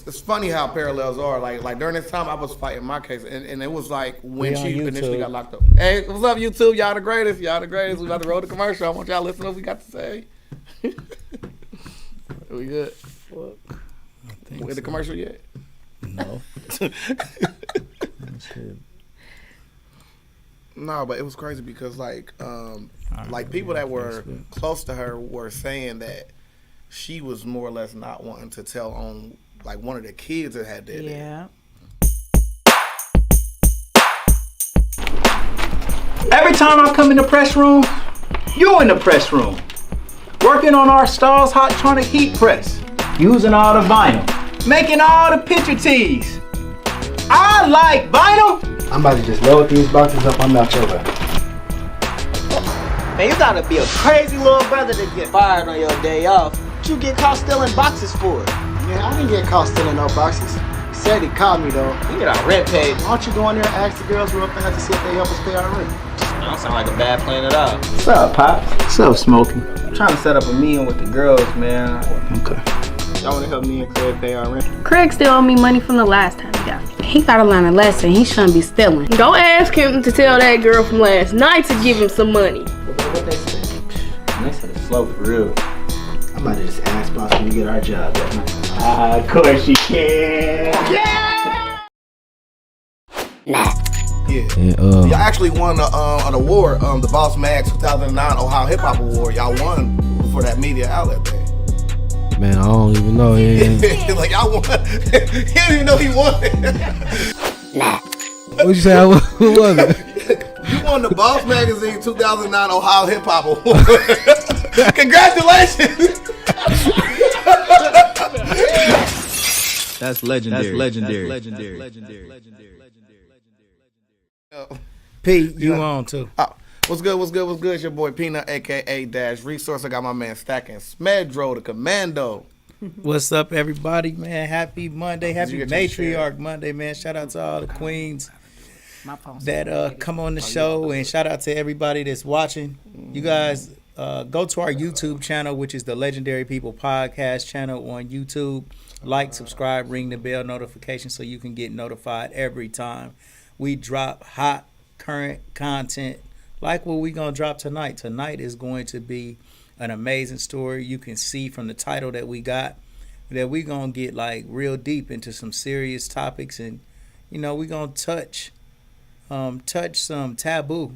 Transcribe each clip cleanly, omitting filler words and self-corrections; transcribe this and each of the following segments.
It's funny how parallels are. Like during this time, I was fighting my case, and it was like when she initially got locked up. Hey, what's up, YouTube? Y'all the greatest. Y'all the greatest. We about to roll the commercial. I want y'all to listen to what we got to say. We good? With the commercial yet? No. No, but it was crazy because like people that were close to her were saying that she was more or less not wanting to tell on like one of the kids that had that. Yeah. Every time I come in the press room, you in the press room. Working on our Stars Hottronic heat press. Using all the vinyl. Making all the picture tees. I like vinyl. I'm about to just load these boxes up. I'm out your way. Man, you gotta be a crazy little brother to get fired on your day off. What you get caught stealing boxes for? Man, I didn't get caught stealing no boxes. He said he caught me though. We get our rent paid. Why don't you go in there and ask the girls real fast to see if they help us pay our rent? That don't sound like a bad plan at all. What's up, Pops? What's up, Smokey? I'm trying to set up a meeting with the girls, man. Okay. Y'all wanna help me and Craig pay our rent? Craig still owe me money from the last time he got me. He gotta learn a lesson. He shouldn't be stealing. Don't ask him to tell that girl from last night to give him some money. What they said? They said it's slow for real. I'm about to just ask boss when we get our job that night. Of course you can. Yeah. And, Y'all actually won an award, the Boss Mag 2009 Ohio Hip Hop Award. Y'all won for that media outlet thing. man, I don't even know. Yeah. Like y'all won. He didn't even know he won. What you say? Who was it? You won the Boss Magazine 2009 Ohio Hip Hop Award. Congratulations. That's legendary. P, you on too. What's good? It's your boy Peanut, a.k.a. Dash Resource. I got my man Stacking Smedro, the Commando. What's up, everybody, man? Happy Monday. Happy you get your Matriarch Monday, man. Shout out to all the queens that come on the Oh, show, and shout out to everybody that's watching. You guys go to our YouTube channel, which is the Legendary People Podcast channel on YouTube. Like, subscribe, ring the bell notification so you can get notified every time we drop hot, current content like what we going to drop tonight. Tonight is going to be an amazing story. You can see from the title that we got that we going to get like real deep into some serious topics, and you know, we going to touch some taboo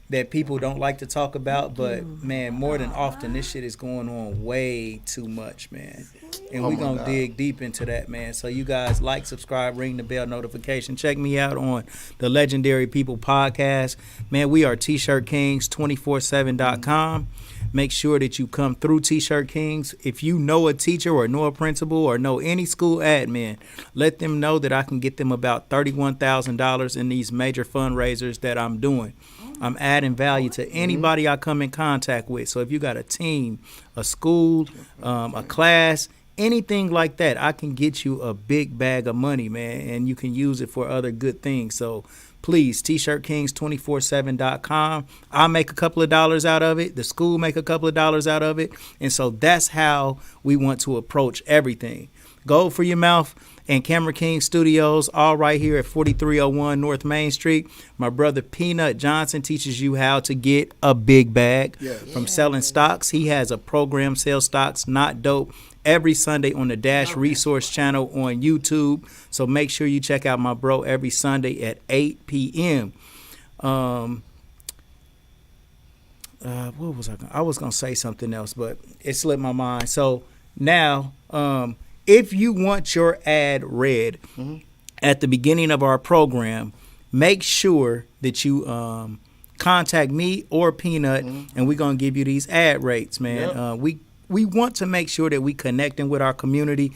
that people don't like to talk about, but man, more than often this shit is going on way too much, man. And we're going to dig deep into that, man. So you guys like, subscribe, ring the bell notification. Check me out on the Legendary People Podcast. Man, we are T-Shirt Kings 247.com. Make sure that you come through T-Shirt Kings. If you know a teacher or know a principal or know any school admin, let them know that I can get them about $31,000 in these major fundraisers that I'm doing. I'm adding value to anybody I come in contact with. So if you got a team, a school, a class, anything like that, I can get you a big bag of money, man, and you can use it for other good things. So please, t-shirtkings247.com. I'll make a couple of dollars out of it. The school make a couple of dollars out of it. And so that's how we want to approach everything. Gold for your mouth and Camera King Studios, all right here at 4301 North Main Street. My brother Peanut Johnson teaches you how to get a big bag from selling stocks. He has a program, Sell Stocks Not Dope, every Sunday on the Dash Resource channel on YouTube. So make sure you check out my bro every Sunday at 8 p.m. What was I was going to say something else, but it slipped my mind. So now, if you want your ad read at the beginning of our program, make sure that you contact me or Peanut, and we're going to give you these ad rates, man. We want to make sure that we connecting with our community.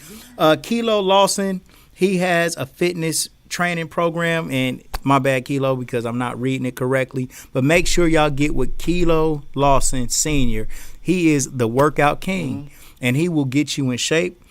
Kilo Lawson, he has a fitness training program, and my bad, Kilo, because I'm not reading it correctly, but make sure y'all get with Kilo Lawson Sr. He is the workout king, and he will get you in shape.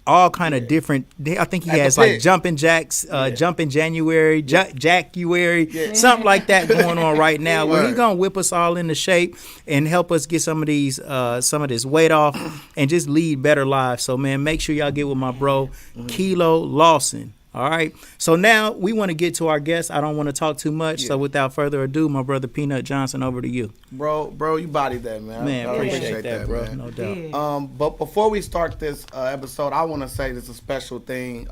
all kind of different. I think he At the has like pit. jumping jacks, jumping January, Jackuary, something like that going on right now. Where he's gonna whip us all into shape and help us get some of these, some of this weight off, and just lead better lives. So man, make sure y'all get with my bro, Kilo Lawson. All right. So now we want to get to our guests. I don't want to talk too much. So without further ado, my brother Peanut Johnson, over to you. Bro, you bodied that, man. Man, I appreciate that, bro. man. No doubt. But before we start this episode, I want to say this is a special thing.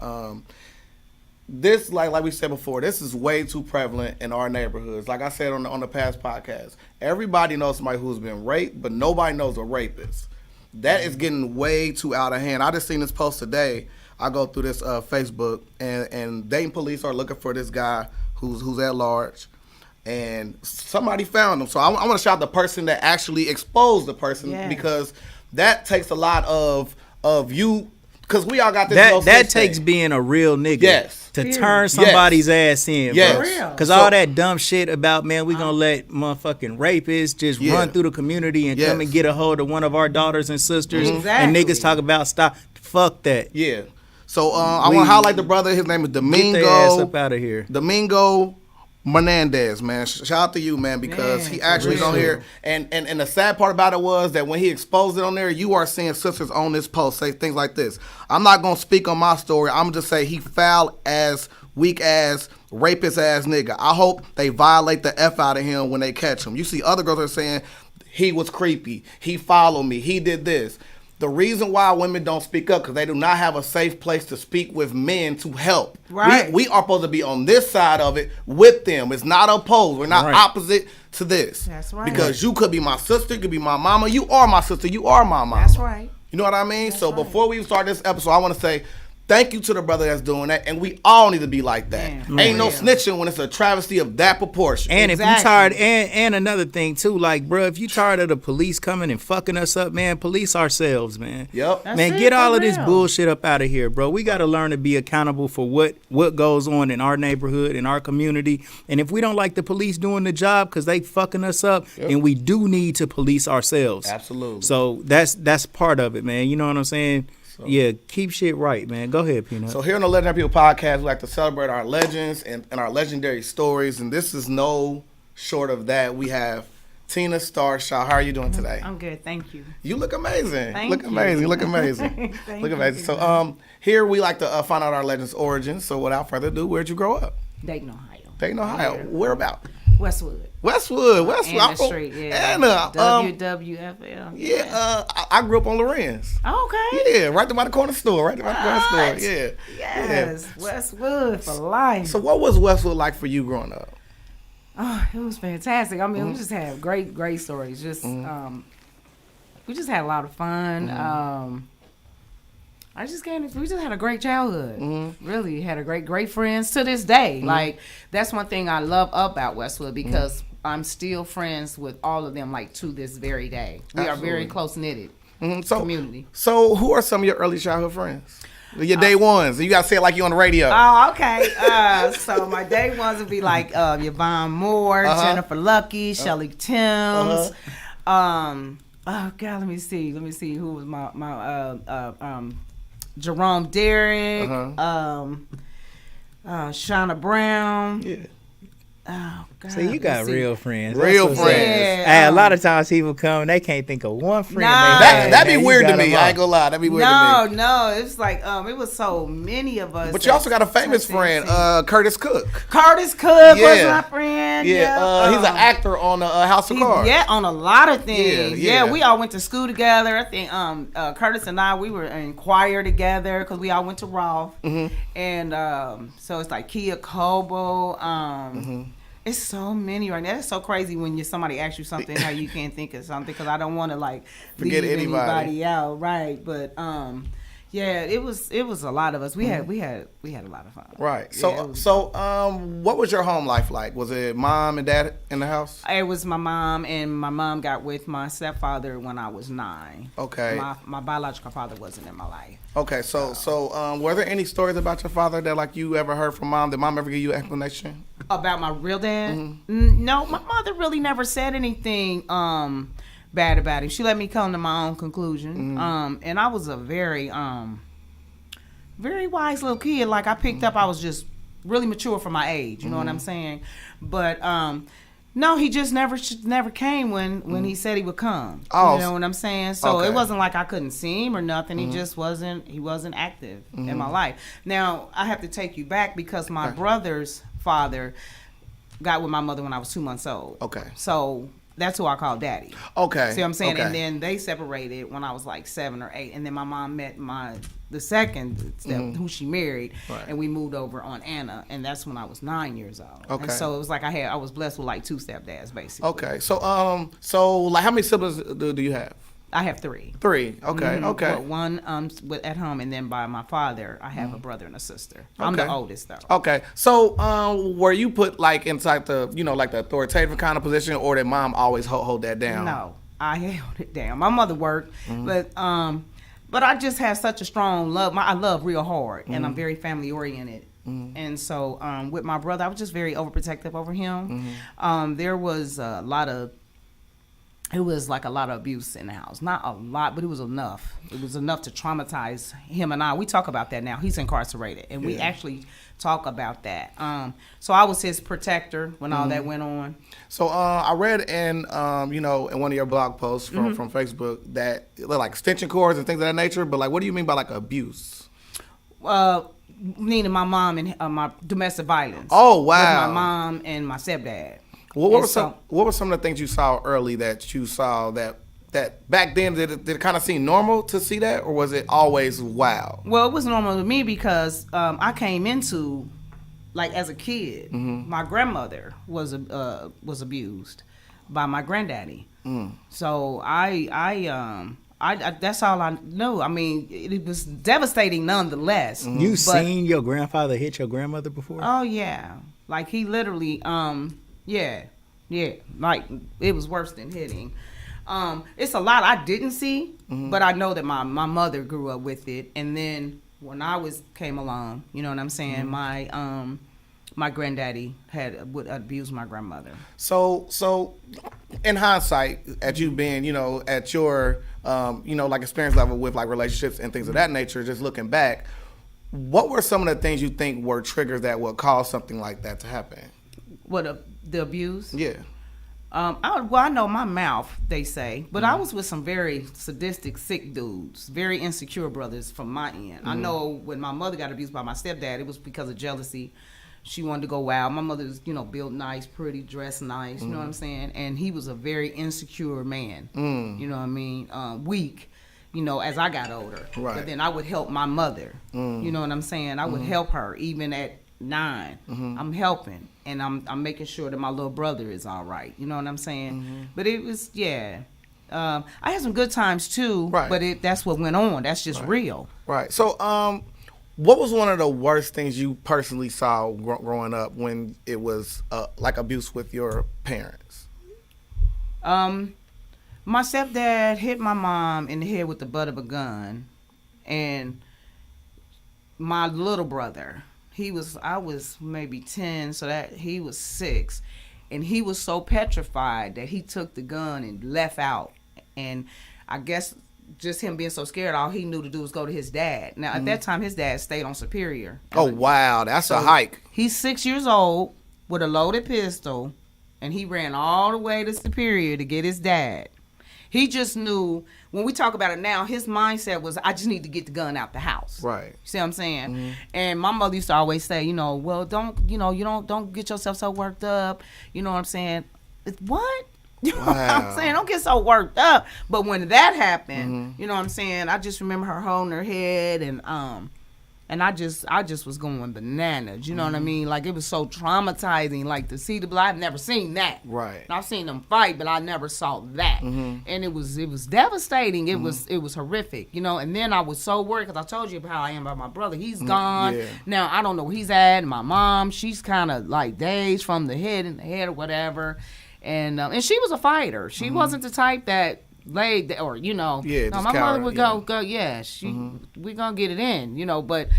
This, like we said before, this is way too prevalent in our neighborhoods. Like I said on the past podcast, everybody knows somebody who's been raped, but nobody knows a rapist. That is getting way too out of hand. I just seen this post today. I go through this Facebook, and Dayton police are looking for this guy who's at large, and somebody found him. So I want to shout out the person that actually exposed the person, because that takes a lot of you, because we all got this. That takes being a real nigga. To turn somebody's ass in, bro. Because all that dumb shit about, man, we gonna let motherfucking rapists just run through the community and come and get a hold of one of our daughters and sisters, and niggas talk about stop. Fuck that. Yeah. So I want to highlight the brother. His name is Domingo. Get their ass up out of here. Domingo Menendez, man. Shout out to you, man, because he actually is on here. And the sad part about it was that when he exposed it on there, you are seeing sisters on this post say things like this. I'm not going to speak on my story. I'm going to just say he foul ass, weak ass, rapist ass nigga. I hope they violate the F out of him when they catch him. You see other girls are saying he was creepy. He followed me. He did this. The reason why women don't speak up because they do not have a safe place to speak with men to help. Right. We are supposed to be on this side of it with them. It's not opposed. We're not opposite to this. That's right. Because you could be my sister, you could be my mama. You are my sister. You are my mama. That's right. You know what I mean? So before we start this episode, I want to say thank you to the brother that's doing that, and we all need to be like that. Ain't no snitching when it's a travesty of that proportion. And if you tired, and another thing too, like, bro, if you tired of the police coming and fucking us up, man, police ourselves, man. Yep. Man, get all of this bullshit up out of here, bro. We got to learn to be accountable for what goes on in our neighborhood, in our community. And if we don't like the police doing the job because they fucking us up, then we do need to police ourselves. Absolutely. So that's part of it, man. You know what I'm saying? Yeah, keep shit right, man. Go ahead, Peanut. So here on the Legendary People Podcast, we like to celebrate our legends and our legendary stories, and this is no short of that. We have TinaStar Shaw. How are you doing today? I'm good, thank you. You look amazing. Thank look you. amazing. Look amazing. Look amazing. So here we like to find out our legends' origins. So without further ado, where'd you grow up? Dayton, Ohio. Dayton, Ohio. Where about? Westwood. Westwood. And I'm the from street, WWFL. Yeah, I grew up on Lorenz. Okay. Yeah, right there by the corner store. Right there by the corner store. Yeah. Yes, Westwood for life. So what was Westwood like for you growing up? Oh, it was fantastic. I mean, we just had great stories. Just we just had a lot of fun. We just had a great childhood. Really had a great friends to this day. Like, that's one thing I love about Westwood, because I'm still friends with all of them, like, to this very day. We are very close knitted community. So who are some of your early childhood friends? Your day ones. You gotta say it like you on the radio. Oh, okay. So my day ones would be like Yvonne Moore, Jennifer Lucky, Shelly Timms. Oh God, let me see who was my Jerome Derrick, Shauna Brown. Yeah. Oh God. So you got real friends. Real That's friends. what's up. Yeah. Hey, a lot of times people come, they can't think of one friend. Nah. That'd be weird to me. I ain't gonna lie. That'd be weird to me. No, it's like it was so many of us. But you also got a famous friend, Curtis Cook. Curtis Cook was my friend. Yeah, he's an actor on House of Cards. Yeah, on a lot of things. Yeah. We all went to school together. I think Curtis and I, we were in choir together because we all went to Rolfe. And so it's like Kia Cobo. It's so many right now. It's so crazy when somebody asks you something, how you can't think of something, because I don't want to like forget leave anybody out, right? But yeah, it was a lot of us. We had a lot of fun. Right. Yeah, So what was your home life like? Was it mom and dad in the house? It was my mom, and my mom got with my stepfather when I was 9. Okay. My biological father wasn't in my life. Okay. So were there any stories about your father that like you ever heard from mom? Did mom ever give you an explanation? About my real dad? No, my mother really never said anything bad about him. She let me come to my own conclusion. And I was a very very wise little kid. Like I picked up, I was just really mature for my age. You know what I'm saying? But no, he just never came when he said he would come. Oh, you know what I'm saying? So okay. it wasn't like I couldn't see him or nothing. He just wasn't active in my life. Now I have to take you back because my brother's father got with my mother when I was 2 months old. Okay. So that's who I call daddy. Okay. See what I'm saying? Okay. And then they separated when I was like 7 or 8. And then my mom met the second step, who she married, Right. and we moved over on Anna, and that's when I was 9 years old. Okay. And so it was like I was blessed with like 2 stepdads basically. Okay. So like how many siblings do you have? I have 3. 3. Okay. Okay. Well, one at home, and then by my father, I have a brother and a sister. I'm the Okay. oldest though. Okay. So were you put like inside the like the authoritative kind of position, or did mom always hold that down? No, I held it down. My mother worked, but I just have such a strong love. I love real hard, and I'm very family oriented. And so with my brother, I was just very overprotective over him. There was a lot of abuse in the house. Not a lot, but it was enough. It was enough to traumatize him and I. We talk about that now. He's incarcerated, and we actually talk about that. So I was his protector when all that went on. So I read in in one of your blog posts from Facebook that like extension cords and things of that nature. But like, what do you mean by like abuse? Meaning my mom and my domestic violence. Oh wow! With my mom and my stepdad. What were some of the things you saw early that you saw that back then did it kind of seem normal to see that, or was it always wow? Well, it was normal to me because I came into, like as a kid, my grandmother was abused by my granddaddy. So I that's all I knew. I mean, it was devastating nonetheless. You seen your grandfather hit your grandmother before? Oh yeah, like he literally yeah, like it was worse than hitting. It's a lot I didn't see, but I know that my mother grew up with it, and then when I came along, you know what I'm saying, my granddaddy would abuse my grandmother. So in hindsight, at you being at your like experience level with like relationships and things of that nature, just looking back, what were some of the things you think were triggers that would cause something like that to happen? What the abuse? Yeah. I know my mouth, they say, but I was with some very sadistic, sick dudes, very insecure brothers from my end. I know when my mother got abused by my stepdad, it was because of jealousy. She wanted to go wild. My mother was, built nice, pretty, dressed nice, you know what I'm saying? And he was a very insecure man, you know what I mean? Weak, as I got older. Right. But then I would help my mother, you know what I'm saying? I would help her even at 9. I'm helping, and I'm making sure that my little brother is all right. You know what I'm saying? But it was I had some good times too. Right. But that's what went on. That's just real. Right. So what was one of the worst things you personally saw growing up when it was like abuse with your parents? My stepdad hit my mom in the head with the butt of a gun, and my little brother, I was maybe 10, so that he was 6, and he was so petrified that he took the gun and left out. And I guess just him being so scared, all he knew to do was go to his dad. Now at that time, his dad stayed on Superior. Oh wow, that's a hike. He's 6 years old with a loaded pistol, and he ran all the way to Superior to get his dad. He just knew, when we talk about it now, his mindset was, I just need to get the gun out the house. Right. See what I'm saying? And my mother used to always say, well, don't get yourself so worked up. You know what I'm saying? What? You know what I'm saying? Don't get so worked up. But when that happened, you know what I'm saying? I just remember her holding her head, and I just was going bananas. You know what I mean? Like, it was so traumatizing. Like, to see the blood, I've never seen that. Right. I've seen them fight, but I never saw that. And it was devastating. It was horrific. And then I was so worried because I told you how I am about my brother. He's gone. Yeah. Now I don't know where he's at. And my mom, she's kind of like dazed from the head or whatever. And she was a fighter. She wasn't the type that laid or no, my mother would go we gonna get it in, but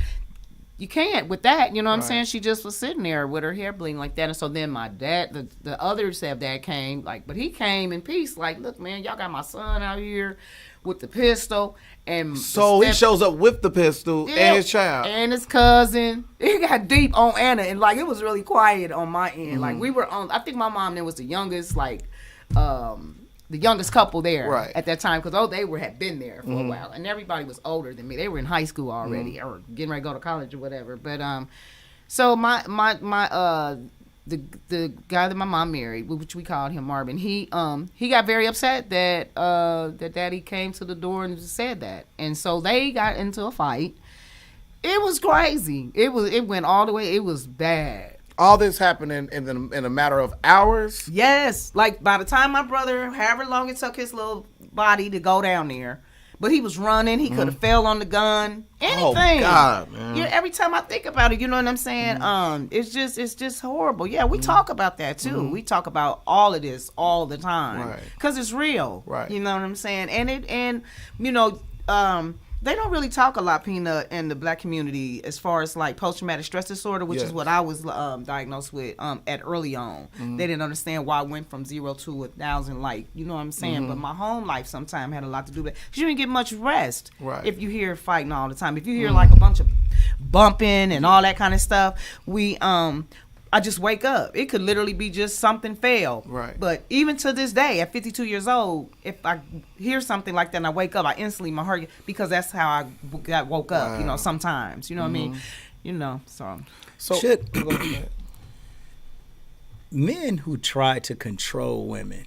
you can't with that. You know what I'm saying? She just was sitting there with her hair bleeding like that. And so then my dad, the other stepdad came, like, but he came in peace. Like, look, man, y'all got my son out here with the pistol. And so he shows up with the pistol and his child. And his cousin. It got deep on Anna. And, like, it was really quiet on my end. Like, we were on, I think my mom then was the youngest, like, the youngest couple there at that time, because they had been there for a while, and everybody was older than me. They were in high school already, or getting ready to go to college or whatever. But so the guy that my mom married, which we called him Marvin, he got very upset that that Daddy came to the door and said that, and so they got into a fight. It was crazy. It went all the way. It was bad. All this happened in a matter of hours? Yes. Like, by the time my brother, however long it took his little body to go down there, but he was running. He could have fell on the gun. Anything. Oh, God, man. Yeah, every time I think about it, you know what I'm saying? It's just horrible. Yeah, we talk about that, too. We talk about all of this all the time. Right. Because it's real. Right. You know what I'm saying? And they don't really talk a lot, Peanut, in the black community as far as like post-traumatic stress disorder, which is what I was diagnosed with at early on. They didn't understand why I went from 0 to 1,000, like, you know what I'm saying? But my home life sometimes had a lot to do with it. Because you didn't get much rest if you hear fighting all the time. If you hear like a bunch of bumping and all that kind of stuff, I just wake up. It could literally be just something failed. Right. But even to this day, at 52 years old, if I hear something like that and I wake up, I instantly, my heart, because that's how I woke up, you know, sometimes. You know what I mean? You know, so men who try to control women,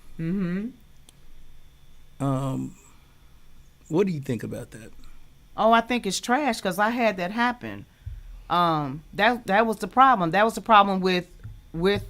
what do you think about that? Oh, I think it's trash, because I had that happen. That was the problem. That was the problem with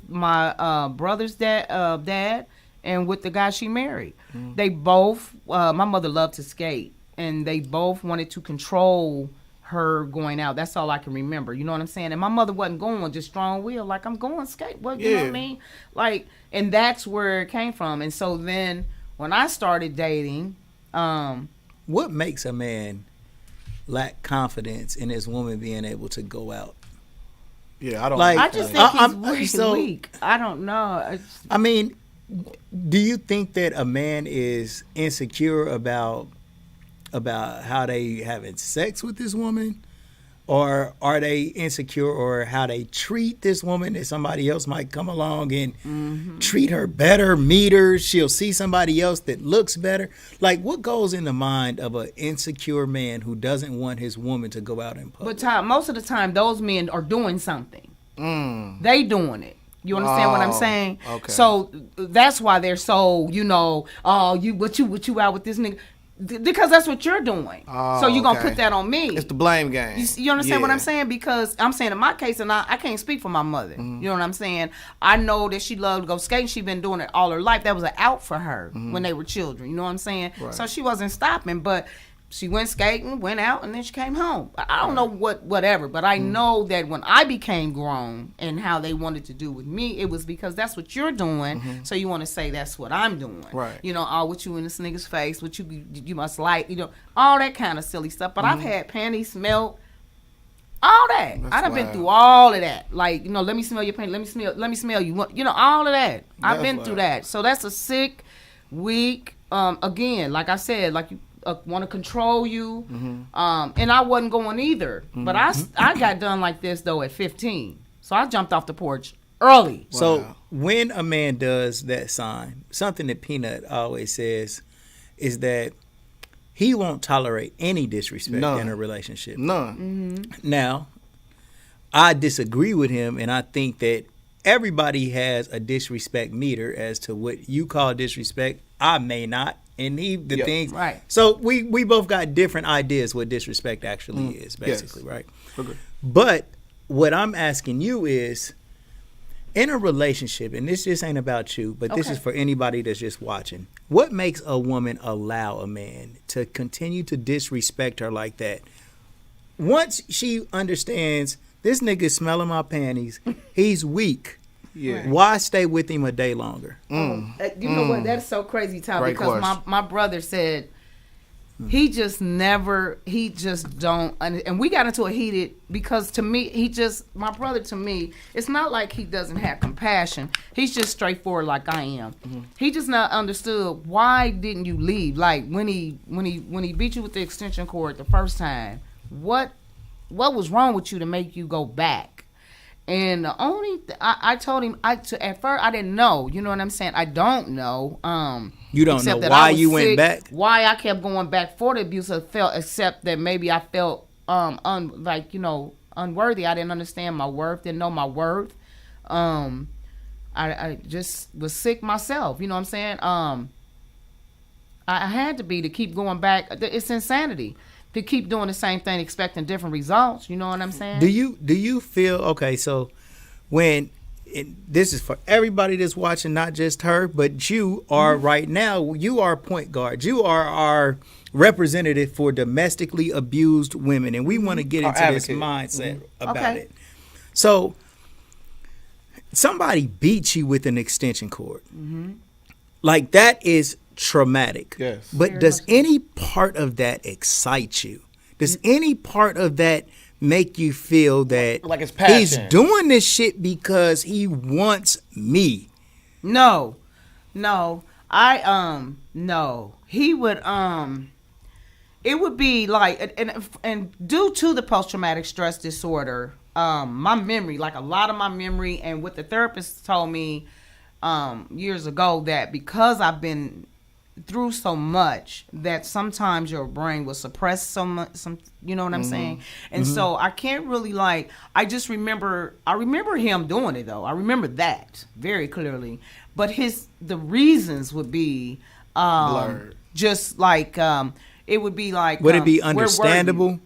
my brother's dad and with the guy she married. They both, my mother loved to skate, and they both wanted to control her going out. That's all I can remember. You know what I'm saying? And my mother wasn't going, just strong will. Like, I'm going skate. What, you know what I mean? Like, and that's where it came from. And so then when I started dating, what makes a man lack confidence in his woman being able to go out? Yeah, I don't. Like, I just think he's weak. I don't know. I mean, do you think that a man is insecure about how they having sex with this woman, or are they insecure or how they treat this woman, that somebody else might come along and treat her better, meet her, she'll see somebody else that looks better? Like, what goes in the mind of an insecure man who doesn't want his woman to go out in public? But most of the time, those men are doing something. They doing it. You understand what I'm saying? Okay. So that's why they're so, you know, what you out with this nigga. Because that's what you're doing. So you're going to put that on me. It's the blame game. You understand what I'm saying? Because I'm saying in my case, and I can't speak for my mother. You know what I'm saying? I know that she loved to go skating. She's been doing it all her life. That was an out for her when they were children. You know what I'm saying? Right. So she wasn't stopping. But she went skating, went out, and then she came home. I don't know whatever, but I know that when I became grown and how they wanted to do with me, it was because that's what you're doing. So you want to say that's what I'm doing. Right. You know, what you in this nigga's face, what you must like, you know, all that kind of silly stuff. But I've had panties smelled, all that. I done been through all of that. Like, you know, let me smell your panties, let me smell you. You know, all of that. I've been through that. So that's a sick, weak, again, like I said, like you want to control you. And I wasn't going either. But I got done like this, though, at 15. So I jumped off the porch early. Wow. So when a man does that sign, something that Peanut always says is that he won't tolerate any disrespect in a relationship. None. Now, I disagree with him, and I think that everybody has a disrespect meter as to what you call disrespect. I may not. And things. Right. So we both got different ideas what disrespect actually is, basically, right? Okay. But what I'm asking you is, in a relationship, and this just ain't about you, but this is for anybody that's just watching, what makes a woman allow a man to continue to disrespect her like that? Once she understands, this nigga smelling my panties, he's weak. Yeah. Why stay with him a day longer? You know what? That's so crazy, Tom. Great because question. my brother said He just don't, and we got into a heated, because to me, my brother, to me, it's not like he doesn't have compassion. He's just straightforward like I am. He just not understood, why didn't you leave? Like when he beat you with the extension cord the first time, what was wrong with you to make you go back? And the only I told him, at first I didn't know. You know what I'm saying? I don't know. You don't know why you went back? Why I kept going back for the abuse? Except that maybe I felt unworthy. I didn't understand my worth. Didn't know my worth. I just was sick myself. You know what I'm saying? I had to keep going back. It's insanity to keep doing the same thing, expecting different results. You know what I'm saying? Do you feel, okay, so this is for everybody that's watching, not just her, but you are right now, you are point guard. You are our representative for domestically abused women, and we want to get into this mindset about it. So somebody beats you with an extension cord. Like, that is traumatic. Yes. But Very does much so. any part of that excite you? Does any part of that make you feel that Like it's passion? he's doing this shit because he wants me? No. He would it would be like, and due to the post-traumatic stress disorder, my memory, like a lot of my memory, and what the therapist told me years ago, that because I've been through so much, that sometimes your brain will suppress some you know what I'm saying? And so I can't really I remember him doing it though. I remember that very clearly. But the reasons would be blurred. Just like it would be like, Would it be where were you? understandable?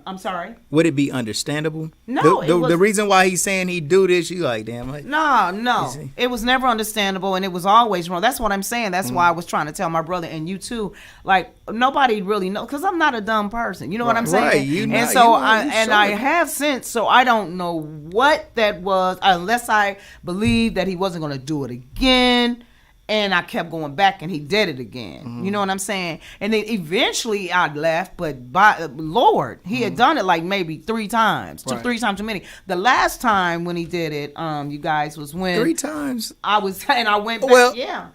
I'm sorry? Would it be understandable? No, The reason why he's saying he do this, you like, damn. No. It was never understandable, and it was always wrong. That's what I'm saying. That's why I was trying to tell my brother, and you too. Like, nobody really knows, because I'm not a dumb person. You know what I'm saying? Right. I have since, so I don't know what that was, unless I believed that he wasn't going to do it again. And I kept going back, and he did it again. You know what I'm saying? And then eventually I left, but by Lord, he had done it like maybe 3 times, 3 times too many. The last time when he did it, you guys, was when 3 times. I went back. Well, yeah,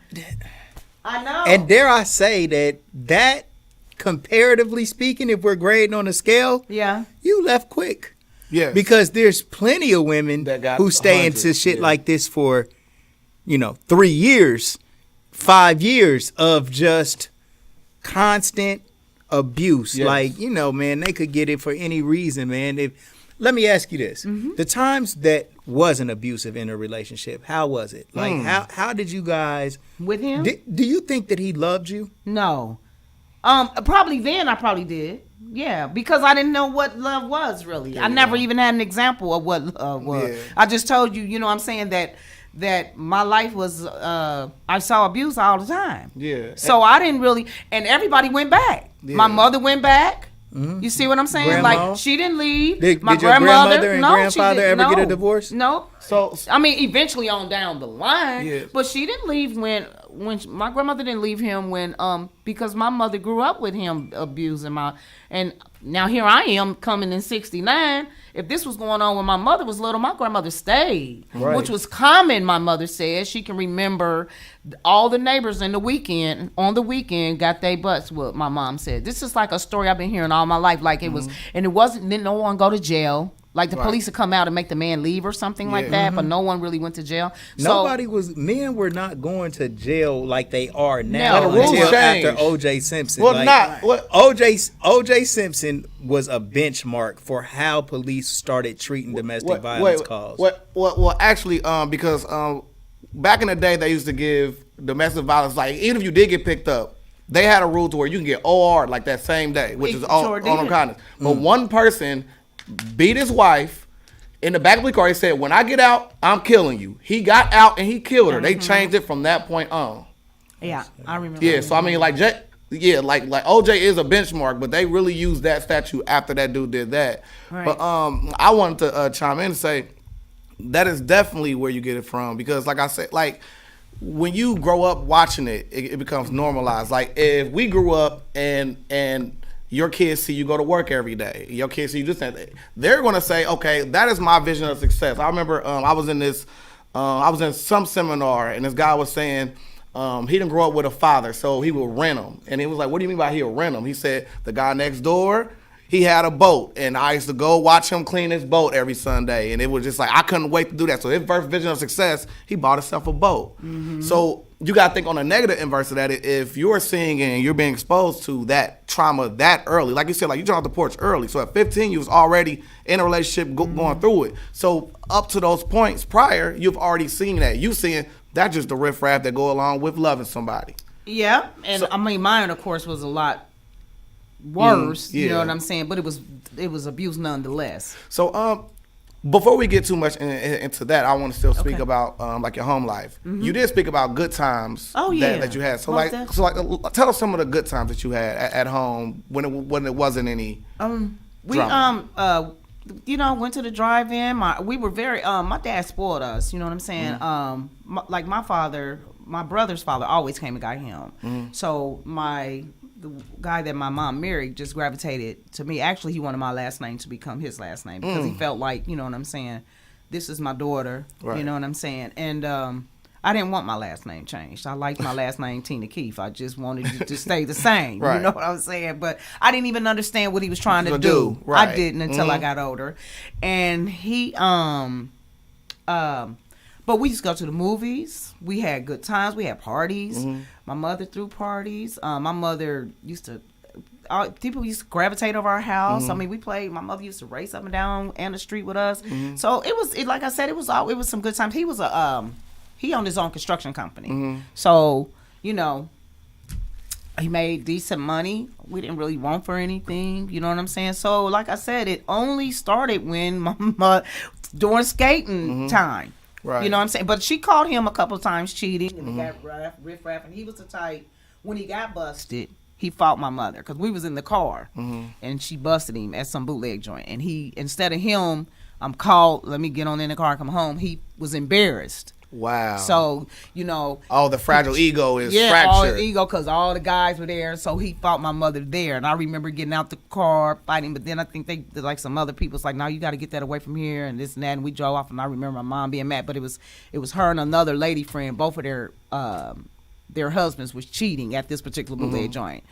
I know. And dare I say that comparatively speaking, if we're grading on a scale, you left quick. Yeah. Because there's plenty of women that got who stay hundreds, into shit like this for 3 years, 5 years of just constant abuse. Yes. Like, man, they could get it for any reason, man. Let me ask you this. The times that wasn't abusive in a relationship, how was it? Like, how did you guys... With him? Do you think that he loved you? No. Probably then I probably did. Yeah, because I didn't know what love was, really. I never even had an example of what love was. Yeah. I just told you, you know what I'm saying, that my life was, I saw abuse all the time. Yeah. So I didn't really, and everybody went back. Yeah. My mother went back. You see what I'm saying? Grandma? Like, she didn't leave. Did my your grandmother and grandfather ever get a divorce? No. So I mean, eventually on down the line, but she didn't leave when my grandmother didn't leave him when because my mother grew up with him abusing and now here I am coming in 69. If this was going on when my mother was little, my grandmother stayed, which was common. My mother said she can remember all the neighbors on the weekend got their butts whooped. My mom said this is like a story I've been hearing all my life. Like it was, and it wasn't. Didn't no one go to jail. Like the police would come out and make the man leave or something like that, but no one really went to jail. Men were not going to jail like they are now the rules until changed. after O.J. Simpson. Well, O.J. Simpson was a benchmark for how police started treating domestic violence calls. Well, actually, because back in the day, they used to give domestic violence, like even if you did get picked up, they had a rule to where you can get OR like that same day, which is on kindness. But one person beat his wife in the back of the car. He said, "When I get out, I'm killing you." He got out and he killed her. They changed it from that point on. Yeah, I remember. Yeah, so I mean, like OJ is a benchmark, but they really used that statute after that dude did that. Right. But I wanted to chime in and say that is definitely where you get it from, because like I said, like when you grow up watching it becomes normalized. Like if we grew up and your kids see you go to work every day, your kids see you just they're going to say, okay, that is my vision of success. I remember I was in some seminar and this guy was saying he didn't grow up with a father, so he would rent them. And he was like, what do you mean by he'll rent them? He said the guy next door, he had a boat, and I used to go watch him clean his boat every Sunday, and it was just like I couldn't wait to do that. So his first vision of success, he bought himself a boat. Mm-hmm. So you got to think on the negative inverse of that. If you're seeing and you're being exposed to that trauma that early, like you said, like you jumped off the porch early. So at 15, you was already in a relationship going through it. So up to those points prior, you've already seen that. You seeing that's just the riffraff that go along with loving somebody. Yeah, and so, I mean, mine of course was a lot worse, you know what I'm saying, but it was abuse nonetheless. So before we get too much into that, I want to still speak about like your home life. Mm-hmm. You did speak about good times that you had. So tell us some of the good times that you had at home when it wasn't any we drama. Went to the drive-in. We were very my dad spoiled us, you know what I'm saying? Mm-hmm. Like my brother's father always came and got him. Mm-hmm. So the guy that my mom married just gravitated to me. Actually, he wanted my last name to become his last name because he felt like, you know what I'm saying, this is my daughter, right. You know what I'm saying? And I didn't want my last name changed. I liked my last name Tina Keefe. I just wanted it to stay the same. Right. You know what I'm saying? But I didn't even understand what he was trying to do. Right. I didn't until I got older. And he but we used to go to the movies. We had good times. We had parties. Mm-hmm. My mother threw parties. My mother people used to gravitate over our house. Mm-hmm. I mean, we played. My mother used to race up and down the street with us. Mm-hmm. So like I said, it was some good times. He was he owned his own construction company. Mm-hmm. So, he made decent money. We didn't really want for anything. You know what I'm saying? So, like I said, it only started when during skating time. Right. You know what I'm saying? But she caught him a couple of times cheating, and he got riff-raff, and he was the type, when he got busted, he fought my mother, because we was in the car, and she busted him at some bootleg joint, and he, instead of him, let me get on in the car and come home, he was embarrassed. Wow. So, the fragile ego is fractured. All the ego, because all the guys were there, so he fought my mother there. And I remember getting out the car, fighting, but then I think like some other people's like, no, you got to get that away from here, and this and that, and we drove off, and I remember my mom being mad, but it was her and another lady friend, both of their husbands was cheating at this particular bootleg joint.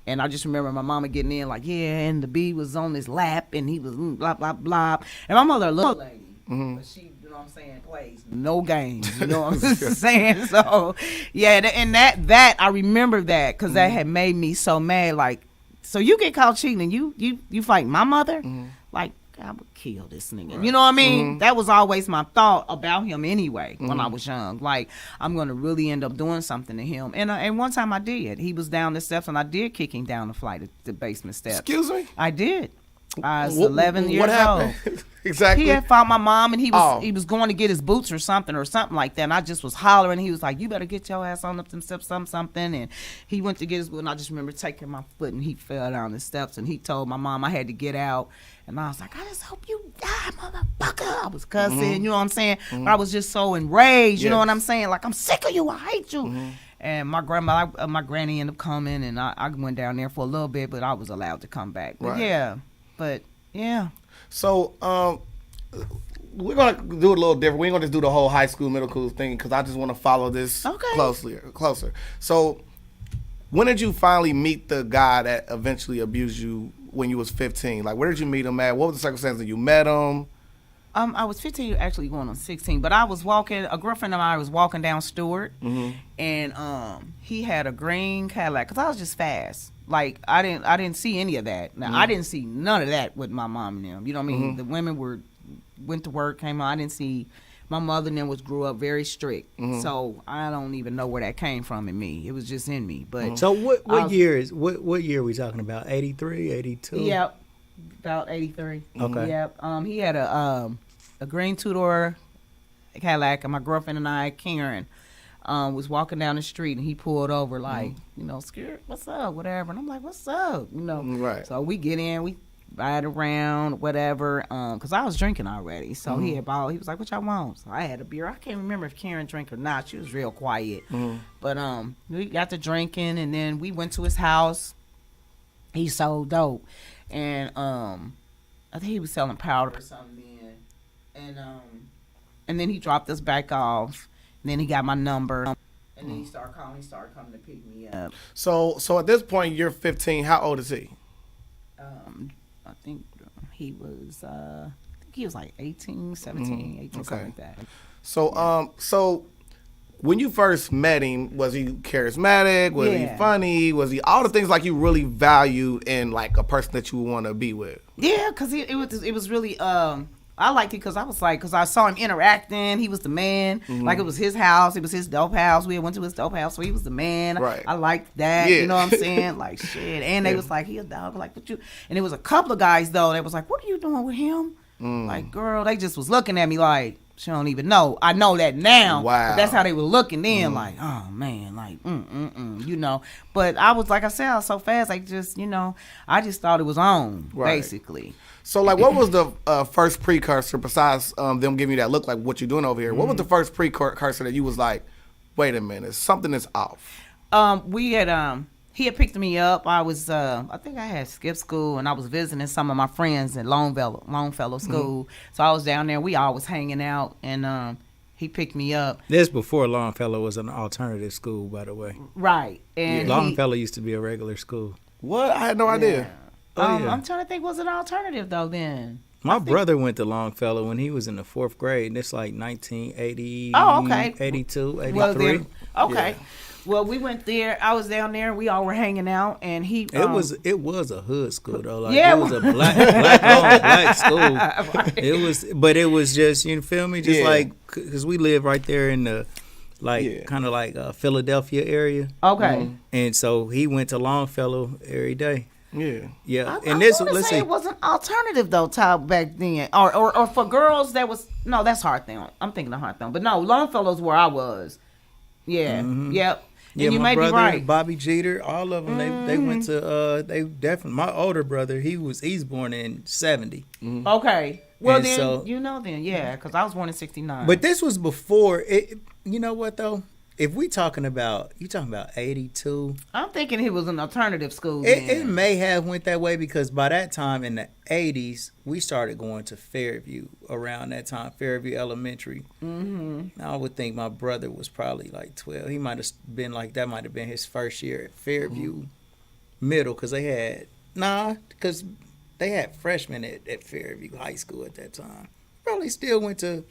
And I just remember my mama getting in like, and the bee was on his lap, and he was blah, blah, blah. And my mother, a little lady, but she, you know what I'm saying, plays no games, you know what I'm saying? So, yeah, and that I remember that, because that had made me so mad. Like, so you get caught cheating, and you fight my mother? Like, I would kill this nigga. Right. You know what I mean? That was always my thought about him anyway when I was young. Like, I'm going to really end up doing something to him. And one time I did. He was down the steps, and I did kick him down the flight of the basement steps. Excuse me? I did. I was 11 years old. Exactly. He had fought my mom, and he was going to get his boots or something like that. And I just was hollering. He was like, "You better get your ass on up them steps, something." And he went to get his boot, and I just remember taking my foot, and he fell down the steps. And he told my mom I had to get out. And I was like, "I just hope you die, motherfucker." I was cussing, you know what I'm saying? But I was just so enraged, you know what I'm saying? Like, I'm sick of you. I hate you. And my granny ended up coming, and I went down there for a little bit, but I was allowed to come back. But yeah. So we're gonna do it a little different. We ain't gonna just do the whole high school, middle school thing, because I just want to follow this closer. So when did you finally meet the guy that eventually abused you when you was 15? Like, where did you meet him at? What was the circumstances you met him? I was 15, actually going on 16, but I was walking. A girlfriend of mine was walking down Stewart, and he had a green Cadillac, because I was just fast. Like, I didn't see any of that. Now, I didn't see none of that with my mom and them. You know what I mean? The women went to work, came home. I didn't see. My mother and them grew up very strict. So I don't even know where that came from in me. It was just in me. But so what year are we talking about? 83, 82? Yep, about 83. Okay. Yep. He had a green two-door Cadillac, and my girlfriend and I, Karen, was walking down the street, and he pulled over like, scared, what's up, whatever. And I'm like, what's up? Right. So we get in, we ride around, whatever. Cause I was drinking already, so he was like, "What y'all want?" So I had a beer. I can't remember if Karen drank or not. She was real quiet, but we got to drinking, and then we went to his house. He sold dope, and I think he was selling powder or something then, and then he dropped us back off. And then he got my number, and then he started calling. He started coming to pick me up. So at this point, you're 15. How old is he? I think he was like 18, 17, 18, something like that. So when you first met him, was he charismatic? Was he funny? Was he all the things like you really value in like a person that you would want to be with? Yeah, because it was really I liked it because I saw him interacting. He was the man. Like it was his house. It was his dope house. We went to his dope house, so he was the man. Right. I liked that. Yeah. You know what I'm saying? Like shit. And they was like, he a dog. Like what you? And it was a couple of guys though that was like, what are you doing with him? Like girl, they just was looking at me like she don't even know. I know that now. Wow. But that's how they were looking then. Like oh man, like you know. But I was like I said, I was so fast. Like just I just thought it was on basically. So, like, what was the first precursor besides them giving you that look like what you're doing over here? What was the first precursor that you was like, wait a minute, something is off? We had he had picked me up. I was I think I had skipped school and I was visiting some of my friends at Longfellow School. So I was down there. We all was hanging out and he picked me up. This before Longfellow was an alternative school, by the way. Right. And Longfellow used to be a regular school. What? I had no idea. I'm trying to think, was it an alternative though then? My brother went to Longfellow when he was in the 4th grade, and it's like 1980, 82, 83. Well, then, okay. Yeah. Well, we went there. I was down there. We all were hanging out, and he. It was a hood school though. Like it was a black school. Right. It was just you feel me, just like because we live right there in the. Kind of like Philadelphia area. Okay. And so he went to Longfellow every day. Yeah. And this, let's say it was an alternative though, Todd, back then, or for girls that was that's Hawthorne. I'm thinking of Hawthorne, but no, Longfellow's where I was. Yeah. Yep. And yeah, you my may brother, be right. Bobby Jeter, all of them. They went to. They definitely. My older brother, he's born in 70. Okay. Well and then, because I was born in 69. But this was before it. You know what though? If you talking about 82, I'm thinking he was an alternative school. It may have went that way because by that time in the 80s, we started going to Fairview around that time, Fairview Elementary. I would think my brother was probably like 12. He might have been like that. Might have been his first year at Fairview Middle because they had freshmen at Fairview High School at that time. Probably still went to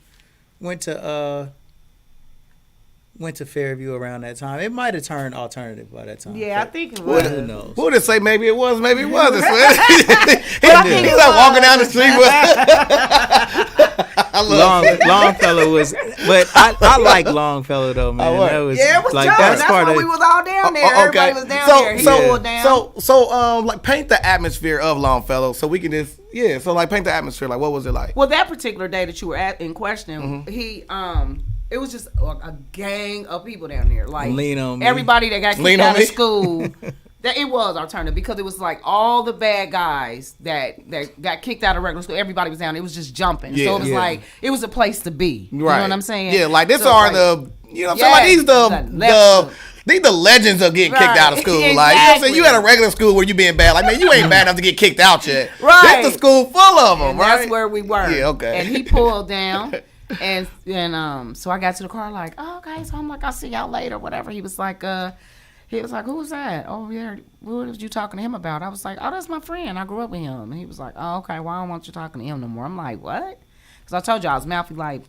Fairview around that time. It might have turned alternative by that time. Yeah, I think it was. Who knows? Who would say maybe it was, maybe it wasn't? He's like walking down the street with. Longfellow was, but I like Longfellow though, man. It was like that's part of. We was all down there. Everybody was down there. He pulled down. So, like, paint the atmosphere of Longfellow, so we can just So, like, paint the atmosphere. Like, what was it like? Well, that particular day that you were in question, he it was just a gang of people down there. Like Lean on me. Everybody that got kicked out of school. That it was alternative because it was like all the bad guys that got kicked out of regular school. Everybody was down there. It was just jumping. So it was like it was a place to be. You know what I'm saying? Yeah, like this are the I'm saying? Like these the legends of getting kicked out of school. Exactly. Like, you know what I'm saying? You at a regular school where you being bad. Like, man, you ain't bad enough to get kicked out yet. Right. This the school full of them, right? That's where we were. Yeah, okay. And he pulled down. And so I got to the car like, oh, okay. So I'm like, I'll see y'all later, whatever. He was like, who was that? Oh, yeah. What was you talking to him about? I was like, oh, that's my friend. I grew up with him. And he was like, oh, okay. Well, I don't want you talking to him no more. I'm like, what? Because I told you I was mouthy like,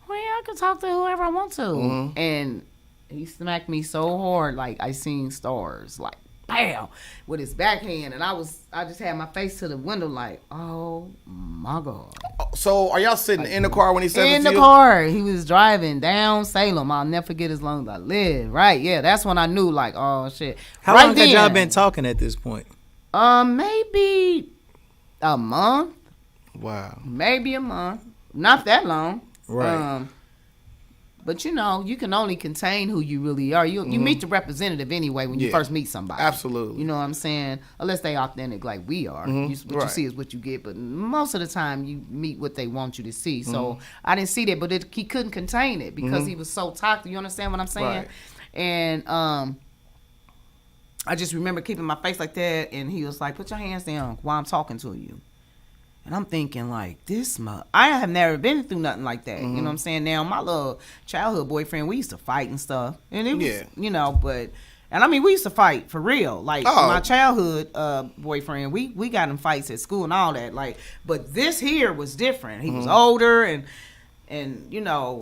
well, yeah, I can talk to whoever I want to. And he smacked me so hard, like I seen stars, like bam, with his backhand, and I just had my face to the window, like, oh my god. So are y'all sitting in the car when he said in the car? He was driving down Salem. I'll never forget as long as I live. Right? Yeah, that's when I knew, like, oh shit. How long had y'all been talking at this point? Maybe a month. Wow. Maybe a month. Not that long. Right. But you know, you can only contain who you really are. You meet the representative anyway when you first meet somebody. Absolutely. You know what I'm saying? Unless they authentic like we are. What you see is what you get. But most of the time you meet what they want you to see. So I didn't see that, but he couldn't contain it because he was so toxic. You understand what I'm saying? Right. And I just remember keeping my face like that, and he was like, "Put your hands down while I'm talking to you." And I'm thinking like, I have never been through nothing like that. You know what I'm saying? Now, my little childhood boyfriend, we used to fight and stuff. And it was, you know, but, and I mean, we used to fight for real. Like, my childhood boyfriend, we got in fights at school and all that. Like, but this here was different. He was older and you know,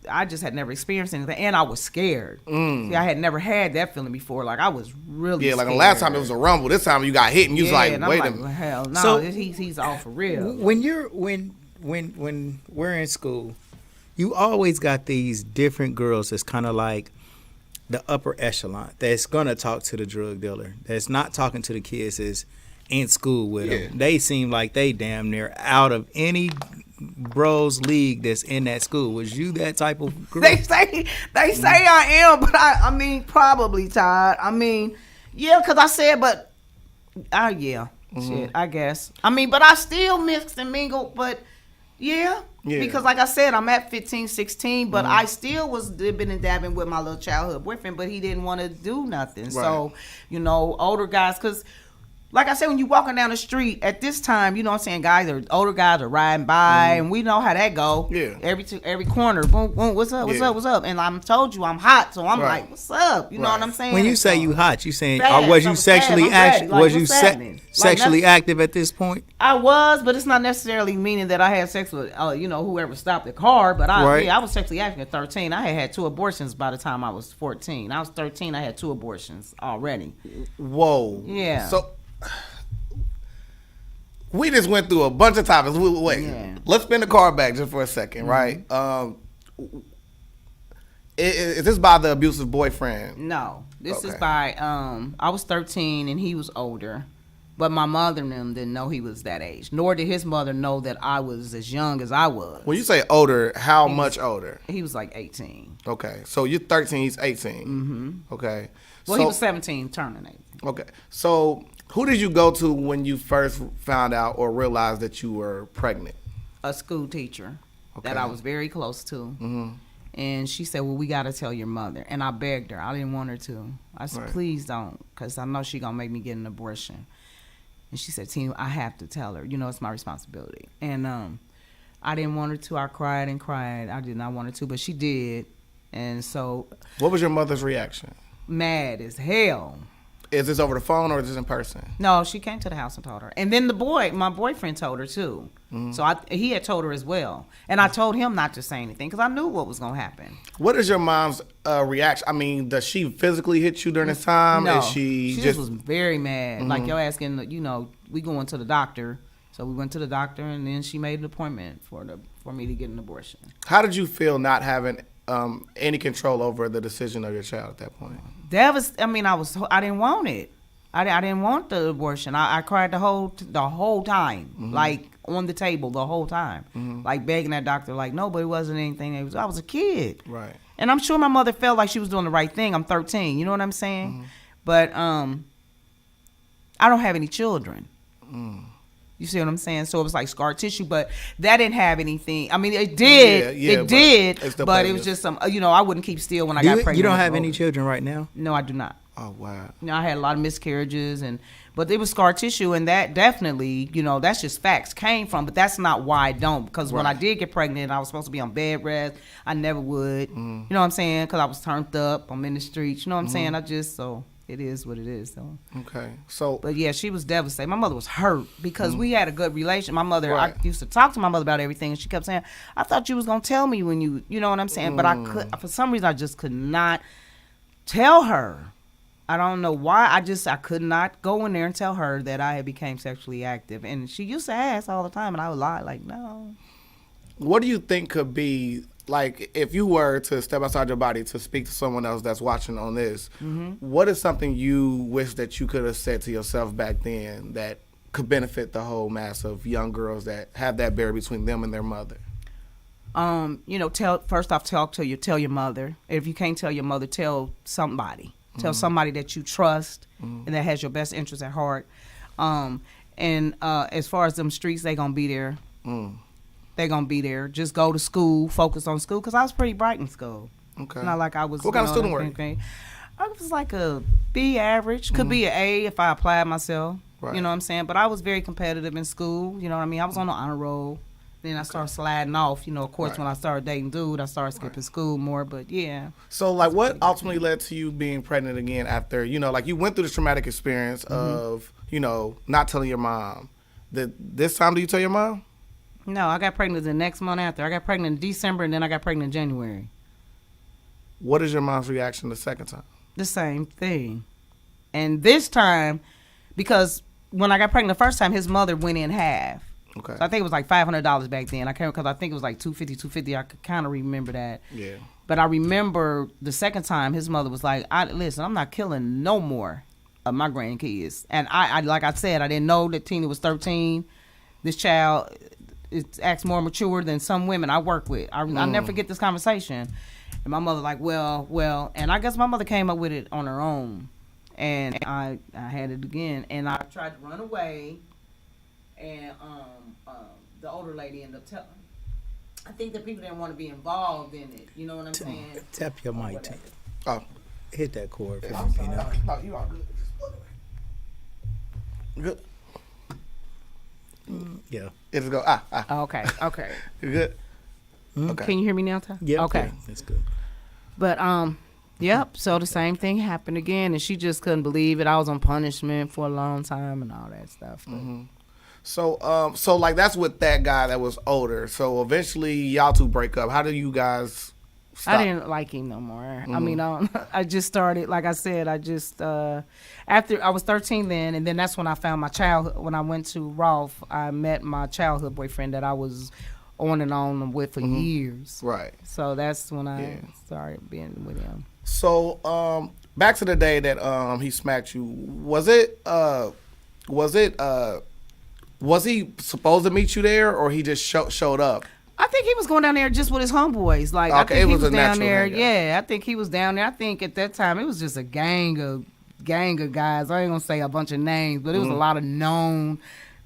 I just had never experienced anything, and I was scared. See, I had never had that feeling before. Like I was really scared. Like the last time it was a rumble. This time you got hit, and you was like, wait a minute. Well, hell no, So, he's all for real. When we're in school, you always got these different girls that's kind of like the upper echelon that's gonna talk to the drug dealer, that's not talking to the kids that's in school with them. They seem like they damn near out of any bros league that's in that school. Was you that type of girl? They say I am, but I mean probably, Todd. I mean, yeah, because I said, but shit, I guess. I mean, but I still mixed and mingled, but yeah. Because like I said, I'm at 15, 16, but I still was dipping and dabbing with my little childhood boyfriend, but he didn't want to do nothing. Right. So, you know, older guys, because like I said, when you walking down the street at this time, you know what I'm saying, older guys are riding by, and we know how that go. Yeah. Every corner, boom, boom, what's up, what's up? And I'm told you I'm hot, so I'm like, what's up? You know what I'm saying? When you say you hot, you saying, was you sexually active? Was you sexually active at this point? I was, but it's not necessarily meaning that I had sex with, you know, whoever stopped the car. But I was sexually active at 13. I had 2 abortions by the time I was 14. I was 13. I had 2 abortions already. Whoa. Yeah. So we just went through a bunch of topics. Wait, let's spin the card back just for a second, right? Is this by the abusive boyfriend? No, this is by, I was 13 and he was older, but my mother and them didn't know he was that age, nor did his mother know that I was as young as I was. When you say older, how much older? He was like 18. Okay, so you're 13, he's 18. Okay. Well, he was 17, turning 18. Okay, so who did you go to when you first found out or realized that you were pregnant? A school teacher that I was very close to. And she said, well, we got to tell your mother. And I begged her. I didn't want her to. I said, please don't, because I know she's going to make me get an abortion. And she said, Tina, I have to tell her. You know, it's my responsibility. And I didn't want her to. I cried and cried. I did not want her to, but she did. And so. What was your mother's reaction? Mad as hell. Is this over the phone or is this in person? No, she came to the house and told her. And then my boyfriend told her too. So he had told her as well. And I told him not to say anything because I knew what was going to happen. What is your mom's reaction? I mean, does she physically hit you during this time? No, is she just was very mad. Like, yo asking, you know, we going to the doctor. So we went to the doctor and then she made an appointment for me to get an abortion. How did you feel not having any control over the decision of your child at that point? I mean, I didn't want it. I didn't want the abortion. I cried the whole time, like on the table the whole time, like begging that doctor, like, no, but it wasn't anything. I was a kid, right? And I'm sure my mother felt like she was doing the right thing. I'm 13, you know what I'm saying? But I don't have any children. You see what I'm saying? So it was like scar tissue, but that didn't have anything. I mean, it did, but it was just some, you know, I wouldn't keep still when I got pregnant. You don't have any children right now? No, I do not. Oh, wow. You know, I had a lot of miscarriages, but it was scar tissue, and that definitely, you know, that's just facts, came from, but that's not why I don't, because when I did get pregnant, I was supposed to be on bed rest. I never would. You know what I'm saying? Because I was turned up. I'm in the streets. You know what I'm saying? So it is what it is, though. Okay. But yeah, she was devastated. My mother was hurt because we had a good relation. My mother, I used to talk to my mother about everything, and she kept saying, I thought you was going to tell me when you know what I'm saying? But I for some reason, I just could not tell her. I don't know why. I could not go in there and tell her that I had became sexually active. And she used to ask all the time, and I would lie, like, no. What do you think could be, like, if you were to step outside your body to speak to someone else that's watching on this, what is something you wish that you could have said to yourself back then that could benefit the whole mass of young girls that have that barrier between them and their mother? Tell your mother. If you can't tell your mother, tell somebody. Tell somebody that you trust and that has your best interest at heart. And as far as them streets, they gonna be there. They gonna be there. Just go to school, focus on school, because I was pretty bright in school. Okay. It's not like I was. What kind of student were you? I was like a B average. Could be an A if I applied myself. Right. You know what I'm saying? But I was very competitive in school. You know what I mean? I was on the honor roll. Then I started sliding off. You know, of course, when I started dating dude, I started skipping school more. But yeah. So, like, what ultimately led to you being pregnant again after, you know, like you went through this traumatic experience of, you know, not telling your mom. This time, do you tell your mom? No, I got pregnant the next month after. I got pregnant in December, and then I got pregnant in January. What is your mom's reaction the second time? The same thing. And this time, because when I got pregnant the first time, his mother went in half. Okay. So I think it was like $500 back then. I can't, because I think it was like $250. I could kind of remember that. Yeah. But I remember the second time his mother was like, listen, I'm not killing no more of my grandkids. And I like I said, I didn't know that Tina was 13. This child acts more mature than some women I work with. I'll never forget this conversation. And my mother like, well, and I guess my mother came up with it on her own. And I had it again. And I tried to run away. And the older lady ended up telling me. I think that people didn't want to be involved in it. You know what I'm saying? Tap your mic. Oh. Hit that chord for me, Pino. No, you all good. Good? Yeah. It'll go, Okay. You good? Okay. Can you hear me now, Ty? Yeah. Okay. That's good. But, yep, so the same thing happened again, and she just couldn't believe it. I was on punishment for a long time and all that stuff. So like that's with that guy that was older. So eventually y'all two break up. How do you guys stop? I didn't like him no more. I mean, I just started, like I said, after I was 13 then, and then that's when I found my childhood. When I went to Rolf, I met my childhood boyfriend that I was on and on with for years. Right. So that's when I started being with him. So back to the day that he smacked you. Was he supposed to meet you there, or he just showed up? I think he was going down there just with his homeboys. Like, okay, I think it he was was a down natural there. hangout. Yeah, I think he was down there. I think at that time it was just a gang of guys. I ain't gonna say a bunch of names, but it was a lot of known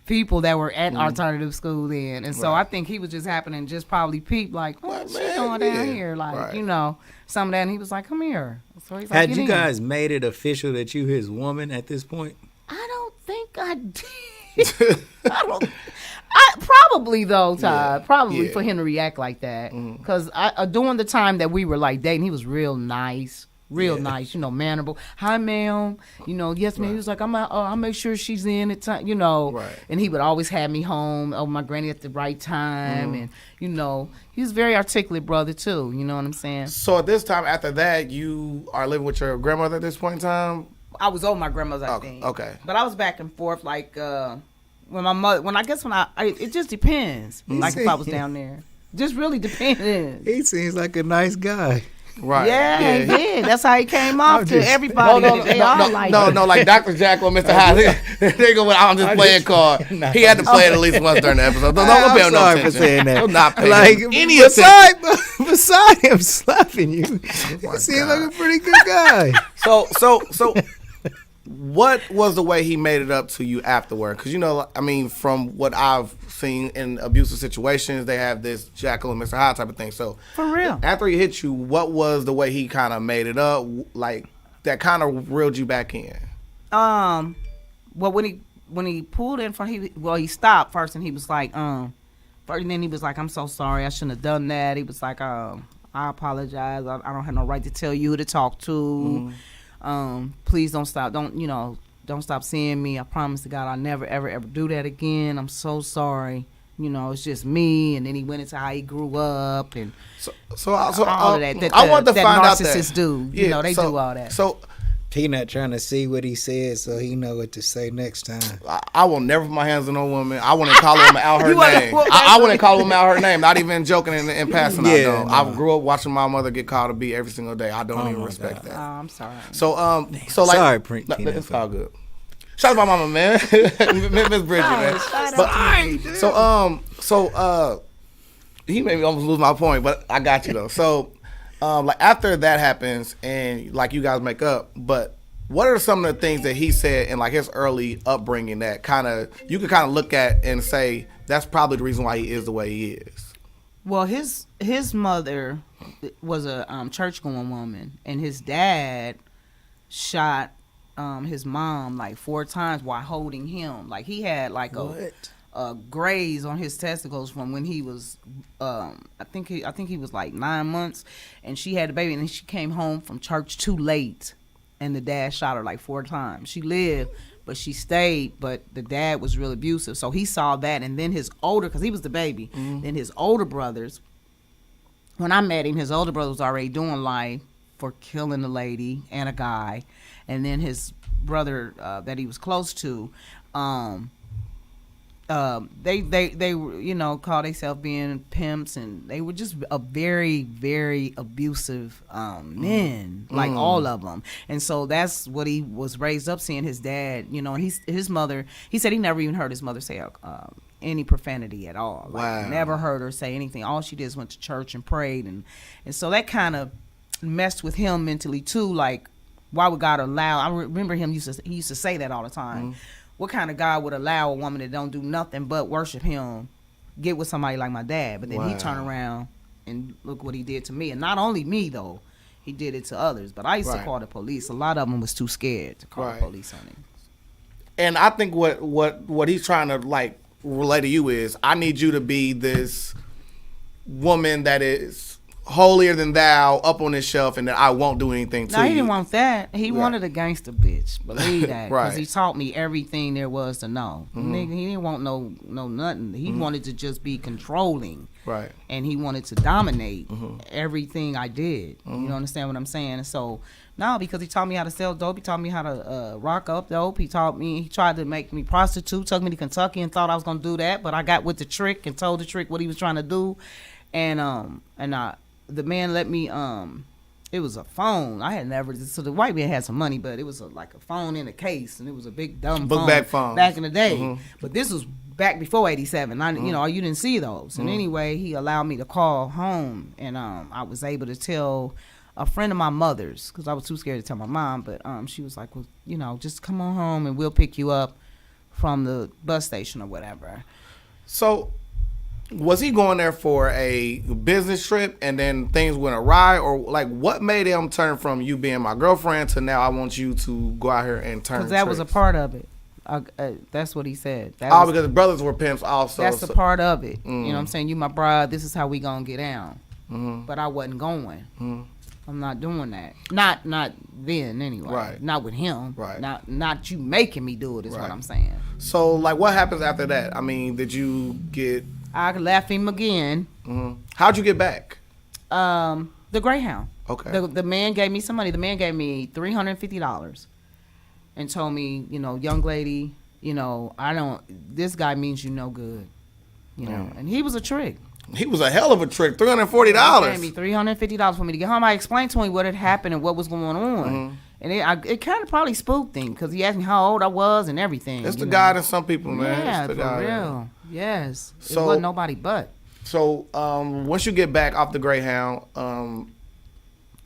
people that were at alternative school then. And so I think he was just happening, just probably peep like, what's she doing down here? Like, you know, some of that. And he was like, come here. So he's like, Had you guys made it official that you his woman at this point? I don't think I did. Probably though, Todd. Probably for him to react like that, because during the time that we were like dating, he was real nice, nice. You know, mannerable. Hi, ma'am. You know, yes, ma'am. He was like, I'll make sure she's in at time. You know, and he would always have me home. Oh, my granny at the right time, and you know, he's a very articulate brother too. You know what I'm saying? So at this time, after that, you are living with your grandmother at this point in time. I was over my grandmother's, I think. Okay. But I was back and forth, like, when my mother, it just depends. Like, if I was down there. Just really depends. He seems like a nice guy. Right. Yeah, he did. That's how he came off to everybody. No, like Dr. Jack or Mr. Hyde. They go, I'm just playing card. He had to play it at least once during the episode. Don't pay him no attention. For saying that. He'll not pay like, any attention. Beside him slapping you, he seems like a pretty good guy. So what was the way he made it up to you afterward? Because, you know, I mean, from what I've seen in abusive situations, they have this Jackal and Mr. Hyde type of thing. So, for real, after he hit you, what was the way he kind of made it up, like, that kind of reeled you back in? Well, when he pulled in front, he stopped first, and he was like, and then he was like, I'm so sorry, I shouldn't have done that. He was like, I apologize. I don't have no right to tell you who to talk to. Please don't stop. Don't stop seeing me. I promise to God I'll never, ever do that again. I'm so sorry. You know, it's just me. And then he went into how he grew up and all of that. I want to find out that narcissists do. You know, they do all that. So Peanut trying to see what he said so he know what to say next time. I will never put my hands on no woman. I wouldn't call her out her name. I wouldn't call her out her name. Not even joking in passing. I don't. I grew up watching my mother get called a B every single day. I don't even respect that. Oh, I'm sorry. So like, sorry, Peanut. It's all good. Shout out to my mama, man. Miss Bridget, man. he made me almost lose my point, but I got you though. So, like after that happens and like you guys make up, but what are some of the things that he said in like his early upbringing that you could kind of look at and say that's probably the reason why he is the way he is? Well, his mother was a church-going woman, and his dad shot his mom like 4 times while holding him. Like he had like a graze on his testicles from when he was I think he was like 9 months, and she had a baby, and then she came home from church too late, and the dad shot her like 4 times. She lived, but she stayed, but the dad was real abusive. So he saw that, and then his older, because he was the baby, then his older brothers, when I met him, his older brother was already doing life for killing a lady and a guy, and then his brother that he was close to, they you know, call themselves being pimps, and they were just a very, very abusive men, like all of them. And so that's what he was raised up seeing his dad, you know, and his mother, he said he never even heard his mother say any profanity at all. Like, never heard her say anything. All she did is went to church and prayed, and so that kind of messed with him mentally too. Like, why would God allow? I remember he used to say that all the time. What kind of God would allow a woman that don't do nothing but worship him get with somebody like my dad? But then he turned around and look what he did to me. And not only me, though. He did it to others. But I used to call the police. A lot of them was too scared to call the police on him. And I think what he's trying to, like, relay to you is, I need you to be this woman that is holier than thou, up on this shelf, and that I won't do anything to you. No, he didn't want that. He wanted a gangster bitch. Believe that. Right. Because he taught me everything there was to know. Nigga, he didn't want no nothing. He wanted to just be controlling. Right. And he wanted to dominate everything I did. You understand what I'm saying? And so, no, because he taught me how to sell dope. He taught me how to rock up dope. He tried to make me prostitute, took me to Kentucky and thought I was going to do that. But I got with the trick and told the trick what he was trying to do. And the man let me, it was a phone. I had never, so the white man had some money, but it was like a phone in a case, and it was a big dumb book bag phone back in the day. But this was back before 87. You know, you didn't see those. And anyway, he allowed me to call home, and I was able to tell a friend of my mother's, because I was too scared to tell my mom, but she was like, well, you know, just come on home and we'll pick you up from the bus station or whatever. So, was he going there for a business trip and then things went awry, or like what made him turn from you being my girlfriend to now I want you to go out here and turn? Because that was a part of it. That's what he said. Because the brothers were pimps also. That's a part of it. You know what I'm saying? You my bride. This is how we gonna get down. But I wasn't going. I'm not doing that. Not then anyway. Right. Not with him. Right. Not you making me do it is what I'm saying. So like, what happens after that? I mean, did you get? I left him again. How'd you get back? The Greyhound. Okay. The man gave me some money. The man gave me $350 and told me, you know, young lady, you know, this guy means you no good. You know, and he was a trick. He was a hell of a trick. $340. He gave me $350 for me to get home. I explained to him what had happened and what was going on. And it kind of probably spooked him because he asked me how old I was and everything. It's the guy to some people, man. Yeah, it's the for guy real. Yes. So, it wasn't nobody but. So once you get back off the Greyhound,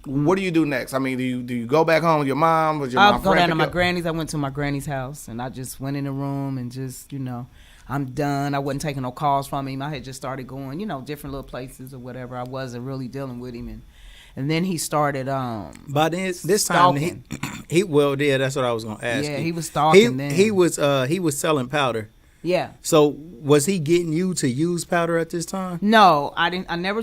what do you do next? I mean, do you go back home with your mom? Was your mom I'll go down to my granny's. I went to my granny's house and I just went in the room and just, you know, I'm done. I wasn't taking no calls from him. I had just started going, you know, different little places or whatever. I wasn't really dealing with him, and then he started by this time stalking. That's what I was gonna ask. Yeah, you. he was stalking. He was selling powder. Yeah. So was he getting you to use powder at this time? No, I didn't. I never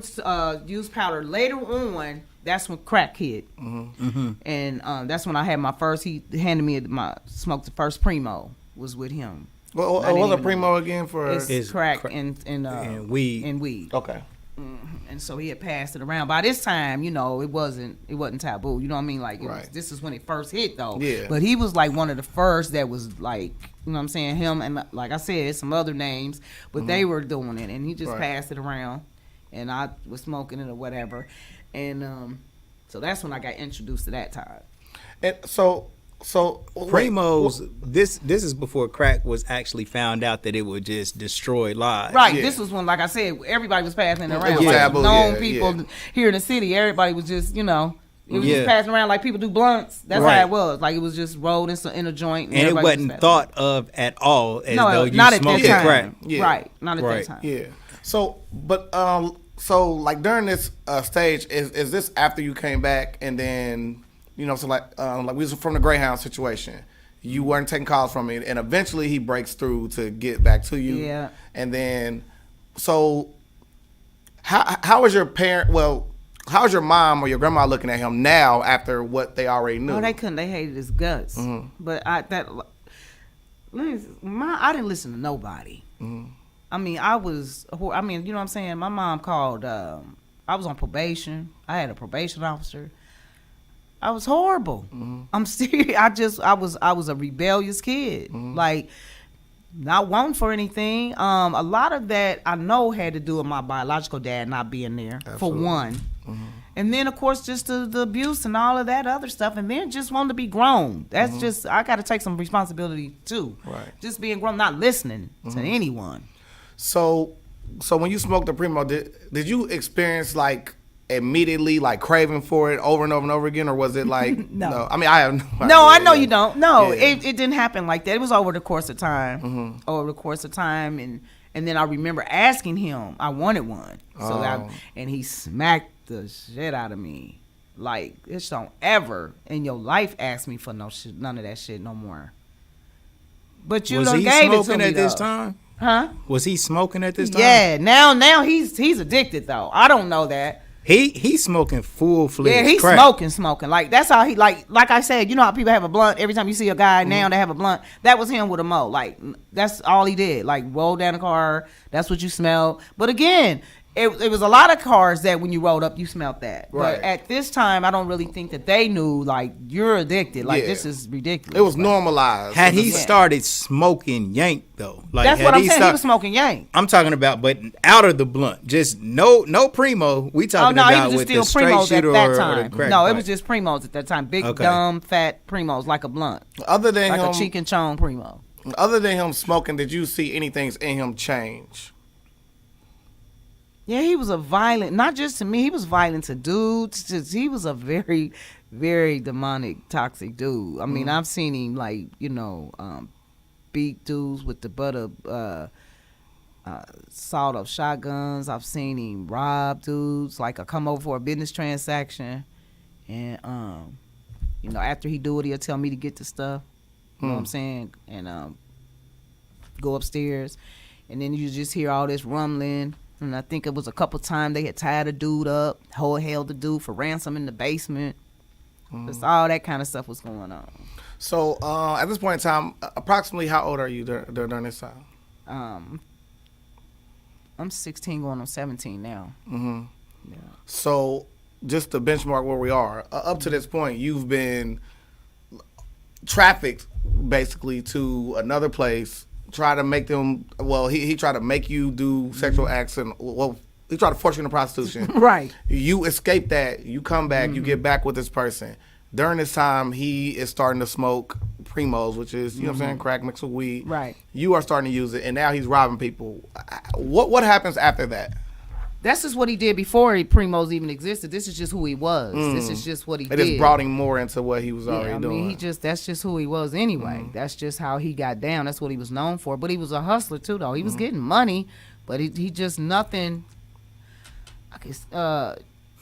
used powder. Later on, that's when crack hit, and that's when I had my first. He handed me smoked the first Primo. Was with him. Well, what was a Primo again for? It's crack and weed. And weed. Okay. And so he had passed it around. By this time, you know, it wasn't taboo. You know what I mean? Like, this is when it first hit, though. Yeah. But he was like one of the first that was like, you know what I'm saying? Him and, like I said, some other names, but they were doing it, and he just passed it around, and I was smoking it or whatever, and so that's when I got introduced to that time. And so, So Primos, this is before crack was actually found out that it would just destroy lives. Right. Yeah. This was when, like I said, everybody was passing it around. Yeah. Like Taboo, known yeah, people yeah. here in the city. Everybody was just, it was Yeah. just passing around like people do blunts. That's Right. how it was. Like it was just rolled in a joint. And it everybody wasn't was thought of at all as though you not at that smoking time. crack. Yeah. Right. Not at Right. that time. Yeah. So, but so like during this stage, is this after you came back and then so like we was from the Greyhound situation. You weren't taking calls from me, and eventually he breaks through to get back to you. Yeah. And then, so how is your parent? Well, how is your mom or your grandma looking at him now after what they already knew? No, they couldn't. They hated his guts. Mm-hmm. But I didn't listen to nobody. Mm-hmm. I mean, you know what I'm saying? My mom called, I was on probation. I had a probation officer. I was horrible. Mm-hmm. I'm serious. I was a rebellious kid. Mm-hmm. Like, not wanting for anything. A lot of that I know had to do with my biological dad not being there, for one. Mm-hmm. And then, of course, just the abuse and all of that other stuff. And then just wanting to be grown. That's just, I got to take some responsibility, too. Right. Just being grown, not listening to anyone. So when you smoked the Primo, did you experience like immediately like craving for it over and over and over again, or was it like No. I mean, I have no idea. No, I know you don't. No, Yeah. it didn't happen like that. It was over the course of time. Over the course of time, and then I remember asking him, I wanted one. And he smacked the shit out of me. Like, bitch, don't ever in your life ask me for none of that shit no more. But you Was done he gave it to smoking me, at this though. time? Huh? Was he smoking at this time? Yeah. Now he's addicted though. I don't know that. He's smoking full-fledged Yeah, he's crack. smoking. Like, that's how he, like I said, you know how people have a blunt? Every time you see a guy now, they have a blunt. That was him with a mo. Like, that's all he did. Like, roll down the car. That's what you smell. But again, it was a lot of cars that when you rolled up, you smelled that. Right. But at this time, I don't really think that they knew, like, you're addicted. Like, Yeah. this is ridiculous. It was Like, normalized. Had he Yeah. started smoking yank though? Like, That's had what I'm saying. He start- was smoking yank. I'm talking about, but out of the blunt, just no Primo. We Oh, talking no, he about was with just the still straight Primos at shooter that or time. the crack No, it pipe. was just Primos at that time. Big, Okay. dumb, fat Primos, like a blunt. Other than Like him, a cheek and chong Primo. other than him smoking, did you see anything in him change? Yeah, he was not just to me, he was violent to dudes. He was a very, very demonic, toxic dude. I mean, I've seen him, like, beat dudes with the butt of sawed off shotguns. I've seen him rob dudes, like, come over for a business transaction. And, after he do it, he'll tell me to get the stuff. You know what I'm saying? And go upstairs. And then you just hear all this rumbling. And I think it was a couple times they had tied a dude up, held the dude for ransom in the basement. Just all that kind of stuff was going on. So at this point in time, approximately how old are you during this time? I'm 16 going on 17 now. Mm-hmm. Yeah. So just to benchmark where we are, up to this point, you've been trafficked basically to another place. Try to make them. Well, he tried to make you do sexual acts, and he tried to force you into prostitution. Right. You escape that. You come back. You get back with this person. During this time, he is starting to smoke Primos, which is what I'm saying, crack mixed with weed. Right. You are starting to use it, and now he's robbing people. What happens after that? That's just what he did before Primos even existed. This is just who he was. This is just what he It did. just brought him more into what he was already doing. That's just who he was anyway. That's just how he got down. That's what he was known for. But he was a hustler too, though. He was getting money, but he just nothing. I guess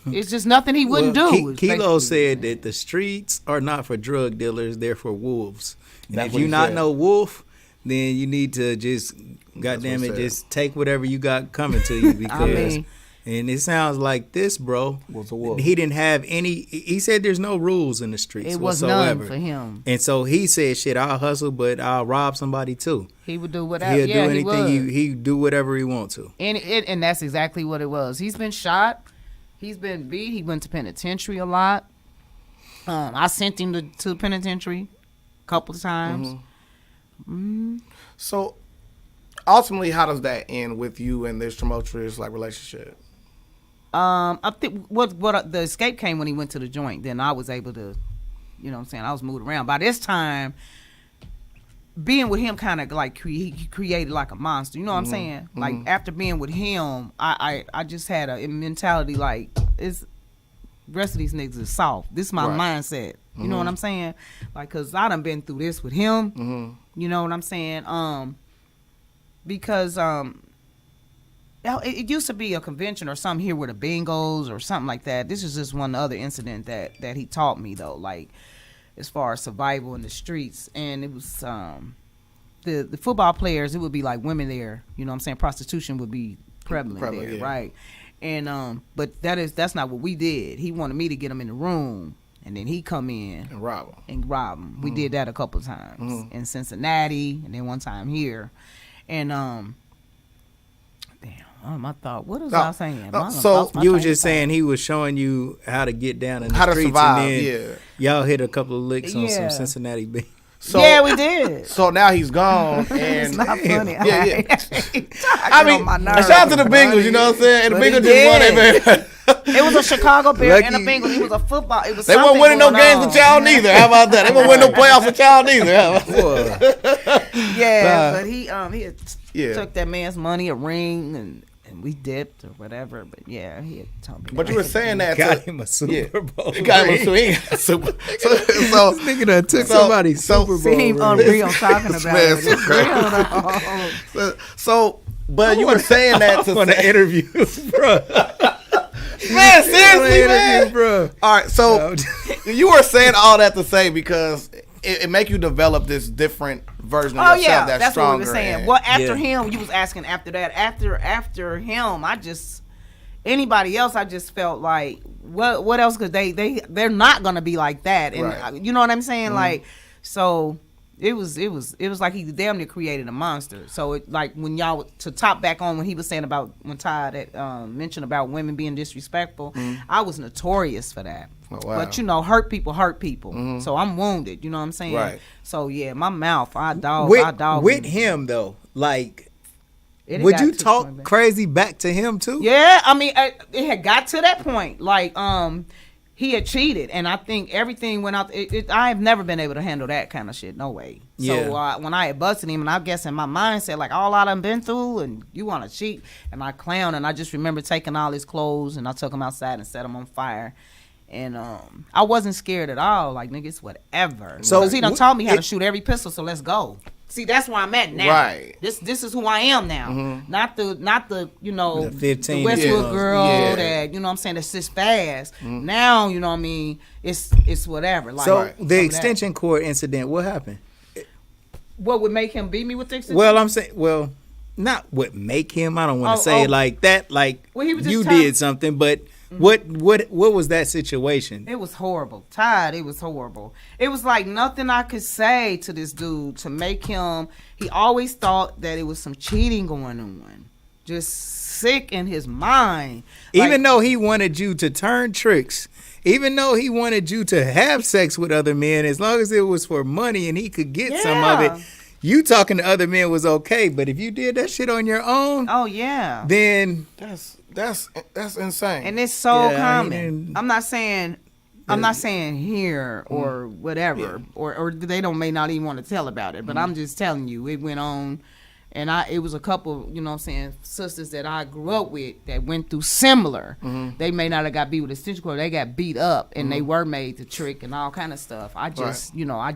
it's just nothing he wouldn't do. Kilo said that the streets are not for drug dealers; they're for wolves. And That's if what you he not said. know wolf, then you need to just, goddamn what it, he said. just take whatever you got coming to you because. And it sounds like this, bro. Was a wolf. He didn't have any. He said there's no rules in the streets It was whatsoever. none for him. And so he said, "Shit, I'll hustle, but I'll rob somebody too. He would do whatever. He'll do anything. He would. He do whatever he wants to." And that's exactly what it was. He's been shot. He's been beat. He went to penitentiary a lot. I sent him to the penitentiary a couple of times. So ultimately, how does that end with you and this tumultuous relationship? I think what the escape came when he went to the joint. Then I was able to You know what I'm saying? I was moved around. By this time, being with him kind of like he created like a monster. You know what I'm saying? Like after being with him, I just had a mentality like it's rest of these niggas is soft. This is my mindset. You know what I'm saying? Like, cause I done been through this with him. You know what I'm saying? Because it used to be a convention or something here with the bingos or something like that. This is just one other incident that he taught me though. Like, as far as survival in the streets, and it was the football players. It would be like women there. You know what I'm saying? Prostitution would be prevalent there, yeah. right? And but that's not what we did. He wanted me to get him in the room, and then he come in And rob him. We did that a couple of times in Cincinnati, and then one time here, and I thought, what was I saying? So You were just saying he was showing you how to get down in the How to streets, survive, and then y'all hit a couple of licks on some Cincinnati beef. So, yeah, we did. So now he's gone, and It's not funny. Yeah. I mean, shout out to the Bengals. You know what I'm saying? And the Bengals just won it, man. It was a Chicago Bear and a Lucky. Bengals. It was a football. It was. They weren't winning no games with y'all neither. How about that? They weren't winning no playoffs with y'all neither. How about that? Yeah, but he had Yeah. took that man's money, a ring, and we dipped or whatever. But yeah, he had told me. But you were saying that Got him a Super Bowl. got him ring. a swing. So This nigga done took somebody's Super Bowl. seem ring. unreal talking about Man, it. so It's real though. so, but you were saying that to On the say, interview, bro. man, seriously, man. bro. All right, so you were saying all that to say because it make you develop this different version of Oh yourself yeah, that's what we stronger. were saying. and- Well, after Yeah. him, you was asking after that. After him, I just anybody else, I just felt like what else could they're not gonna be like that, and Right. you know what I'm saying? Like, so it was like he damn near created a monster. So it like when y'all to top back on when he was saying about when Todd had mentioned about women being disrespectful, I was notorious for that. Oh, wow. But you know, hurt people. So I'm wounded. You know what I'm saying? Right. So yeah, my mouth, I dog With him though, like, It would got you to the talk point, man. crazy back to him too? Yeah, I mean, it had got to that point. Like, he had cheated, and I think everything went out. I have never been able to handle that kind of shit. No way. So Yeah. when I had busted him, and I guess in my mindset, like all I done been through, and you want to cheat, and I clown, and I just remember taking all his clothes, and I took him outside and set him on fire. And I wasn't scared at all. Like, nigga, it's whatever. So, Because he done taught me how to shoot every pistol. So let's go. See, that's where I'm at now. Right. This is who I am now. Not the you know The 15 the Westwood yeah. girl Yeah. that you know what I'm saying that's just fast. Now you know what I mean. It's whatever. Like So some of the that. extension cord incident, what happened? What would make him beat me with the extension? Well, I'm saying, not what make him. I don't want to say it like that. Like, Well, he was just you telling- did something, but what was that situation? It was horrible. Todd, it was horrible. It was like nothing I could say to this dude to make him. He always thought that it was some cheating going on. Just sick in his mind. Even though he wanted you to turn tricks, even though he wanted you to have sex with other men, as long as it was for money and he could get some of Yeah. it, you talking to other men was okay. But if you did that shit on your own, Oh yeah. then That's insane. And it's so Yeah, common. and- I'm not saying here or whatever, or they may not even want to tell about it. But I'm just telling you, it went on, and it was a couple, you know what I'm saying, sisters that I grew up with that went through similar. They may not have got beat with a stitch cord, they got beat up, and they were made to trick and all kind of stuff. I just, I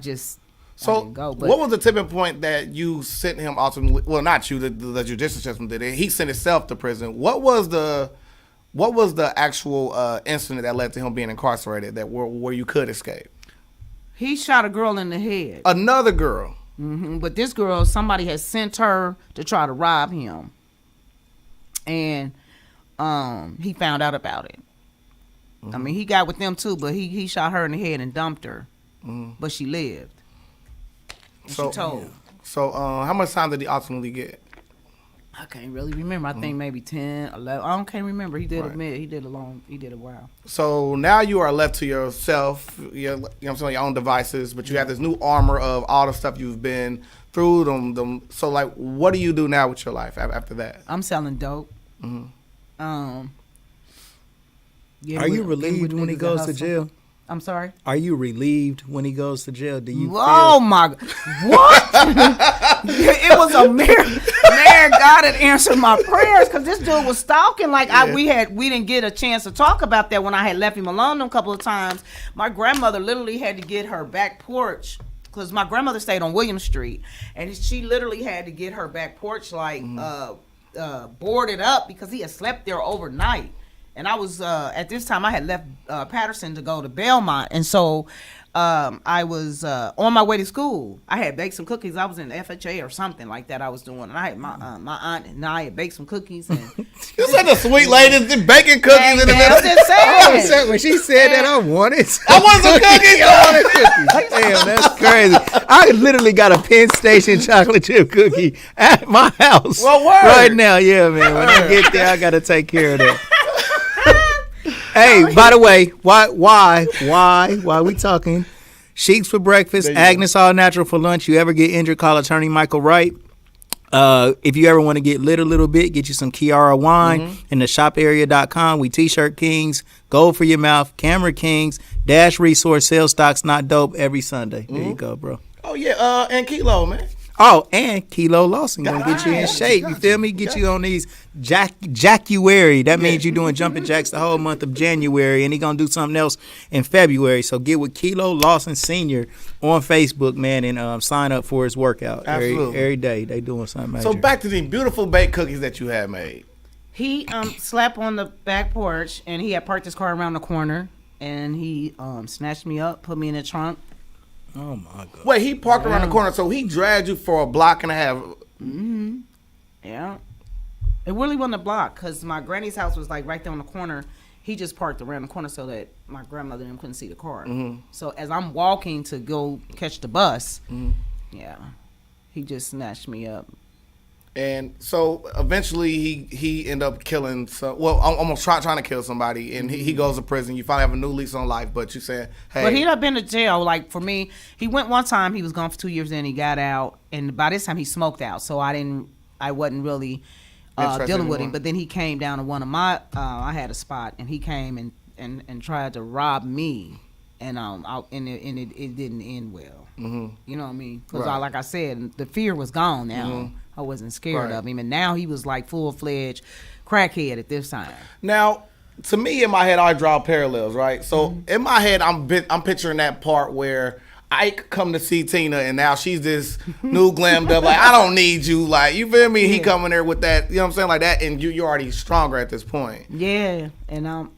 So, didn't go. But what was the tipping point that you sent him ultimately? Well, not you. The judicial system did it. He sent himself to prison. What was the actual incident that led to him being incarcerated? That where you could escape? he shot a girl in the head. Another girl. But this girl, somebody had sent her to try to rob him, and he found out about it. I mean, he got with them too, but he shot her in the head and dumped her, but she lived. And she told. So, how much time did he ultimately get? I can't really remember. I think maybe 10, 11. I can't remember. He did Right. he did a while. So now you are left to yourself. You know what I'm saying, your own devices, but you have this new armor of all the stuff you've been through. So, like, what do you do now with your life after that? I'm selling dope. are you relieved when he goes to jail? I'm sorry? Are you relieved when he goes to jail? Do you Oh my, what? It was a miracle. Man, God had answered my prayers because this dude was stalking. Like we didn't get a chance to talk about that when I had left him alone a couple of times. My grandmother literally had to get her back porch because my grandmother stayed on William Street, and she literally had to get her back porch boarded up because he had slept there overnight. And I was at this time I had left Patterson to go to Belmont, and so I was on my way to school. I had baked some cookies. I was in FHA or something like that. I was doing, and I had my aunt and I had baked some cookies. And you said the sweet lady baking cookies in the middle. I'm just saying. When she said that, I wanted some cookies. I wanted cookies. Damn, that's crazy. I literally got a Penn Station chocolate chip cookie at my house right now. Yeah, man. When I get there, I got to take care of that. Hey, by the way, why we talking? Sheikhs for breakfast, Agnes all natural for lunch. You ever get injured, call attorney Michael Wright. If you ever want to get lit a little bit, get you some Kiara Wine in the shoparea.com. We t-shirt kings, gold for your mouth, camera kings, dash resource, sales stocks, not dope every Sunday. There you go, bro. Oh, yeah, and Kilo, man. Oh, and Kilo Lawson gonna get you in shape. You feel me? Get you on these Jackuary. That means you're doing jumping jacks the whole month of January, and he gonna do something else in February. So get with Kilo Lawson Sr. on Facebook, man, and sign up for his workout. Absolutely. Every day they doing something major. So back to the beautiful baked cookies that you had made. He slept on the back porch, and he had parked his car around the corner, and he snatched me up, put me in the trunk. Oh my God! Wait, he parked around the corner, so he dragged you for a block and a half. Mm-hmm. Yeah, it really wasn't a block because my granny's house was like right there on the corner. He just parked around the corner so that my grandmother and him couldn't see the car. So as I'm walking to go catch the bus, yeah, he just snatched me up. And so eventually he ended up killing almost trying to kill somebody, and he goes to prison. You finally have a new lease on life, but you said, hey. But he'd have been to jail. Like for me, he went one time, he was gone for 2 years, then he got out, and by this time he smoked out, so I wasn't really dealing with him. But then he came down to one of my I had a spot, and he came and tried to rob me, and it didn't end well. You know what I mean? Because like I said, the fear was gone now. I wasn't scared of him, and now he was like full-fledged crackhead at this time. Now, to me, in my head, I draw parallels, right? So in my head, I'm picturing that part where Ike come to see Tina, and now she's this new glammed up, like, I don't need you, like, you feel me? He coming there with that, you know what I'm saying, like that, and you're already stronger at this point. Yeah, and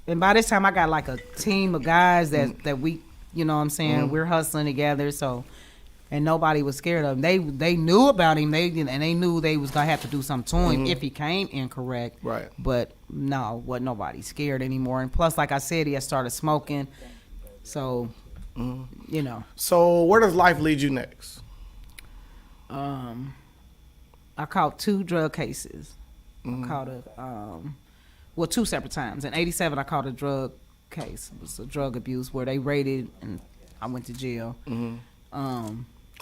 by this time, I got like a team of guys that we, you know what I'm saying, we're hustling together, so. And nobody was scared of him. They knew about him. They knew they was gonna have to do something to him if he came incorrect. Right. But no, wasn't nobody scared anymore. And plus, like I said, he had started smoking. So, you know. So where does life lead you next? I caught 2 drug cases. I caught two separate times. In '87, I caught a drug case. It was a drug abuse where they raided, and I went to jail.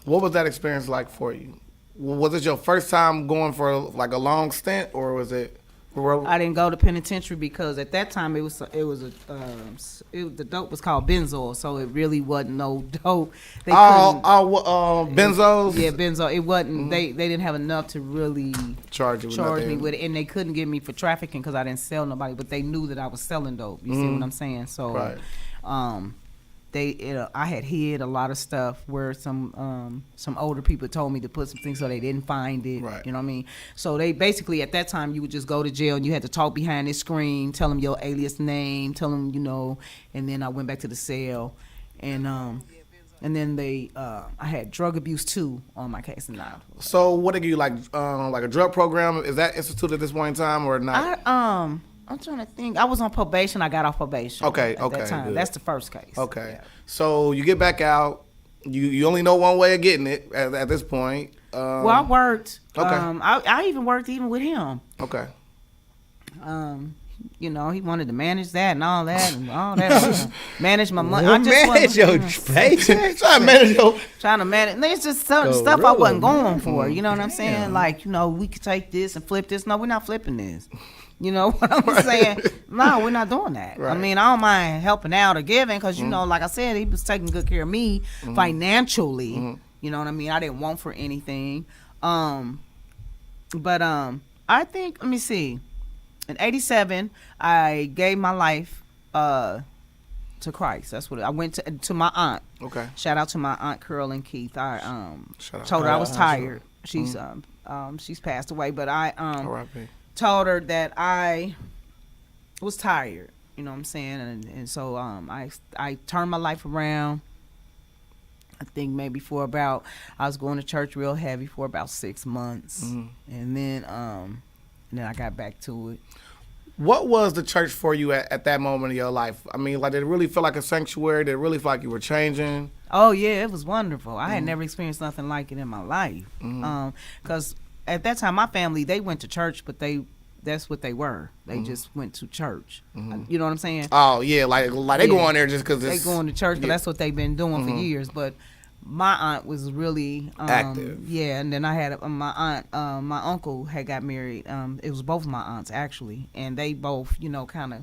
What was that experience like for you? Was it your first time going for like a long stint, or was it? I didn't go to penitentiary because at that time the dope was called benzol, so it really wasn't no dope. Benzos. Yeah, benzo. It wasn't. They didn't have enough to really charge me with it, and they couldn't get me for trafficking because I didn't sell nobody. But they knew that I was selling dope. You see what I'm saying? So, I had hid a lot of stuff where some older people told me to put some things so they didn't find it. Right. You know what I mean? So they basically at that time you would just go to jail and you had to talk behind this screen, tell them your alias name, tell them and then I went back to the cell, and then I had drug abuse too on my case now. So what did you like a drug program? Is that instituted at this point in time or not? I'm trying to think. I was on probation. I got off probation. Okay. That time. Good. That's the first case. Okay. Yeah. So you get back out. You only know one way of getting it at this point. Well, I worked. Okay. I even worked even with him. Okay. You know, he wanted to manage that and all that manage my money. I just manage your paycheck. Trying to manage. And it's just some stuff I wasn't going for. You know what I'm saying? Like, you know, we could take this and flip this. No, we're not flipping this. You know what I'm saying? No, we're not doing that. Right. I mean, I don't mind helping out or giving because, you know, like I said, he was taking good care of me financially. You know what I mean? I didn't want for anything. But I think, let me see. In 87, I gave my life to Christ. That's what I went to my aunt. Okay. Shout out to my aunt Curl and Keith. I told her I was tired. She's passed away, but I told her that I was tired. You know what I'm saying? And so I turned my life around. I think maybe I was going to church real heavy for about 6 months, and then I got back to it. What was the church for you at that moment in your life? I mean, like, did it really feel like a sanctuary? Did it really feel like you were changing? Oh, yeah, it was wonderful. I had never experienced nothing like it in my life. Because at that time, my family, they went to church, but that's what they were. They just went to church. You know what I'm saying? Oh, yeah, like they go on there just because they going to church, but that's what they've been doing for years. But my aunt was really active. Yeah, and then I had my aunt, my uncle had got married. It was both my aunts actually, and they both, you know, kind of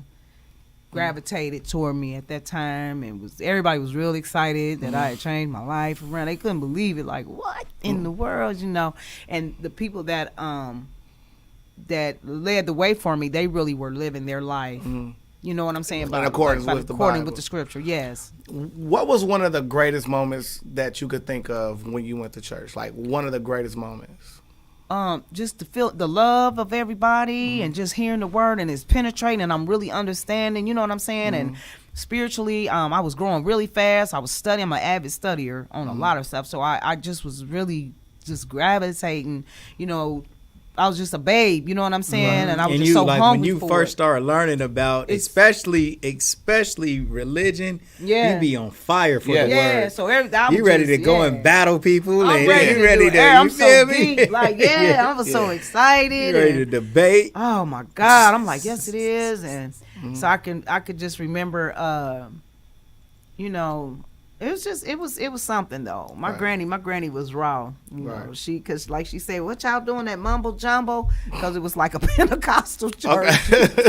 gravitated toward me at that time, and everybody was real excited that I had changed my life around. They couldn't believe it, like, what in the world, you know? And the people that led the way for me, they really were living their life. You know what I'm saying? According with the scripture, yes. What was one of the greatest moments that you could think of when you went to church? Like, one of the greatest moments? Just to feel the love of everybody and just hearing the word, and it's penetrating, and I'm really understanding, you know what I'm saying? And spiritually, I was growing really fast. I was studying. I'm an avid studier on a lot of stuff. So I just was really just gravitating, you know. I was just a babe, you know what I'm saying? And I was just so hungry when you first started learning about, especially religion, you be on fire for the word. Yeah, so you ready to go and battle people, I'm and ready you ready to, I'm you feel so me? Deep. Like, I was so excited. You ready to debate? Oh my God, I'm like, yes, it is, and so I could just remember, you know. It was something though. My granny was raw. You know, cause like she said, what y'all doing that mumble jumbo? Cause it was like a Pentecostal church.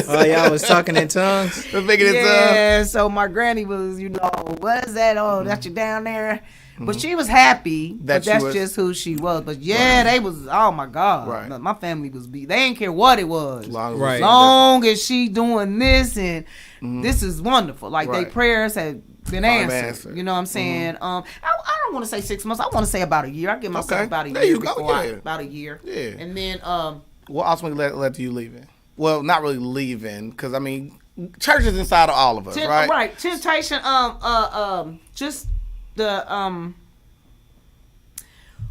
Oh, y'all was talking in tongues? Yeah, so my granny was, you know, what is that? Oh, that you down there? But she was happy, but that's just who she was. But they was, oh my God. My family was they didn't care what it was. Long as she doing this, and this is wonderful. Like they prayers had been answered. You know what I'm saying? I don't want to say 6 months. I want to say about a year. I give myself about a year about a year. Yeah. And then what ultimately led to you leaving? Well, not really leaving, because I mean, church is inside of all of us, right? Right. Temptation. Just the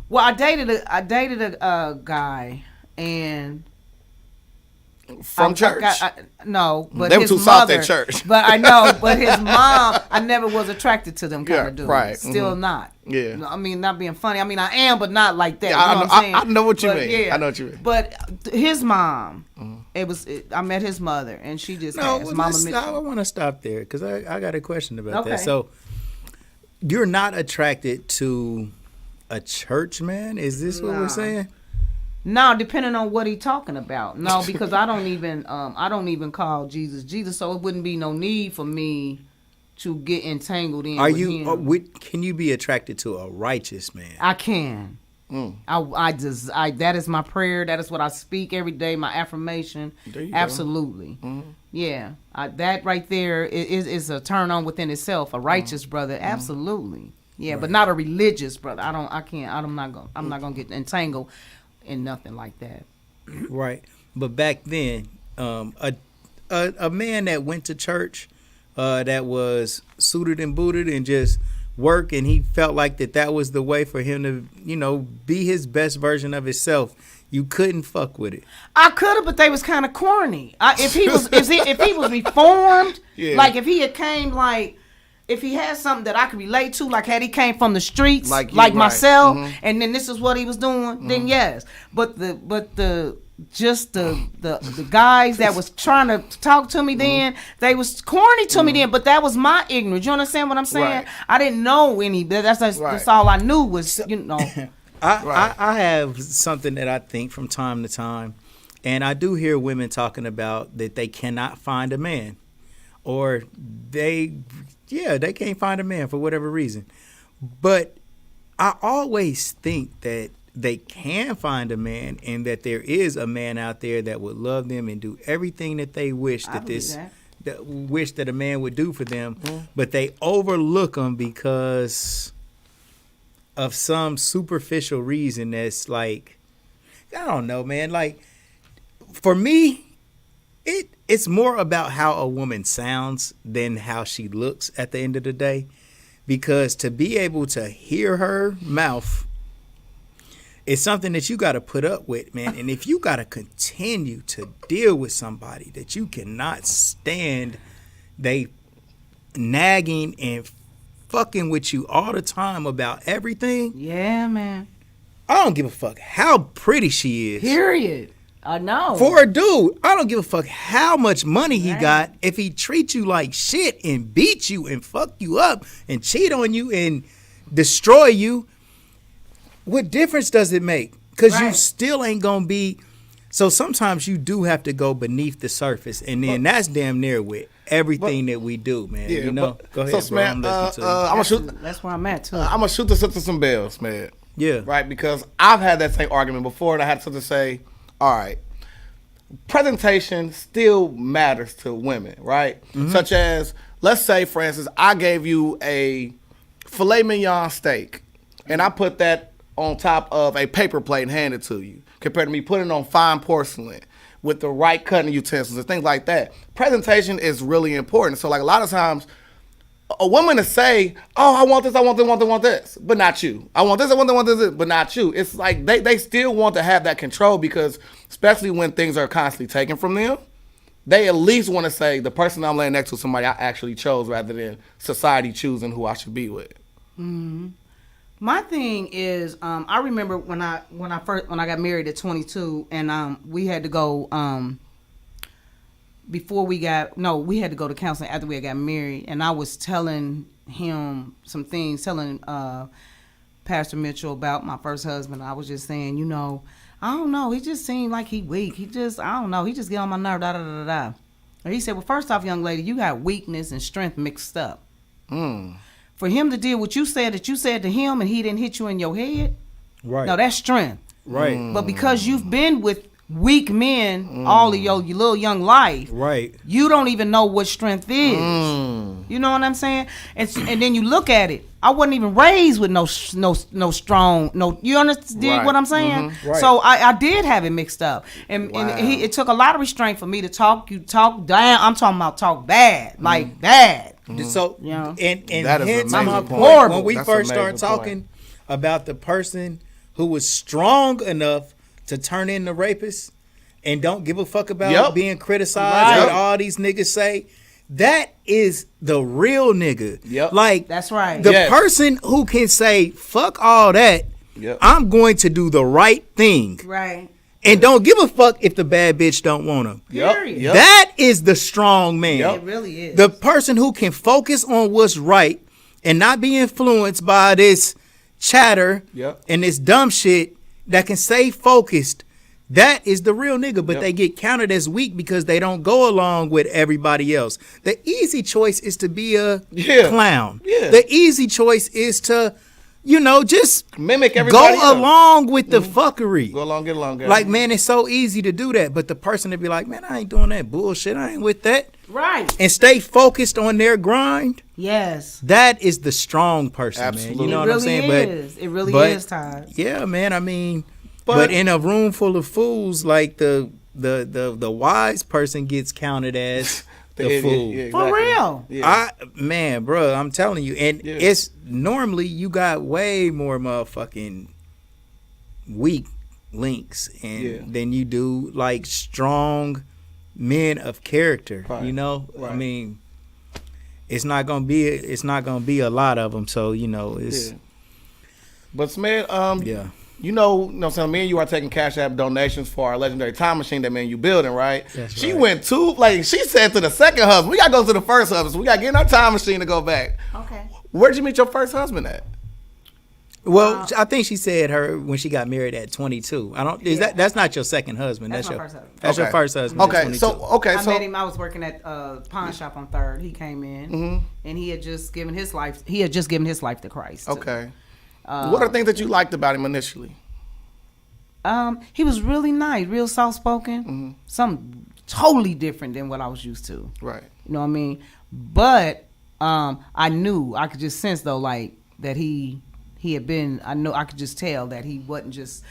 Well, I dated a guy, and from church. No, but they were his too soft at church. But I know, but his mom, I never was attracted to them kind of dudes. Right. Still not. Yeah. I mean, not being funny. I mean, I am, but not like that. Yeah, you know what I'm saying? I know what you mean. Yeah. I know what you mean. But his mom, I met his mother, and she just passed. I want to stop there because I got a question about that. So, you're not attracted to a church man? Is this what we're saying? No, depending on what he's talking about. No, because I don't even call Jesus, so it wouldn't be no need for me to get entangled in. Can you be attracted to a righteous man? I can. That is my prayer. That is what I speak every day. My affirmation. Absolutely. Yeah, that right there is a turn on within itself. A righteous brother, absolutely. Yeah, but not a religious brother. I'm not gonna get entangled in nothing like that. Right, but back then, a man that went to church, that was suited and booted and just work, and he felt like that was the way for him to, be his best version of himself. You couldn't fuck with it. I could have, but they was kind of corny. If he was reformed, like if he had came if he had something that I could relate to, like had he came from the streets, like myself, and then this is what he was doing, then yes. But the just the guys that was trying to talk to me then, they was corny to me then, but that was my ignorance. You understand what I'm saying? Right. I didn't know any. That's all I knew was, you know. I have something that I think from time to time, and I do hear women talking about that they cannot find a man, or they can't find a man for whatever reason. But I always think that they can find a man, and that there is a man out there that would love them and do everything that they wish that a man would do for them, but they overlook them because of some superficial reason that's like, I don't know, man. Like, for me, it's more about how a woman sounds than how she looks at the end of the day. Because to be able to hear her mouth is something that you got to put up with, man. And if you got to continue to deal with somebody that you cannot stand, they nagging and fucking with you all the time about everything. Yeah, man. I don't give a fuck how pretty she is. Period. I know. For a dude, I don't give a fuck how much money he got. If he treats you like shit and beat you and fuck you up and cheat on you and destroy you, what difference does it make? Because you still ain't gonna be. So sometimes you do have to go beneath the surface, and then that's damn near with everything that we do, man. Yeah, you know. Go ahead, so, bro. man, I'm listening to you. I'm gonna shoot. That's where I'm at too. I'm gonna shoot the sister some bells, man. Yeah. Right, because I've had that same argument before, and I had something to say. All right, presentation still matters to women, right? Such as, let's say, for instance, I gave you a filet mignon steak, and I put that on top of a paper plate and handed it to you, compared to me putting it on fine porcelain with the right cutting utensils and things like that. Presentation is really important. So, like, a lot of times, a woman to say, oh, I want this, I want this, but not you. I want this, I want this, but not you. It's like they still want to have that control, because especially when things are constantly taken from them, they at least want to say, the person I'm laying next to is somebody I actually chose, rather than society choosing who I should be with. Mm-hmm. My thing is, I remember when I got married at 22, and we had to go we had to go to counseling after we got married, and I was telling him some things, telling Pastor Mitchell about my first husband. I was just saying, I don't know, he just seemed like he weak. I don't know, he just get on my nerve, da da da da. And he said, well, first off, young lady, you got weakness and strength mixed up. For him to deal with you said to him, and he didn't hit you in your head. Right. No, that's strength. Right. But because you've been with weak men all of your little young life, right, you don't even know what strength is. You know what I'm saying? And then you look at it. I wasn't even raised with no strong. You understand what I'm saying? Right. So I did have it mixed up, and it took a lot of restraint for me to talk. You talk down. I'm talking about talk bad, like bad. So and that is my point. Horrible. When we first started talking about the person who was strong enough to turn in the rapist and don't give a fuck about being criticized, what all these niggas say, that is the real nigga. Like, that's right. The person who can say, fuck all that, I'm going to do the right thing. Right. And don't give a fuck if the bad bitch don't want him. That is the strong man. It really is. The person who can focus on what's right and not be influenced by this chatter and this dumb shit, that can stay focused, that is the real nigga. But they get counted as weak because they don't go along with everybody else. The easy choice is to be a clown. The easy choice is to, just mimic everybody go else. Along with the fuckery. Go along, get along. Like, man, it's so easy to do that. But the person to be like, man, I ain't doing that bullshit. I ain't with that. Right. And stay focused on their grind. Yes. That is the strong person, absolutely. man. You know what I'm saying? It really is, Todd. Yeah, man. I mean, but in a room full of fools, like the wise person gets counted as the fool. Yeah, exactly. For real. Man, bro, I'm telling you. And it's normally you got way more motherfucking weak links than you do like strong men of character. Right. I mean, it's not gonna be a lot of them. So it's. But man, you know, so me and you are taking Cash App donations for our legendary time machine that me and you building, right? That's she right. went she said to the second husband, we gotta go to the first husband, so we gotta get in our time machine to go back. Okay. Where'd you meet your first husband at? Well, I think she said when she got married at 22. That's not your second husband. That's That's my your first husband. That's your Okay. first husband. Okay, at 22. I met him. I was working at a pawn shop on 3rd. He came in, and he had just given his life. To Christ. Okay. What are things that you liked about him initially? He was really nice, real soft spoken. Something totally different than what I was used to. Right. You know what I mean? But I could just sense though, like that he had been. I could just tell that he wasn't just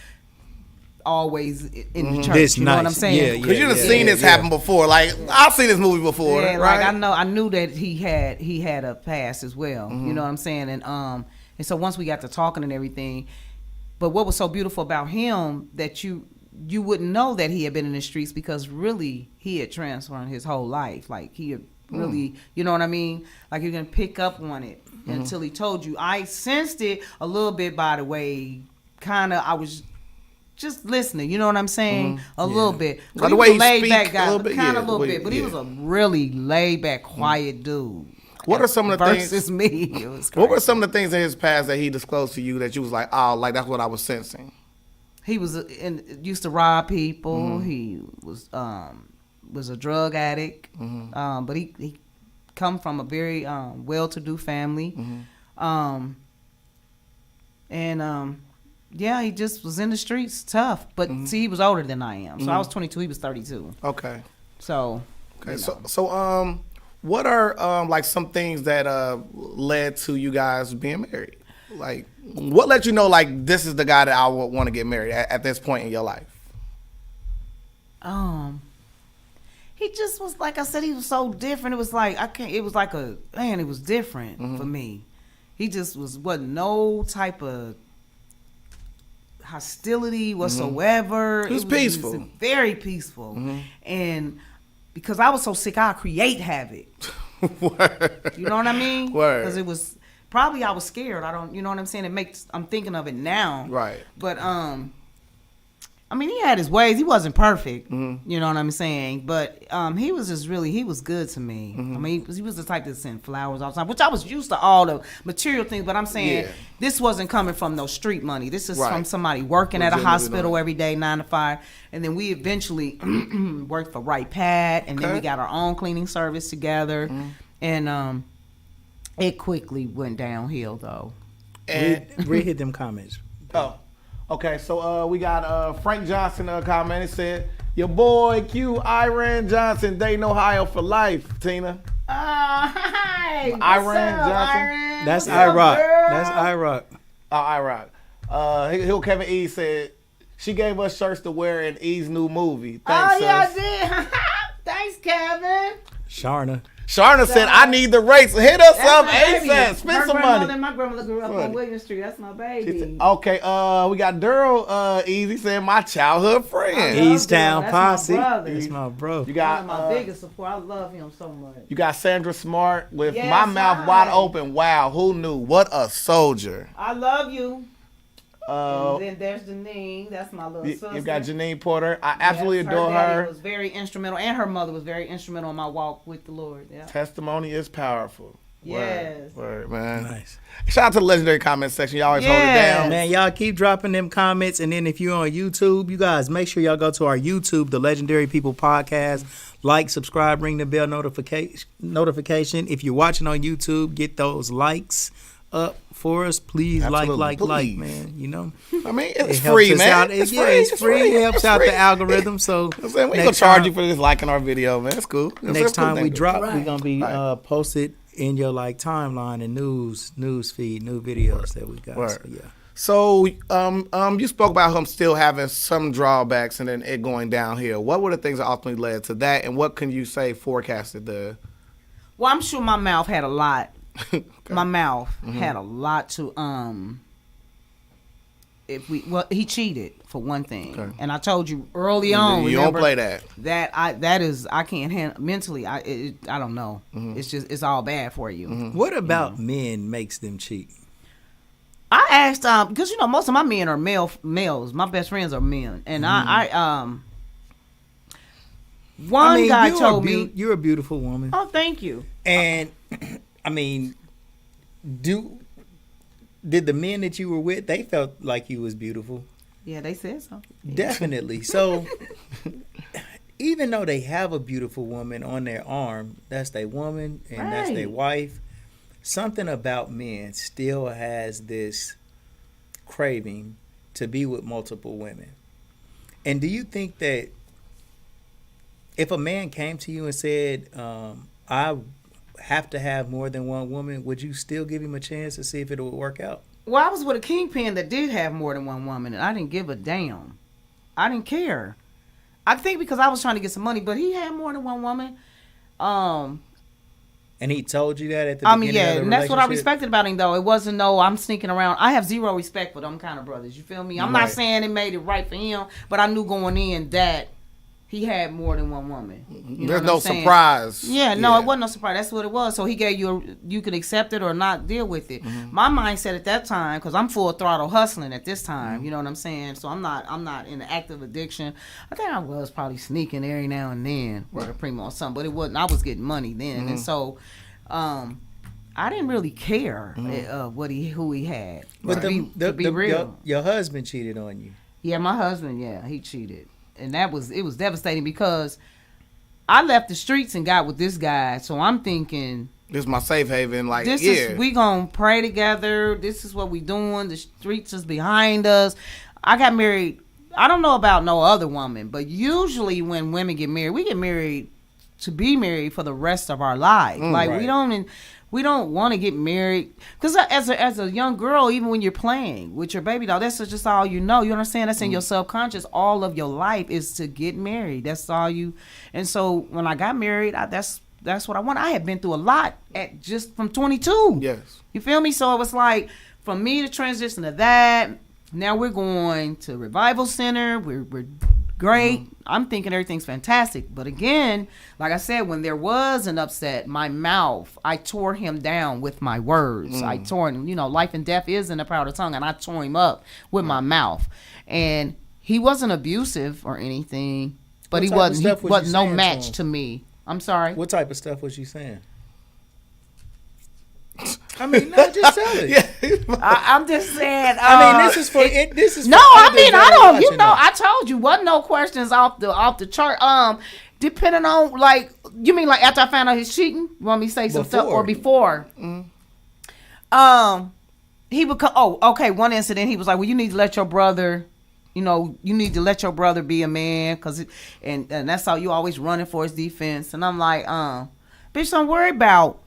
always in the church. This you know what I'm nice. saying? Because you've seen this happen before. Like I've seen this movie before. Yeah, right? like I knew that he had a past as well. You know what I'm saying? And so once we got to talking and everything, but what was so beautiful about him that you wouldn't know that he had been in the streets, because really he had transformed his whole life. Like he had really, you know what I mean? Like you're gonna pick up on it until he told you. I sensed it a little bit by the way, I was just listening, you know what I'm saying? A little bit. By But the he way was a he laid speak, back guy, a little bit, kind of yeah, a little bit, but he was a really laid back, quiet dude. What are some of the versus things? me? It was What were crazy. some of the things in his past that he disclosed to you that you was like, oh, like that's what I was sensing? He was used to rob people. He was a drug addict, but he come from a very well-to-do family, yeah, he just was in the streets, tough. But see, he was older than I am, so I was 22, he was 32. Okay. So Okay. you know. So what are like some things that led to you guys being married? Like, what let you know like this is the guy that I would want to get married at this point in your life? He just was, like I said, he was so different. It was like it was different for me. He just wasn't no type of hostility whatsoever. He was peaceful. Just very peaceful. And because I was so sick, I'd create havoc. Word. You know what I mean? Word. Because it was probably I was scared. You know what I'm saying? I'm thinking of it now. Right. But I mean, he had his ways. He wasn't perfect. You know what I'm saying? But he was just he was good to me. I mean, he was the type that sent flowers all the time, which I was used to all the material things. But I'm saying this wasn't coming from no street money. This is from somebody working at a hospital every day, 9 to 5. And then we eventually worked for Wright, and then we got our own cleaning service together. And it quickly went downhill, though. Read them comments. Oh. Okay, so we got Frank Johnson comment. It said, your boy Q Iran Johnson, Dayton, Ohio for life, Tina. Hi. Iran Johnson. Iran? That's What's up, IROC. girl? That's IROC. Oh, Iraq. Hill Kevin E said, she gave us shirts to wear in E's new movie. Thanks, Oh, yeah, I sis. did. Thanks, Kevin. Sharna. Sharna said, I need the rates. Hit us That's up my baby. ASAP. Spend some money. My grandmother grew up What? on William Street. That's my baby. Okay, we got Daryl Easy saying, my childhood friend. East Town That's my Posse. brother. That's my bro. You One got of my biggest support. I love him so much. you got Sandra Smart with Yes, my mouth hi. wide open. Wow, who knew? What a soldier. I love you. Uh, And then there's Janine. That's my little sister. you got Janine Porter. I absolutely Yes, adore daddy her. was very instrumental, and her mother was very instrumental in my walk with the Lord. Yeah. Testimony is powerful. Yes. Word, man. Nice. Shout out to the legendary comment section. Y'all always hold it Yes. down. Man, y'all keep dropping them comments. And then if you're on YouTube, you guys make sure y'all go to our YouTube, the Legendary People Podcast. Like, subscribe, ring the bell notification. If you're watching on YouTube, get those likes up for us. Please Absolutely. like, Please. man. You know, I mean, it it's helps free, us man. out. It's Yeah, free. it's free. It helps It's out free. the algorithm. So I'm saying, we ain't gonna next charge time- you for this liking our video, man. It's cool. Next time we drop, we're Right. gonna be Right. posted in your like timeline and news feed, new videos that we got. Word. So, yeah. So, you spoke about him still having some drawbacks and then it going downhill. What were the things that ultimately led to that, and what can you say forecasted the? Well, I'm sure my mouth had a lot. Okay. My mouth Mm-hmm. had a lot to he cheated for one thing. Okay. And I told you early on. You don't remember, play that. I can't handle mentally. I don't know. Mm-hmm. It's all bad for you. What about men makes them cheat? I asked because most of my men are males. My best friends are men, and one guy told me you're a beautiful woman. Oh, thank you. And I mean, did the men that you were with, they felt like you was beautiful? Yeah, they said so. Definitely. So even though they have a beautiful woman on their arm, that's their woman and that's their wife, something about men still has this craving to be with multiple women. And do you think that if a man came to you and said, I have to have more than one woman, would you still give him a chance to see if it would work out? Well, I was with a kingpin that did have more than one woman, and I didn't give a damn. I didn't care. I think because I was trying to get some money, but he had more than one woman. And he told you that at the beginning of the relationship? And that's what I respected about him, though. It wasn't I'm sneaking around. I have zero respect for them kind of brothers. You feel me? I'm not saying it made it right for him, but I knew going in that he had more than one woman. There's no surprise. Yeah, no, it wasn't no surprise. That's what it was. So he gave you you could accept it or not deal with it. My mindset at that time, because I'm full throttle hustling at this time, you know what I'm saying? So I'm not in the active addiction. I think I was probably sneaking every now and then with a primo or something, but it wasn't. I was getting money then, and so I didn't really care who he had. But to be real, your husband cheated on you. Yeah, my husband. Yeah, he cheated. And it was devastating because I left the streets and got with this guy. So I'm thinking, this is my safe haven. Like, we gonna pray together. This is what we doing. The streets is behind us. I got married. I don't know about no other woman, but usually when women get married, we get married to be married for the rest of our life. We don't want to get married because as a young girl, even when you're playing with your baby doll, that's just all you know. You understand? That's in your subconscious. All of your life is to get married. That's all you. And so when I got married, that's what I want. I had been through a lot at just from 22. Yes. You feel me? So it was like for me to transition to that. Now we're going to Revival Center. We're great. I'm thinking everything's fantastic. But again, like I said, when there was an upset, my mouth, I tore him down with my words. I tore him, life and death is in the power of the tongue, and I tore him up with my mouth. And he wasn't abusive or anything, but he wasn't no match to me. I'm sorry. What type of stuff was you saying? I mean, no, just tell it. I'm just saying. This is for it. This is no. For I mean, I don't. Watching I told you, wasn't no questions off the chart. Depending on you mean like after I found out he's cheating, you want me to say some stuff or before? He would come. Oh, okay. One incident, he was like, "Well, you need to let your brother." You need to let your brother be a man, and that's all you always running for his defense. And I'm like, bitch, don't worry about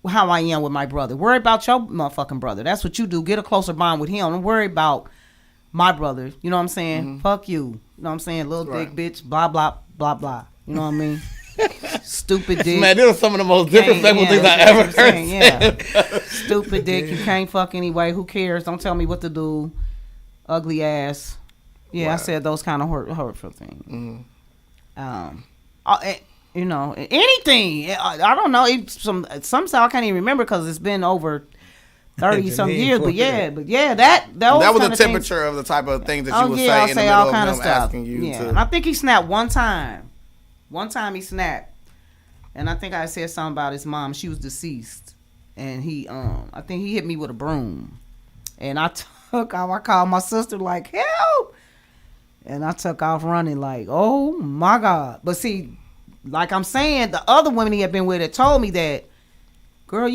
how I am with my brother. Worry about your motherfucking brother. That's what you do. Get a closer bond with him. Don't worry about my brother. You know what I'm saying? Fuck you. You know what I'm saying? Little dick bitch. Blah, blah, blah, blah. You know what I mean? Stupid dick. Man, these are some of the most disrespectful things I ever heard. Yeah. Stupid dick. You can't fuck anyway. Who cares? Don't tell me what to do. Ugly ass. Yeah, I said those kind of hurtful things. Anything. I don't know. Some stuff I can't even remember because it's been over 30 some years. But that was the temperature of the type of things that you would say in the middle of them asking you to. And I think he snapped one time. One time he snapped, and I think I said something about his mom. She was deceased, and I think he hit me with a broom, and I called my sister like help, and I took off running like, oh my God. But see, like I'm saying, the other women he had been with had told me that, girl,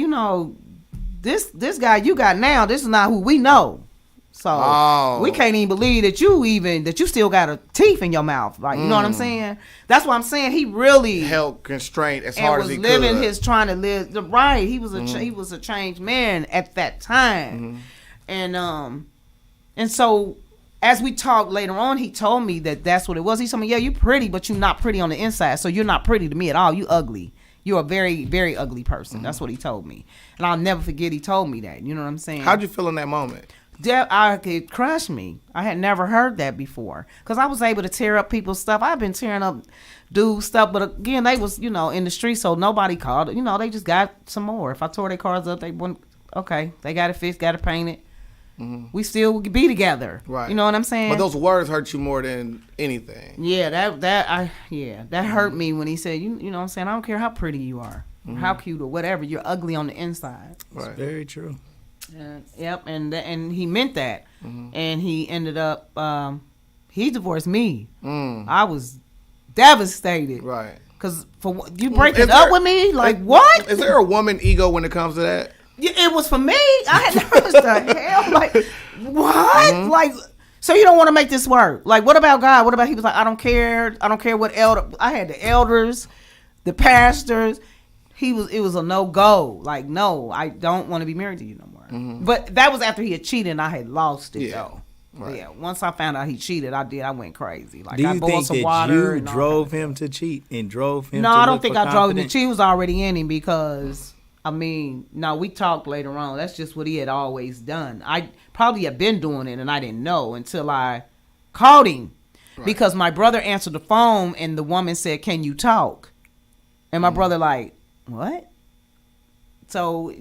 this guy you got now, this is not who we know. So we can't even believe that you still got a teeth in your mouth. Like, you know what I'm saying? That's what I'm saying. He really held constraint as hard as he could. And was trying to live right. He was a changed man at that time. And so as we talked later on, he told me that that's what it was. He told me, yeah, you're pretty, but you're not pretty on the inside. So you're not pretty to me at all. You ugly. You're a very, very ugly person. That's what he told me. And I'll never forget he told me that. You know what I'm saying? How'd you feel in that moment? It crushed me. I had never heard that before. Because I was able to tear up people's stuff. I've been tearing up dudes' stuff. But again, they was, in the street, so nobody called it. They just got some more. If I tore their cars up, they wouldn't, okay, they got it fixed, got it painted. we still be together. Right. You know what I'm saying? But those words hurt you more than anything. Yeah, that hurt me when he said, you know what I'm saying? I don't care how pretty you are, or how cute or whatever. You're ugly on the inside. Right. Very true. Yep, and he meant that, and he ended up he divorced me. I was devastated. Right. Cause for you breaking up with me, like what? Is there a woman ego when it comes to that? Yeah, it was for me. I had nervous the hell. Like what? Like so you don't want to make this work? Like what about God? What about he was like I don't care. I don't care what elder. I had the elders, the pastors. It was a no go. Like no, I don't want to be married to you no more. But that was after he had cheated and I had lost it though. Right. Yeah, once I found out he cheated, I went crazy. Like do you I boiled think some that water. you drove him to cheat and drove him? No, to I don't look think for I drove him. The confidence? cheat was already in him because no, we talked later on. That's just what he had always done. I probably had been doing it and I didn't know until I called him because my brother answered the phone and the woman said, "Can you talk?" And my brother like, "What?" So,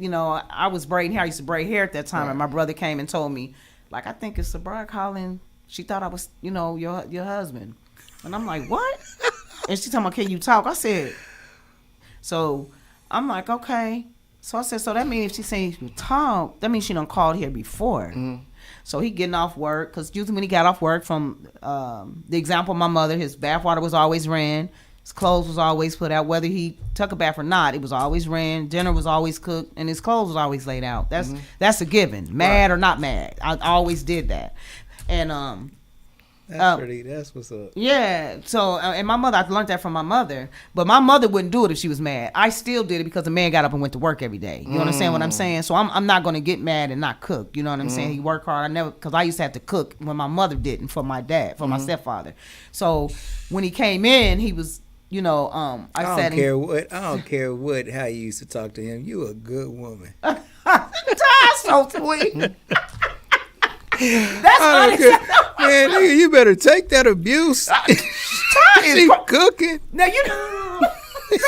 I was braiding hair. I used to braid hair at that time. And my brother came and told me, like, I think it's Sabra calling. She thought I was, your husband. And I'm like, what? And she told me, can you talk? I said, so I'm like, okay. So I said, so that means if she says you talk, that means she done called here before. So he getting off work. Because usually when he got off work from the example of my mother, his bath water was always ran. His clothes was always put out, whether he took a bath or not. It was always ran. Dinner was always cooked, and his clothes was always laid out. That's a given, mad or not mad. I always did that, and that's what's up. Yeah. So and my mother, I learned that from my mother, but my mother wouldn't do it if she was mad. I still did it because the man got up and went to work every day. You understand what I'm saying? So I'm not gonna get mad and not cook. You know what I'm saying? He worked hard. Because I used to have to cook when my mother didn't for my dad, for my stepfather. So when he came in, he was. I don't care how you used to talk to him. You a good woman. That's so sweet. That's unacceptable. Man, nigga, you better take that abuse. She cooking. Now you know.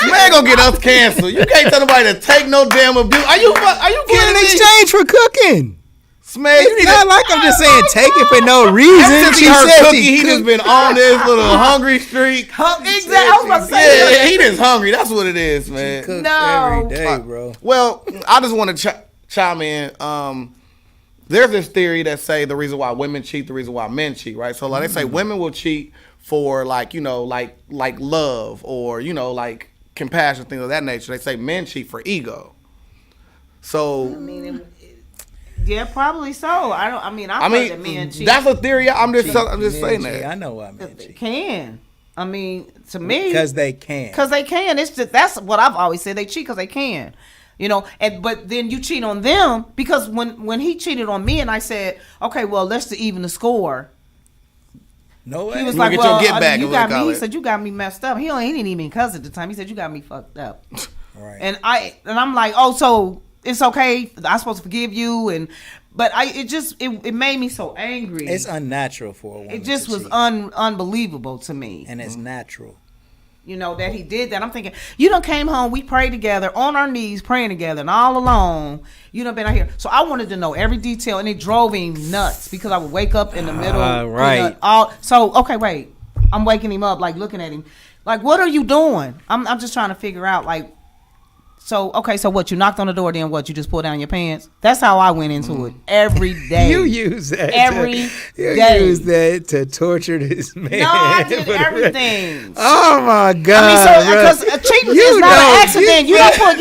Man gonna get us canceled. You can't tell nobody to take no damn abuse. Are you kidding In me? exchange for cooking. Smeg, It's not like I'm just saying take it for no reason. Since She he heard said Cookie, he just been on this little hungry streak. Exactly. I was about to say. Yeah, he just hungry. That's what it is, man. Cook No. every day, bro. Well, I just want to chime in. There's this theory that say the reason why women cheat, the reason why men cheat, right? So like they say women will cheat for like love or like compassion, things of that nature. They say men cheat for ego. So Yeah, probably so. I mean, that men cheat. that's a theory. I'm just saying cheat. that. I know why men cheat. Can. I mean, to me, Because they can. Because they can. It's just that's what I've always said. They cheat because they can. But then you cheat on them because when he cheated on me and I said, okay, well, let's even the score. No way. He was You like, get well, your get back, you is what got they call me. He it. said, you got me messed up. He didn't even cuss at the time. He said, you got me fucked up. Right. And I'm like, oh, so it's okay. I'm supposed to forgive you. But it made me so angry. It's unnatural for a woman. It just to was cheat. unbelievable to me. And it's natural. That he did that. I'm thinking, you done came home, we prayed together, on our knees, praying together, and all alone, you done been out here. So I wanted to know every detail, and it drove him nuts because I would wake up in the middle. Right. Okay, wait. I'm waking him up, like looking at him. Like, what are you doing? I'm just trying to figure out, like, so what, you knocked on the door, then what, you just pulled down your pants? That's how I went into it every day. You use that. Every you day. use that to torture this man. No, I did everything. Oh my God. I mean, because cheating is not an accident. You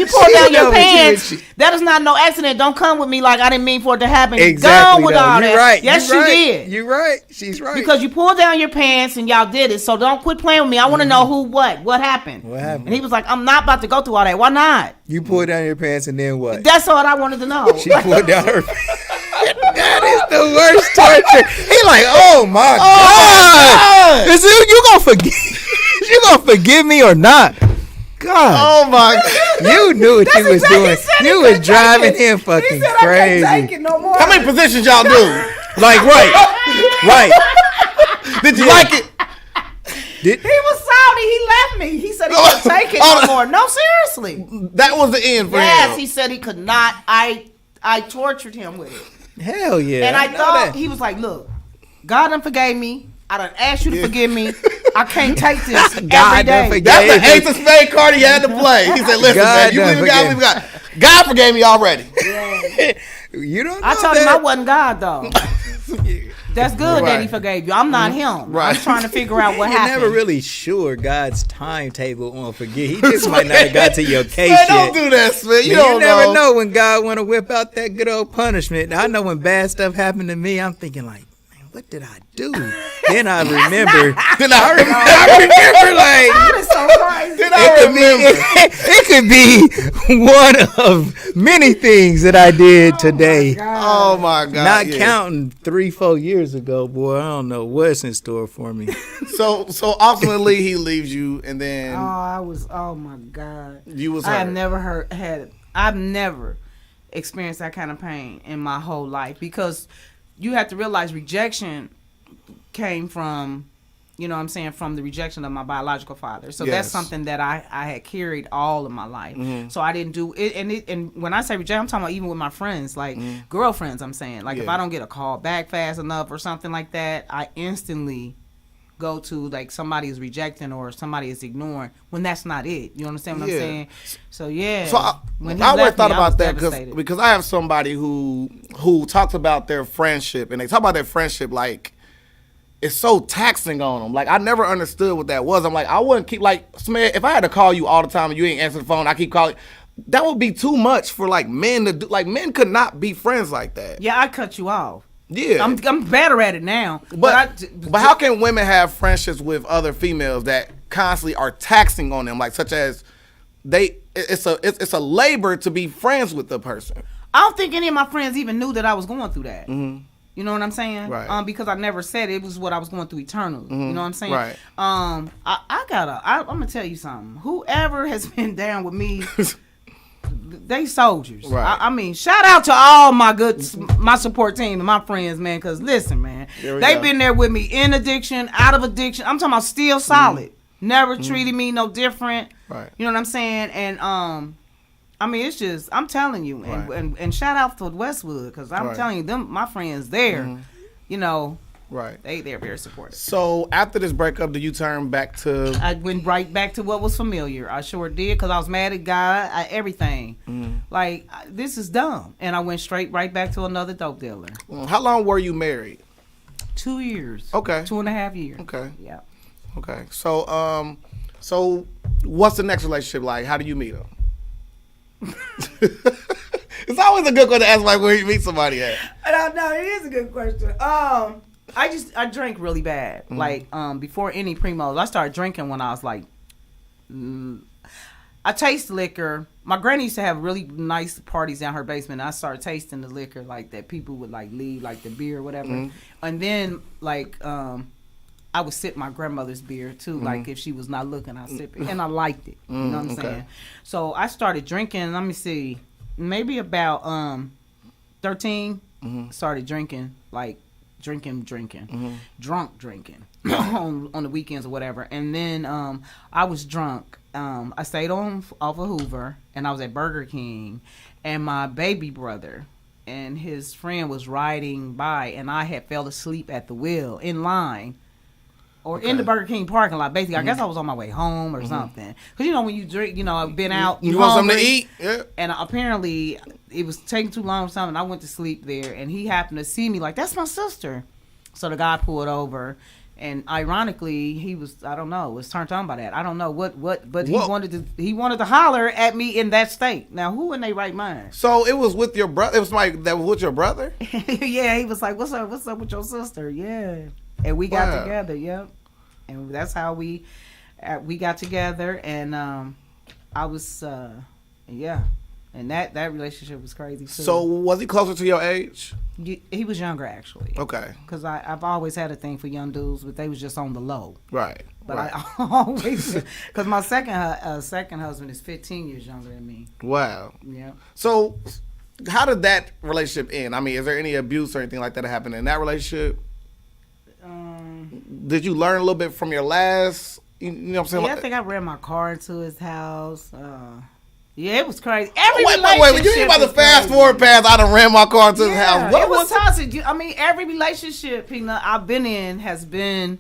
pull down your pants. That is not no accident. Don't come with me like I didn't mean for it to happen. Exactly. Gone with all You're that. right. Yes, You're you right. did. You're right. She's right. Because you pulled down your pants and y'all did it. So don't quit playing with me. I want to know what happened. What happened? And he was like, I'm not about to go through all that. Why not? You pulled down your pants and then what? That's all I wanted to know. She pulled down her pants. That is the worst torture. He like, oh my God. Is you gonna forgive? You gonna forgive me or not? God. Oh my God. You knew what you was doing. You was driving him fucking He said, crazy. I can't take it no more. How many positions y'all do? Like right. Did you like it? He was salty. He left me. He said he couldn't take it no more. No, seriously. That was the end for him. Yes, he said he could not. I tortured him with it. Hell yeah. And I know thought that. he was like, look, God done forgave me. I done asked you to forgive me. I can't take this every God done day. forgave That's the ace of spade card he had to play. He said, listen, God man, you done believe in God, forgave believe in God. God forgave me already. You don't know I told him that. I wasn't God, though. That's good that he Right. forgave you. I'm not him. Right. I'm trying to figure out what You're happened. never really sure God's timetable on forget. He just might not have got to your case Man, yet. don't do that, man. You You don't never know when God want to whip out that good old punishment. I know when bad stuff happened to me, I'm thinking like, man, what did I do? Then I remember. Then I remember like. That is so crazy. Then I remember. It could be one of many things that I did today. Oh my God! Not yeah. counting 3-4 years ago, boy. I don't know what's in store for me. So ultimately he leaves you, and then Oh my God. you was I have hurt. never I've never experienced that kind of pain in my whole life, because you have to realize rejection came from, you know what I'm saying, from the rejection of my biological father. So that's Yes. something that I had carried all of my life. Mm-hmm. So I didn't do it. And when I say rejection, I'm talking about even with my friends, like girlfriends, I'm saying. Like if Yeah. I don't get a call back fast enough or something like that, I instantly go to like somebody is rejecting or somebody is ignoring when that's not it. You understand what Yeah. I'm saying? So yeah. So when he I always left thought me, I was about that devastated. because I have somebody who talks about their friendship, and they talk about their friendship like it's so taxing on them. Like I never understood what that was. I'm like, I wouldn't keep like, Smith, if I had to call you all the time and you ain't answer the phone, I keep calling. That would be too much for like men to do. Like men could not be friends like that. Yeah, I cut you off. Yeah. I'm better at it now. But how can women have friendships with other females that constantly are taxing on them, like such as it's a labor to be friends with the person. I don't think any of my friends even knew that I was going through that. Mm-hmm. You know what I'm saying? Right. Because I never said it was what I was going through eternally. Mm-hmm. You know what I'm saying? Right. I'm gonna tell you something. Whoever has been down with me, they soldiers. Right. I mean, shout out to all my support team and my friends, man. Because listen, man, Here we they've go. been there with me in addiction, out of addiction. I'm talking about still solid. Never treated me no different. Right. You know what I'm saying? And I mean, it's just, I'm telling you, and shout out to Westwood, because I'm Right. telling you, them my friends there, you know, Right. they're very supportive. So after this breakup, did you turn back to? I went right back to what was familiar. I sure did, because I was mad at God, everything. Like, this is dumb. And I went straight right back to another dope dealer. How long were you married? 2 years. Okay. 2.5 years. Okay. Yeah. Okay. So so what's the next relationship like? How do you meet him? It's always a good one to ask, like, where you meet somebody at. No, it is a good question. I drank really bad. Like, before any primos, I started drinking when I was like, I taste liquor. My granny used to have really nice parties down her basement. I started tasting the liquor, like, that people would, like, leave, like, the beer or whatever. And then, like, I would sip my grandmother's beer, too. Like, if she was not looking, I'd sip it. And I liked it. You know what I'm saying? So I started drinking, let me see, maybe about 13, started drinking, like, drunk drinking on the weekends or whatever. And then I was drunk. I stayed off of Hoover, and I was at Burger King, and my baby brother and his friend was riding by, and I had fell asleep at the wheel in line. Or in the Burger King parking lot, basically. I guess I was on my way home or something. Because, you know, when you drink, you know, I've been out. You want something to hungry. eat? Yeah. And apparently, it was taking too long or something. I went to sleep there, and he happened to see me like, that's my sister. So the guy pulled over, and ironically, he was, I don't know, was turned on by that. I don't know what, but he wanted to holler at me in that state. Now, who in their right mind? So it was with your brother? It was like, that was with your brother? Yeah, he was like, what's up with your sister? Yeah. And we got together, yep. And that's how we got together, and I was, yeah. And that relationship was crazy, too. So was he closer to your age? He was younger, actually. Okay. Because I've always had a thing for young dudes, but they was just on the low. Right. But right. I always, because my second husband is 15 years younger than me. Wow. Yeah. So how did that relationship end? I mean, is there any abuse or anything like that happened in that relationship? Did you learn a little bit from your last? You know what I'm saying? Yeah, I think I ran my car into his house. Yeah, it was crazy. Every wait, relationship you ain't about to is fast crazy. forward past I done ran my car to his house. What it was was it? toxic. I mean, every relationship, Peanut, I've been in has been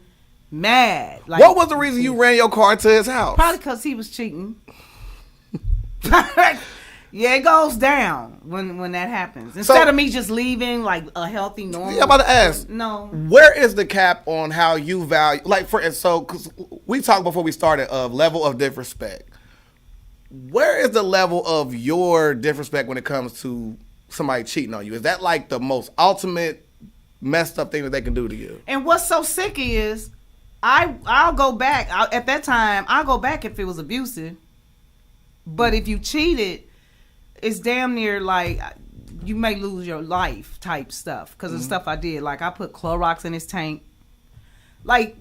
mad. Like, What was the reason you ran your car to his house? Probably because he was cheating. Yeah, it goes down when that happens. Instead of me just leaving like a healthy, normal. Yeah, I'm about to ask. No. Where is the cap on how you value, like, because we talked before we started of level of disrespect. Where is the level of your disrespect when it comes to somebody cheating on you? Is that like the most ultimate messed up thing that they can do to you? And what's so sick is, I'll go back. At that time, I'll go back if it was abusive. But if you cheated, it's damn near like you may lose your life type stuff because of stuff I did. Like I put Clorox in his tank, like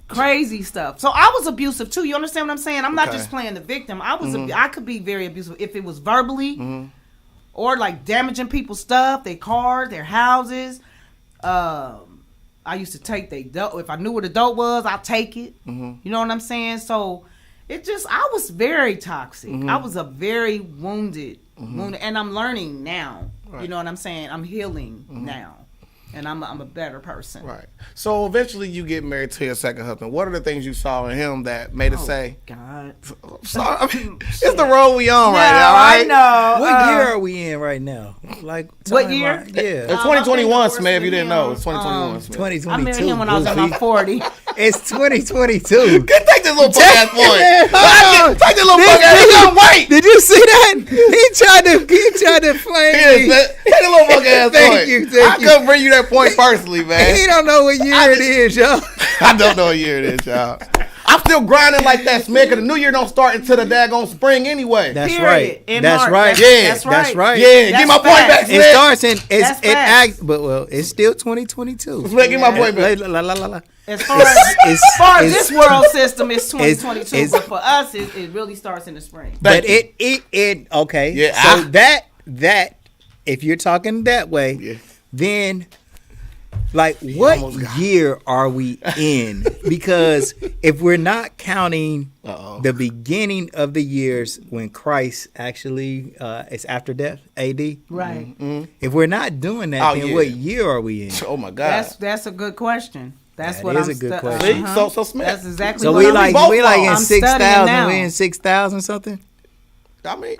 crazy stuff. So I was abusive too. You understand what I'm saying? I'm not just playing the victim. I was. I could be very abusive if it was verbally or like damaging people's stuff, their cars, their houses. I used to take their dope. If I knew where the dope was, I'll take it. You know what I'm saying? So I was very toxic. I was a very wounded, and I'm learning now. Right. You know what I'm saying? I'm healing now, and I'm a better person. Right. So eventually you get married to your second husband. What are the things you saw in him that made it say, God. Sorry, I mean, it's the road we on right now, right? I know. What year are we in right now? Like what year? Yeah. It's 2021, Smith, if you didn't know. It's 2021, Smith. 2022. I married him when I was about 40. It's 2022. Take this little punk ass point. Take this little punk ass. He gonna wait. Did you see that? He tried to flame me. Take the little punk ass point. Thank you. I couldn't bring you that point personally, man. He don't know what year it is, y'all. I don't know what year it is, y'all. I'm still grinding like that, Smith, because the new year don't start until the daggone spring anyway. That's Period. right. In That's March. right. Yeah. That's right. That's right. Yeah, That's get my point back, facts. Smith. It starts in it's still 2022. Smith, get my point back. As far as this world system, it's 2022. But for us, it really starts in the spring. But it okay. Yeah, So that if you're talking that way, then like what year are we in? Because if we're not counting the beginning of the years when Christ actually is after death, AD. Right. If we're not doing that, then what year are we in? Oh my God. That's a good question. That's That what is I'm a good stu- question. So Smith. That's exactly So what we I'm like in I'm 6,000. studying now. We in 6,000 something. I mean,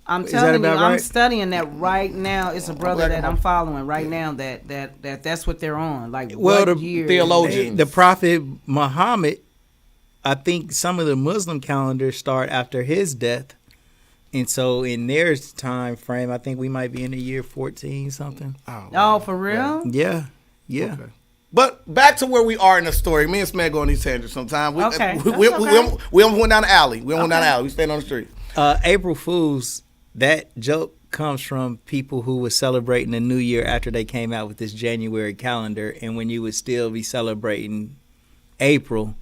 I'm that telling you, about I'm right? studying that right now. It's a brother that I'm following right now that's what they're on. Like Well, what the year? theologian. The Prophet Muhammad, I think some of the Muslim calendars start after his death. And so in their time frame, I think we might be in the year 14 something. Oh, for real? Yeah. Yeah. Okay. But back to where we are in the story. Me and Smith go on these tangents sometimes. We Okay. We almost went down the alley. We went down the alley. We stayed on the street. April Fools, that joke comes from people who were celebrating the new year after they came out with this January calendar, and when you would still be celebrating April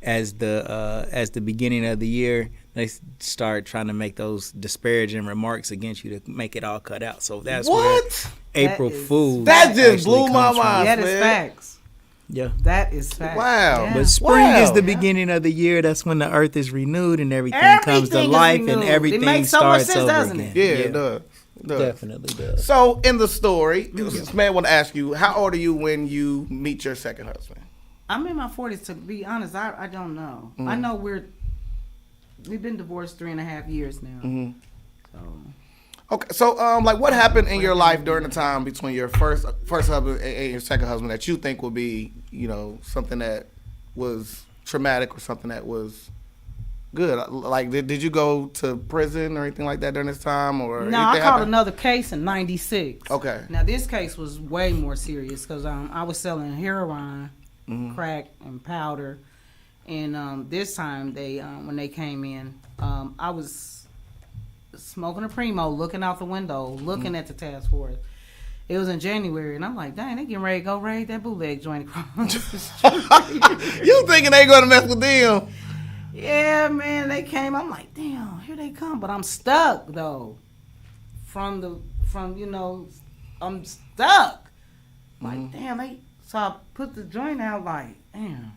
as the beginning of the year, they start trying to make those disparaging remarks against you to make it all cut out. So that's where April Fools. That just blew my comes from. mind. That is facts. Yeah. That is facts. Wow. Yeah. But spring is the beginning of the year. That's when the earth is renewed and everything comes to Everything is life and renewed. everything It makes so much starts sense, over doesn't again. it? Yeah, it does. It does. Definitely does. So in the story, this man want to ask you, how old are you when you meet your second husband? I'm in my 40s. To be honest, I don't know. I know we've been divorced 3.5 years now. So. Okay, so like what happened in your life during the time between your first husband and your second husband that you think would be, something that was traumatic or something that was good? Like did you go to prison or anything like that during this time, or no? I caught another case in '96. Okay. Now this case was way more serious because I was selling heroin, crack, and powder, and this time they when they came in, I was smoking a Primo, looking out the window, looking at the task force. It was in January, and I'm like, dang, they getting ready to go raid that bootleg joint across the street. You thinking they going to mess with them? Yeah, man, they came. I'm like, damn, here they come. But I'm stuck, though. I'm stuck. Like, damn, so I put the joint out like, damn.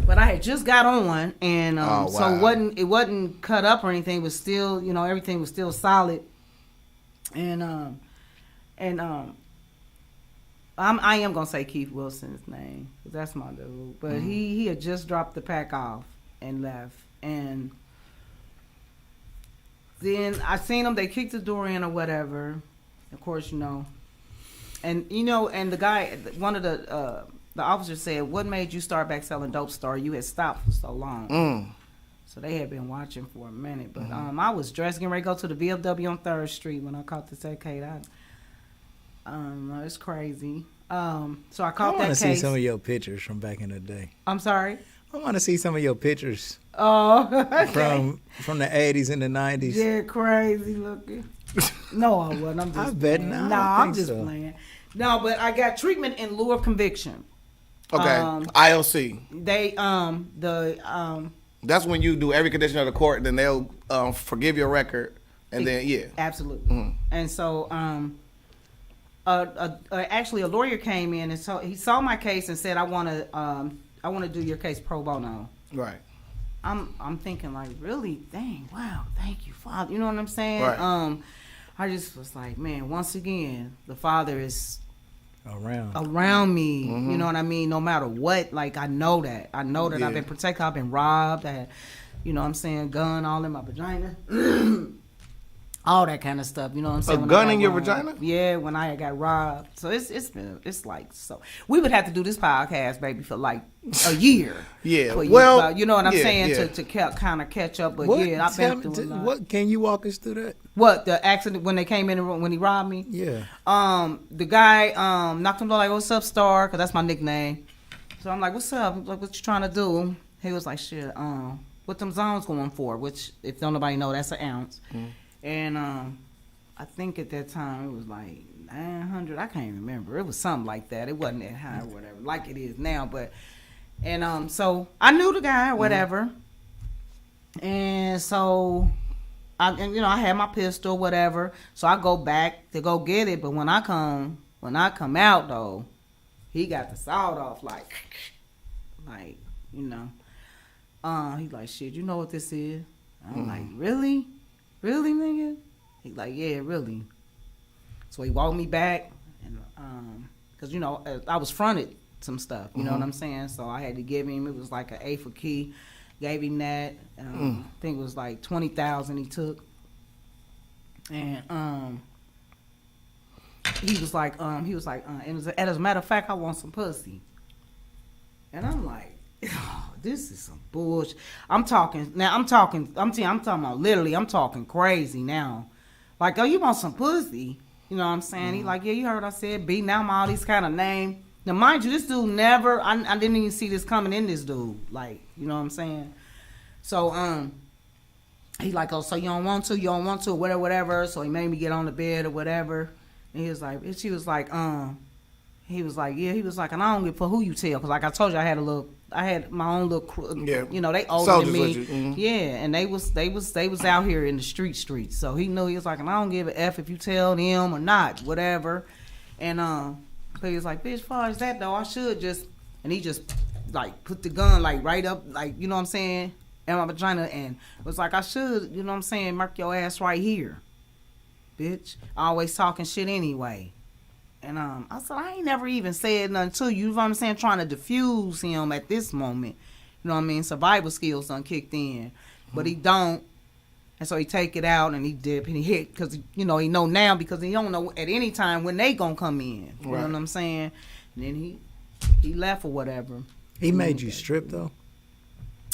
But I had just got on, and Oh, so wow. it wasn't cut up or anything. It was still, everything was still solid. And I am gonna say Keith Wilson's name, 'cause that's my dude. But he had just dropped the pack off and left, and then I seen them. They kicked the door in or whatever. Of course, and and the guy, one of the officers said, "What made you start back selling dope, Star? You had stopped for so long." So they had been watching for a minute. But I was dressed, getting ready to go to the VFW on 3rd Street when I caught this case. It's crazy. So I caught that case. I want to see some of your pictures from back in the day. I'm sorry? I want to see some of your pictures. Oh, okay. From the 80s and the 90s. Yeah, crazy looking. No, I wasn't. I'm just I bet playing. not. No, I'm just so. playing. No, but I got treatment in lieu of conviction. Okay. IOC. They That's when you do every condition of the court, and then they'll forgive your record, and then absolutely. And so actually a lawyer came in, and so he saw my case and said, I want to do your case pro bono. Right. I'm thinking like, really? Dang, wow, thank you, Father. You know what I'm saying? Right. I just was like, man, once again, the Father is around me. You know what I mean? No matter what, like I know that Yeah. I've been protected, I've been robbed, I had, you know what I'm saying, gun all in my vagina. All that kind of stuff, you know what I'm saying? A gun in your vagina? Yeah, when I had got robbed. So it's like, so we would have to do this podcast, baby, for like a year. Yeah, well, you know what I'm saying, yeah. to kind of catch up. But What, yeah, I've been through a lot. What can you walk us through that? What, the accident when they came in the room when he robbed me? Yeah. The guy knocked him down like, "What's up, Star?" Because that's my nickname. So I'm like, "What's up? Like, what you trying to do?" He was like, "Shit, what them zones going for?" Which, if don't nobody know, that's an ounce. And I think at that time it was like 900. I can't even remember. It was something like that. It wasn't that high or whatever, like it is now. But so I knew the guy or whatever, and so I had my pistol, whatever. So I go back to go get it. But when I come out though, he got the sawed off like he's like, "Shit, you know what this is?" I'm like, "Really? Really, nigga?" He's like, "Yeah, really." So he walked me back, and because I was fronted some stuff, you know what I'm saying. So I had to give him. It was like an A for key. Gave him that. I think it was like 20,000 he took, and he was like, and as a matter of fact, I want some pussy, and I'm like, oh, this is some bullshit. I'm talking about literally, I'm talking crazy now. Like, oh, you want some pussy? You know what I'm saying? He like, yeah, you heard I said B. Now I'm all these kind of names. Now, mind you, this dude never, I didn't even see this coming in this dude. Like, you know what I'm saying? So, he like, oh, so you don't want to, whatever. So he made me get on the bed or whatever. And he was like, and I don't give a who you tell, because like I told you, I had my own little crew. Yeah. They older Soldiers than me. with you. Yeah, and they was out here in the streets. So he knew, he was like, and I don't give a F if you tell them or not, whatever. And but he was like, bitch, far as that though, I should just, and he just like put the gun like right up, like, you know what I'm saying, in my vagina, and was like, I should, you know what I'm saying, mark your ass right here, bitch. Always talking shit anyway. And I said, I ain't never even said nothing to you. You know what I'm saying? Trying to diffuse him at this moment. You know what I mean? Survival skills done kicked in. But he don't. And so he take it out and he dip and he hit. Because, he know now, because he don't know at any time when they going to come in. You know what I'm saying? And then he left or whatever. He made you strip, though?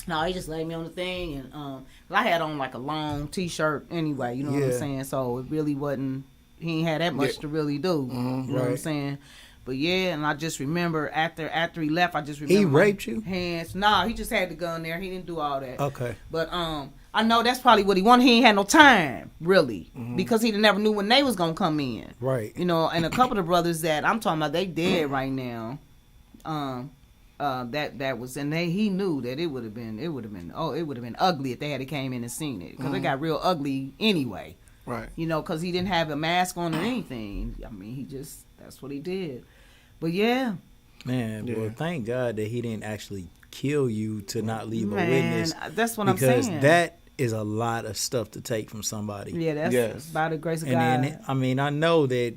No, he just laid me on the thing. And I had on like a long T-shirt anyway. You know what I'm saying? So it really wasn't. He ain't had that much to really do. You know what I'm saying? But yeah, and I just remember after he left, I just remember he raped you? Hands. Nah, he just had the gun there. He didn't do all that. Okay. But I know that's probably what he wanted. He ain't had no time, really, because he never knew when they was gonna come in. Right. And a couple of brothers that I'm talking about, they dead right now. That was, and he knew that it would have been ugly if they had came in and seen it, because it got real ugly anyway. Right. Because he didn't have a mask on or anything. I mean, that's what he did. But yeah. Man, well, thank God that he didn't actually kill you to not leave Man, a witness. that's what I'm because saying. that is a lot of stuff to take from somebody. Yeah, that's Yes. by the grace of And God. then, I mean, I know that,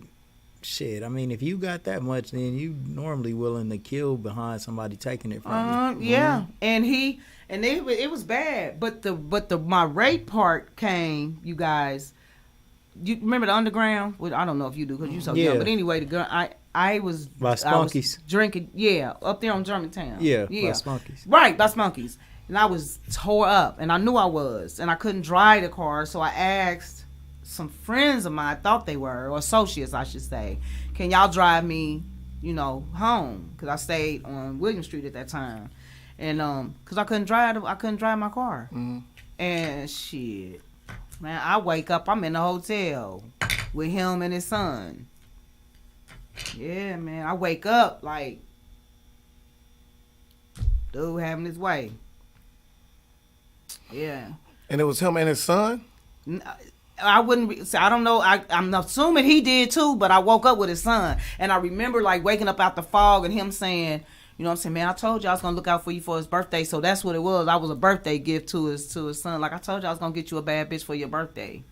shit, I mean, if you got that much, then you normally willing to kill behind somebody taking it from you. Yeah, and it was bad, but my rape part came, you guys. You remember the underground? Well, I don't know if you do because you're so young. But anyway, the girl, I was By Spunkies. drinking. Yeah, up there on Germantown. Yeah, by Spunkies. Right, by Spunkies. And I was tore up, and I knew I was, and I couldn't drive the car, so I asked some friends of mine, I thought they were, or associates, I should say, can y'all drive me, home? Because I stayed on William Street at that time, and because I couldn't drive my car, and shit, man, I wake up, I'm in the hotel with him and his son. Yeah, man, I wake up like, dude having his way. Yeah. And it was him and his son? I wouldn't, I don't know, I'm assuming he did too, but I woke up with his son. And I remember like waking up out the fog and him saying, you know what I'm saying, man, I told you I was going to look out for you for his birthday. So that's what it was. I was a birthday gift to his son. Like I told you I was going to get you a bad bitch for your birthday.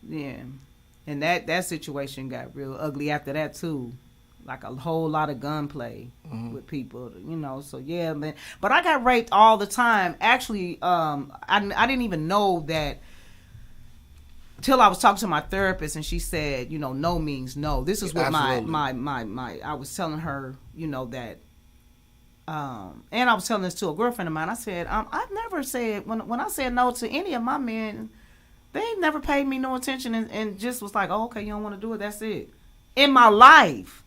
Yeah. And that situation got real ugly after that too. Like a whole lot of gunplay with people, so yeah, man. But I got raped all the time. Actually, I didn't even know that till I was talking to my therapist and she said, no means no. This is what my I was telling her, that and I was telling this to a girlfriend of mine. I said, I've never said when I said no to any of my men, they never paid me no attention and just was like, oh, okay, you don't want to do it, that's it. In my life,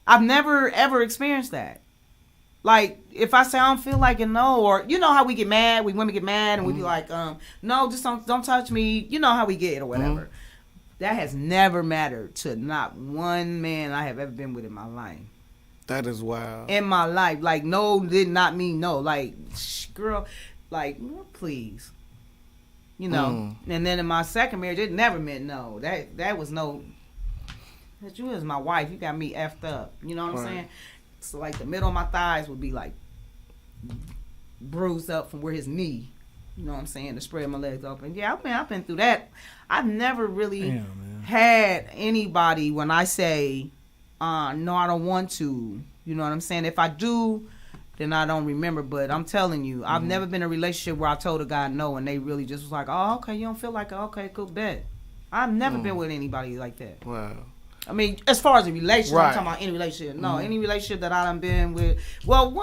I've never ever experienced that. Like if I say I don't feel like it, no, or how we get mad, we women get mad and we be like, no, just don't touch me. You know how we get or whatever. That has never mattered to not one man I have ever been with in my life. That is wild. In my life, like no did not mean no. Like girl, like please, And then in my second marriage, it never meant no. That was no. That you is my wife. You got me effed up. You know what I'm saying? So like the middle of my thighs would be like bruised up from where his knee. You know what I'm saying? To spread my legs open. Yeah, I've been through that. I've never really had anybody when I say, no, I don't want to. You know what I'm saying? If I do, then I don't remember. But I'm telling you, I've never been in a relationship where I told a guy no and they really just was like, oh, okay, you don't feel like it. Okay, cool, bet. I've never been with anybody like that. Wow. I mean, as far as a relationship, I'm talking about any relationship. No, any relationship that I done been with. Well,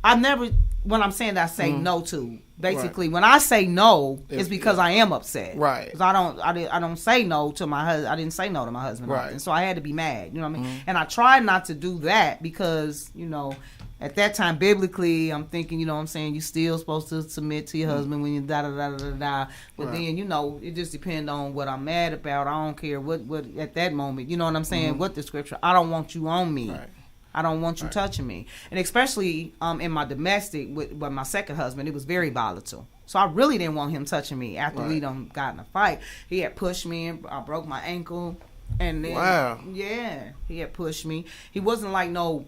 I never, when I'm saying that I say no to, basically, when I say no, it's because I am upset. Right. Because I don't say no to my husband. I didn't say no to my husband. Right. And so I had to be mad. You know what I mean? And I tried not to do that because, at that time, biblically, I'm thinking, you know what I'm saying, you still supposed to submit to your husband when you da-da-da-da-da. But then, it just depends on what I'm mad about. I don't care what at that moment, you know what I'm saying, what the scripture, I don't want you on me. Right. I don't want you touching me. And especially in my domestic, with my second husband, it was very volatile. So I really didn't want him touching me after we done got in a fight. He had pushed me and I broke my ankle. And then, he had pushed me. He wasn't like no...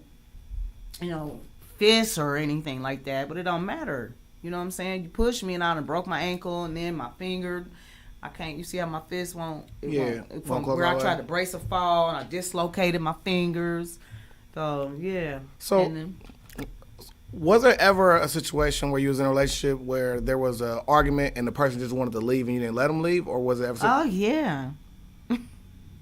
fists or anything like that, but it don't matter. You know what I'm saying? You push me and I done broke my ankle and then my finger, I can't, you see how my fist won't from where I tried to brace a fall and I dislocated my fingers. So, yeah. So, was there ever a situation where you was in a relationship where there was an argument and the person just wanted to leave and you didn't let them leave? Or was it ever... Oh, yeah.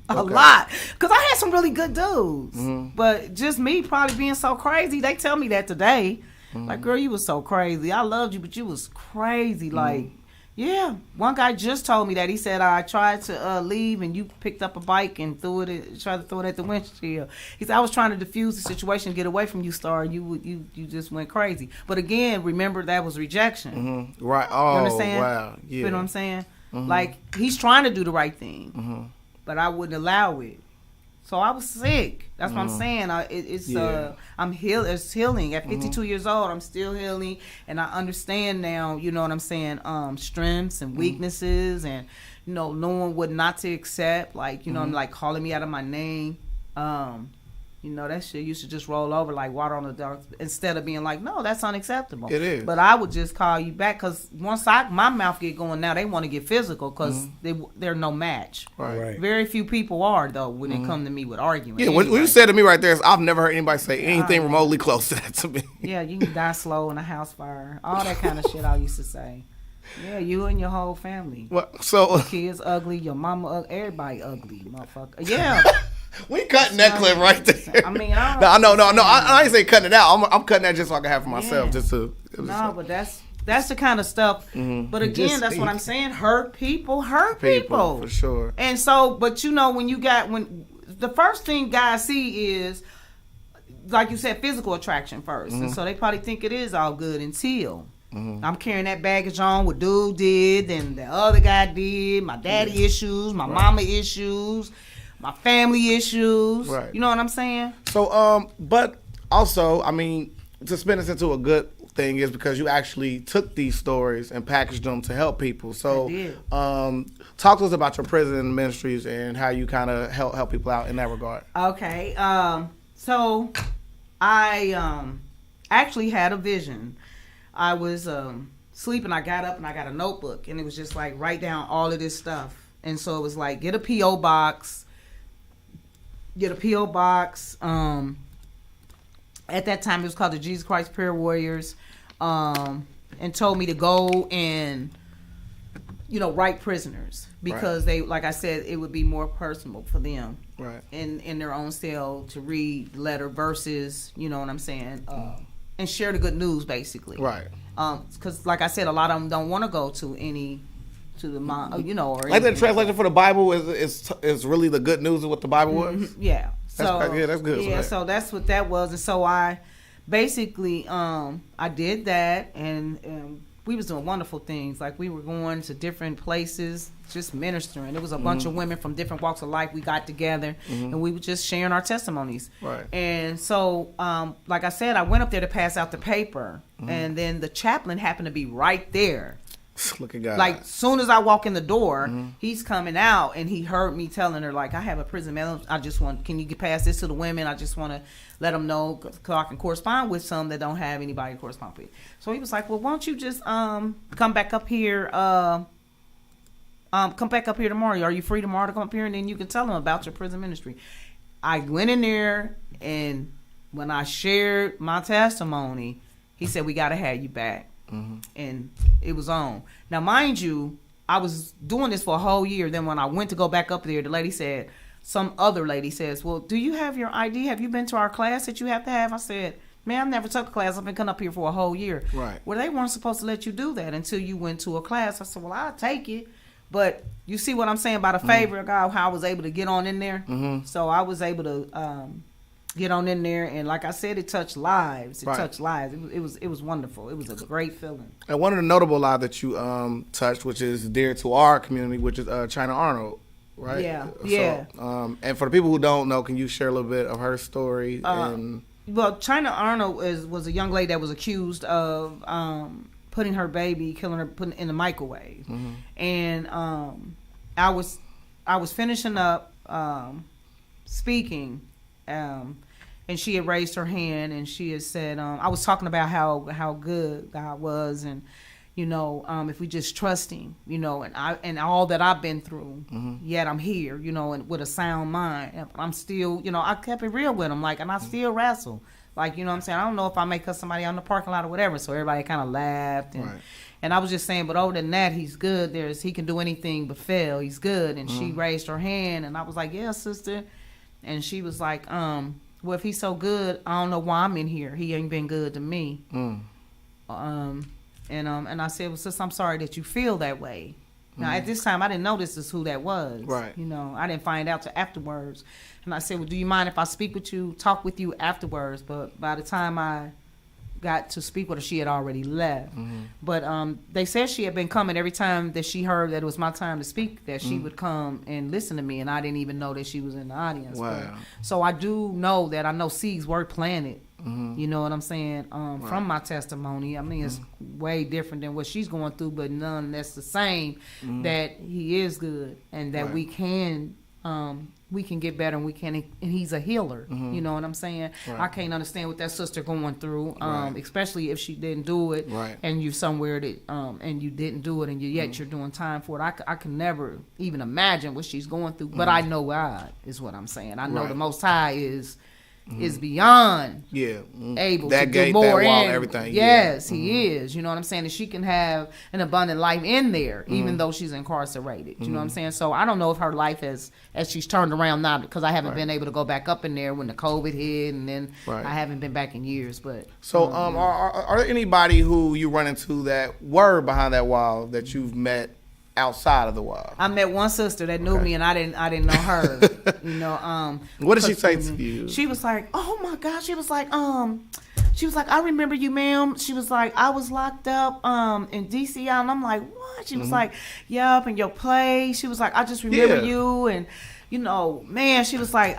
A lot. Because I had some really good dudes. But just me probably being so crazy, they tell me that today. Like, girl, you was so crazy. I loved you, but you was crazy. Like, yeah. One guy just told me that. He said, I tried to leave and you picked up a bike and tried to throw it at the windshield. He said, I was trying to diffuse the situation, get away from you, Star. You just went crazy. But again, remember that was rejection. Right. Oh, you understand? Wow. Yeah. You know what I'm saying? Like, he's trying to do the right thing. But I wouldn't allow it. So I was sick. That's what I'm saying. I'm it's healing. At 52 years old, I'm still healing, and I understand now. You know what I'm saying? Strengths and weaknesses, and knowing what not to accept. Like I'm like calling me out of my name. You know, that shit used to just roll over like water on the dog instead of being like, no, that's unacceptable. It is. But I would just call you back because once my mouth get going now, they want to get physical because they're no match. Right. Very few people are, though, when they come to me with arguing. Yeah, what you said to me right there is I've never heard anybody say anything remotely close to that to me. Yeah, you can die slow in a house fire. All that kind of shit I used to say. Yeah, you and your whole family. Well, so your kids ugly, your mama everybody ugly, motherfucker. Yeah. We cutting that clip right there. I mean, no, I ain't say cutting it out. I'm cutting that just so I can have for myself, just to. No, but that's the kind of stuff. But again, that's what I'm saying. Hurt people. For sure. And so, but you know, when the first thing guys see is, like you said, physical attraction first, and so they probably think it is all good until. I'm carrying that baggage on what dude did, and the other guy did, my daddy issues, my mama issues, my family issues. Right. You know what I'm saying? So, but also, I mean, to spin this into a good thing is because you actually took these stories and packaged them to help people. So, talk to us about your prison ministries and how you kind of help people out in that regard. Okay. So I actually had a vision. I was sleeping. I got up and I got a notebook, and it was just like write down all of this stuff. And so it was like get a P.O. box. At that time, it was called the Jesus Christ Prayer Warriors, and told me to go and write prisoners because they, like I said, it would be more personal for them, in their own cell to read letter verses. You know what I'm saying? And share the good news, basically. Right. Because, like I said, a lot of them don't want to go to the mom, or like the translation for the Bible is really the good news of what the Bible was. Yeah. So that's good. Yeah. So that's what that was, and so I basically I did that, and we was doing wonderful things. Like we were going to different places, just ministering. It was a bunch of women from different walks of life. We got together and we were just sharing our testimonies. Right. And so, like I said, I went up there to pass out the paper, and then the chaplain happened to be right there. Look at God. Like, soon as I walk in the door, he's coming out, and he heard me telling her, like, I have a prison mail. Can you get past this to the women? I just want to let them know, because I can correspond with some that don't have anybody to correspond with. So he was like, well, why don't you just come back up here, tomorrow? Are you free tomorrow to come up here? And then you can tell them about your prison ministry. I went in there, and when I shared my testimony, he said, we got to have you back. And it was on. Now, mind you, I was doing this for a whole year. Then when I went to go back up there, some other lady says, well, do you have your ID? Have you been to our class that you have to have? I said, man, I've never took a class. I've been coming up here for a whole year. Right. Well, they weren't supposed to let you do that until you went to a class. I said, well, I'll take it. But you see what I'm saying about a favor of God, how I was able to get on in there? So I was able to get on in there, and like I said, it touched lives. It was wonderful. It was a great feeling. And one of the notable lives that you touched, which is dear to our community, which is China Arnold, right? Yeah. So, and for the people who don't know, can you share a little bit of her story? Well, China Arnold was a young lady that was accused of killing her baby in the microwave, and I was finishing up speaking. And she had raised her hand, and she had said, I was talking about how good God was, and if we just trust Him, and all that I've been through, yet I'm here, and with a sound mind. I'm still, I kept it real with him, and I still wrestle, what I'm saying. I don't know if I may cut somebody out in the parking lot or whatever. So everybody kind of laughed, and I was just saying, but other than that, He's good. He can do anything but fail. He's good. And she raised her hand, and I was like, yeah, sister. And she was like, well, if He's so good, I don't know why I'm in here. He ain't been good to me. And I said, well, sis, I'm sorry that you feel that way. Now, at this time, I didn't know this is who that was. Right. I didn't find out till afterwards. And I said, well, do you mind if I speak with you, talk with you afterwards? But by the time I got to speak with her, she had already left. But they said she had been coming every time that she heard that it was my time to speak, that she would come and listen to me, and I didn't even know that she was in the audience. Wow. So I do know that I know seeds were planted. You know what I'm saying? From my testimony. I mean, it's way different than what she's going through, but none that's the same. That He is good, and that we can we can get better, and and he's a healer. You know what I'm saying? Right. I can't understand what that sister going through, Right. especially if she didn't do it, Right. and you're somewhere that, and you didn't do it, and yet you're doing time for it. I can never even imagine what she's going through, but I know God is what I'm saying. I know Right. the Most High is beyond able that to gate, do more that wall, and everything. Yes, he is. You know what I'm saying? And she can have an abundant life in there, even though she's incarcerated. You know what I'm saying? So I don't know if her life has, as she's turned around now, because I haven't been able to go back up in there when the COVID hit, and then Right. I haven't been back in years. But So, are there anybody who you run into that were behind that wall that you've met outside of the wall? I met one sister that knew me, and I didn't know her. You know, What did she say to you? She was like, "Oh my gosh," she was like, "I remember you, ma'am." She was like, "I was locked up in DCI," and I'm like, "What?" She was like, "Yup, in your place." She was like, "I just remember you," and you know, man, she was like,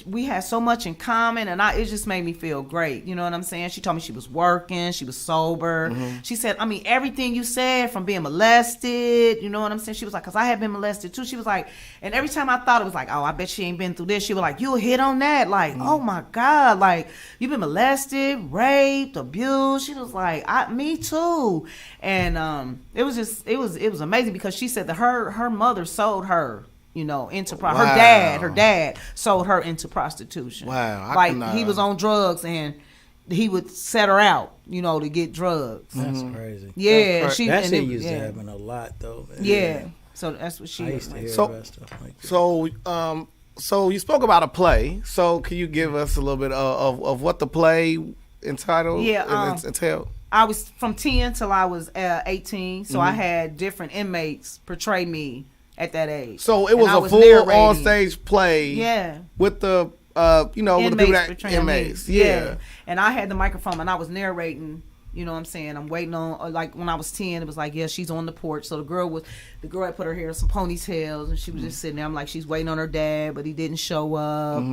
we had so much in common, and it just made me feel great. You know what I'm saying? She told me she was working, she was sober. She said, I mean, everything you said from being molested, you know what I'm saying? She was like, because I had been molested too. She was like, and every time I thought it was like, oh, I bet she ain't been through this. She was like, you hit on that. Like, oh my God, like, you've been molested, raped, abused. She was like, me too. And it was amazing because she said that her mother sold her, you know, into her dad sold her into prostitution. Wow. Like he was on drugs and he would set her out, you know, to get drugs. That's crazy. Yeah, that shit used to happen a lot though, man. Yeah. So that's what she I used to hear So- about stuff like that. So you spoke about a play. So can you give us a little bit of what the play entitled? Entailed? I was from 10 till I was 18, so I had different inmates portray me at that age. So it was And I a full narrating. on stage play. Yeah. With the with the people that portraying inmates. me. Yeah. And I had the microphone and I was narrating. You know what I'm saying? I'm waiting on, like when I was 10, it was like, yeah, she's on the porch. So the girl had put her hair in some ponytails and she was just sitting there. I'm like, she's waiting on her dad, but he didn't show up.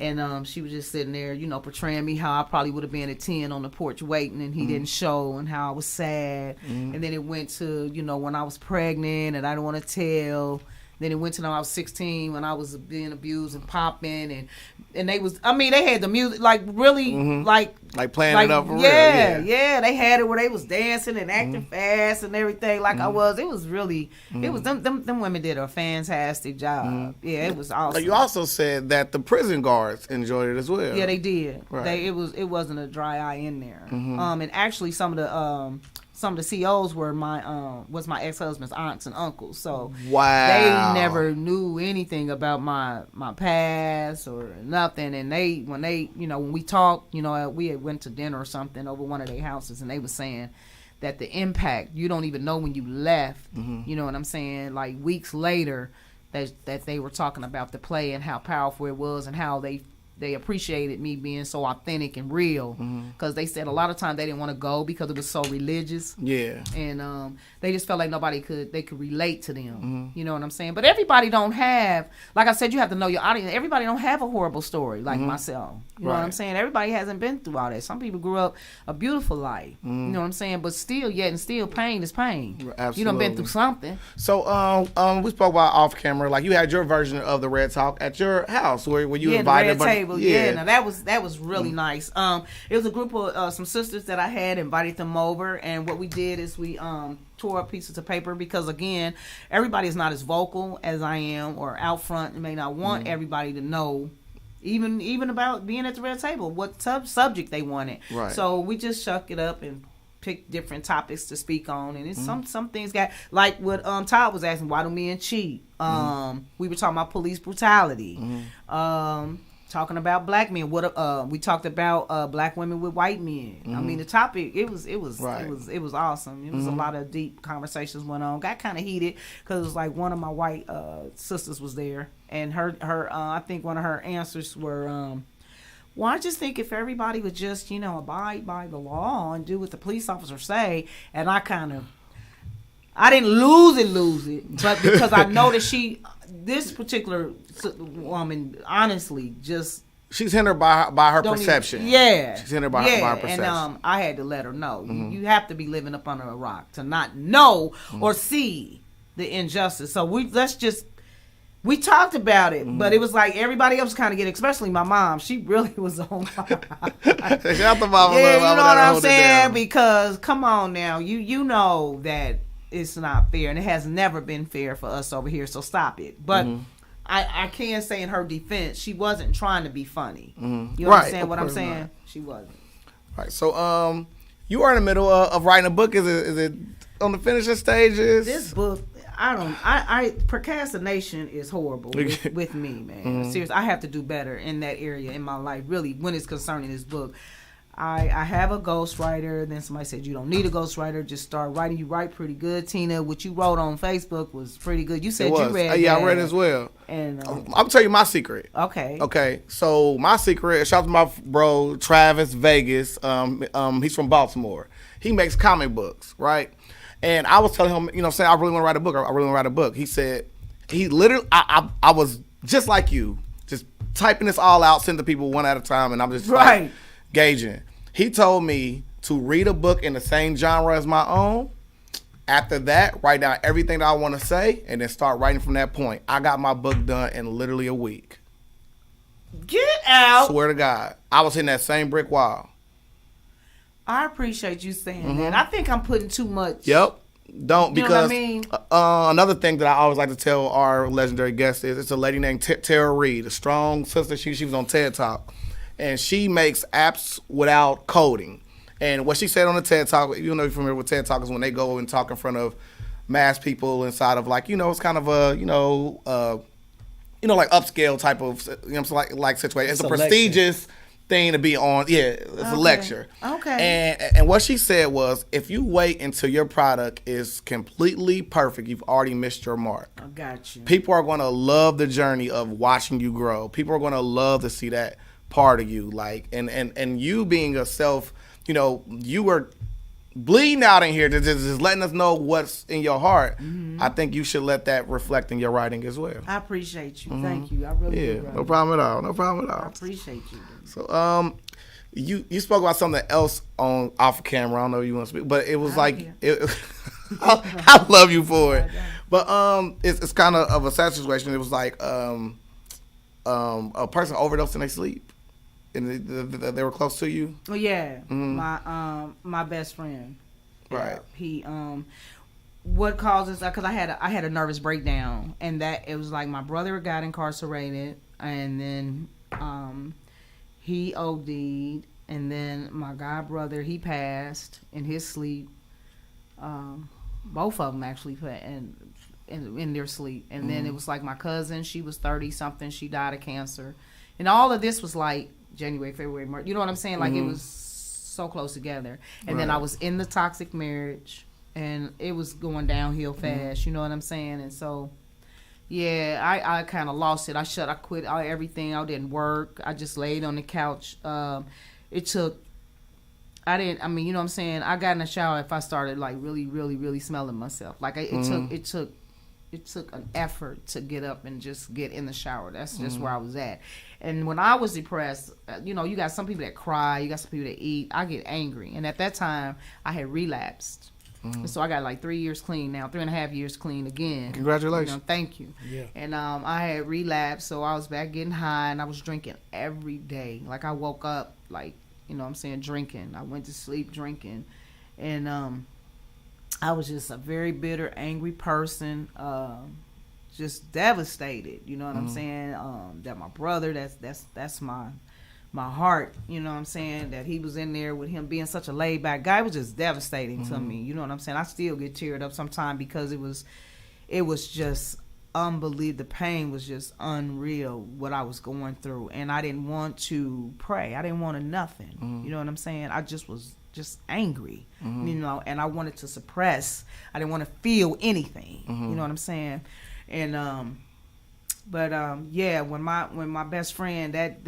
And she was just sitting there, you know, portraying me how I probably would have been at 10 on the porch waiting and he didn't show, and how I was sad. And then it went to, you know, when I was pregnant and I didn't want to tell. Then it went to when I was 16 when I was being abused and popping, and they was, I mean, they had the music like really like playing it up for real. Yeah, they had it where they was dancing and acting fast and everything like I was. It was really, it was them women did a fantastic job. Yeah, it was awesome. You also said that the prison guards enjoyed it as well. Yeah, they did. Right. It wasn't a dry eye in there. And actually some of the COs were was my ex-husband's aunts and uncles. So wow, they never knew anything about my past or nothing. And when we talked, you know, we had went to dinner or something over one of their houses, and they were saying that the impact, you don't even know when you left. You know what I'm saying? Like weeks later, that they were talking about the play and how powerful it was and how they appreciated me being so authentic and real, because they said a lot of times they didn't want to go because it was so religious. Yeah. And they just felt like they could relate to them. You know what I'm saying? But everybody don't have, like I said, you have to know your audience. Everybody don't have a horrible story like myself. You know what I'm saying? Everybody hasn't been through all that. Some people grew up a beautiful life. You know what I'm saying? But still pain is pain. Absolutely. You done been through something. So we spoke about off camera, like you had your version of the Red Talk at your house where you invited the Red Table. Yeah, now that was really nice. It was a group of some sisters that I had invited them over, and what we did is we tore up pieces of paper because again, everybody is not as vocal as I am or out front and may not want everybody to know even about being at the Red Table, what subject they wanted. Right. So we just shuck it up and pick different topics to speak on, and it's some things got, like what Todd was asking, why do men cheat? We were talking about police brutality. Talking about black men. We talked about black women with white men. I mean, the topic it was awesome. It was a lot of deep conversations went on. Got kind of heated because it was like one of my white sisters was there, and her I think one of her answers were, well, I just think if everybody would just, you know, abide by the law and do what the police officers say, and I didn't lose it, but because I know that this particular woman, honestly, just she's hindered by her perception. She's hindered by her perception. And I had to let her know. You have to be living up under a rock to not know or see the injustice. So let's just We talked about it, but it was like everybody else kind of getting, especially my mom. She really was on fire. Shout the mama. Yeah, you mama know what I'm hold it saying? down. Because come on now, you know that it's not fair, and it has never been fair for us over here. So stop it. But I can say in her defense, she wasn't trying to be funny. You understand what I'm saying? Not. She wasn't. Right. So you are in the middle of writing a book. Is it on the finishing stages? This book, I procrastination is horrible with me, man. Seriously, I have to do better in that area in my life, really, when it's concerning this book. I have a ghostwriter. Then somebody said, you don't need a ghostwriter. Just start writing. You write pretty good, Tina. What you wrote on Facebook was pretty good. You said you read Yeah, that. I read it as well. And I'll tell you my secret. Okay. So my secret, shout out to my bro, Travis Vegas. He's from Baltimore. He makes comic books, right? And I was telling him, saying I really want to write a book. I really want to write a book. He said, he literally, I was just like you, just typing this all out, sending to people one at a time, and I'm just like, gauging. He told me to read a book in the same genre as my own. After that, write down everything that I want to say, and then start writing from that point. I got my book done in literally a week. Get out. Swear to God. I was hitting that same brick wall. I appreciate you saying that. I think I'm putting too much. Yep. Don't, You know because what I mean? Another thing that I always like to tell our legendary guests is it's a lady named Tara Reid, a strong sister. She was on TED Talk, and she makes apps without coding. And what she said on the TED Talk, you know, you're familiar with TED Talk, is when they go and talk in front of mass people inside of it's kind of a like upscale type of like situation. It's a prestigious thing to be on. Yeah, it's a lecture. Okay. And what she said was, if you wait until your product is completely perfect, you've already missed your mark. I got you. People are going to love the journey of watching you grow. People are going to love to see that part of you. Like, and you being a self, you were bleeding out in here, just letting us know what's in your heart. I think you should let that reflect in your writing as well. I appreciate you. Thank you. I really do. No problem at all. No problem at all. I appreciate you. So, you spoke about something else on off camera. I don't know if you want to speak, but it was I love you for it. But it's kind of a sad situation. It was like a person overdosed in their sleep, and they were close to you. Well, yeah, my best friend. Right. He what causes, because I had a nervous breakdown, and that it was like my brother got incarcerated, and then he OD'd, and then my god brother, he passed in his sleep. Both of them actually in their sleep, and then it was like my cousin, she was 30 something, she died of cancer, and all of this was like January, February, March. You know what I'm saying? Like it was so close together, and then I was in the toxic marriage, and it was going downhill fast. You know what I'm saying? And so, yeah, I kind of lost it. I quit everything. I didn't work. I just laid on the couch. You know what I'm saying? I got in the shower if I started like really, really, really smelling myself. Like it took an effort to get up and just get in the shower. That's just where I was at. And when I was depressed, you got some people that cry, you got some people that eat. I get angry. And at that time, I had relapsed. So I got like 3 years clean now, 3.5 years clean again. Congratulations. Thank you. Yeah. And I had relapsed, so I was back getting high, and I was drinking every day. Like I woke up, like, drinking. I went to sleep drinking. And I was just a very bitter, angry person, just devastated. You know what I'm saying? That my brother, that's my heart. You know what I'm saying? That he was in there with him being such a laid back guy. It was just devastating to me. You know what I'm saying? I still get teared up sometimes because it was just unbelievable. The pain was just unreal, what I was going through, and I didn't want to pray. I didn't want to nothing. You know what I'm saying? I just was just angry, and I wanted to suppress. I didn't want to feel anything. You know what I'm saying? And yeah, when my best friend it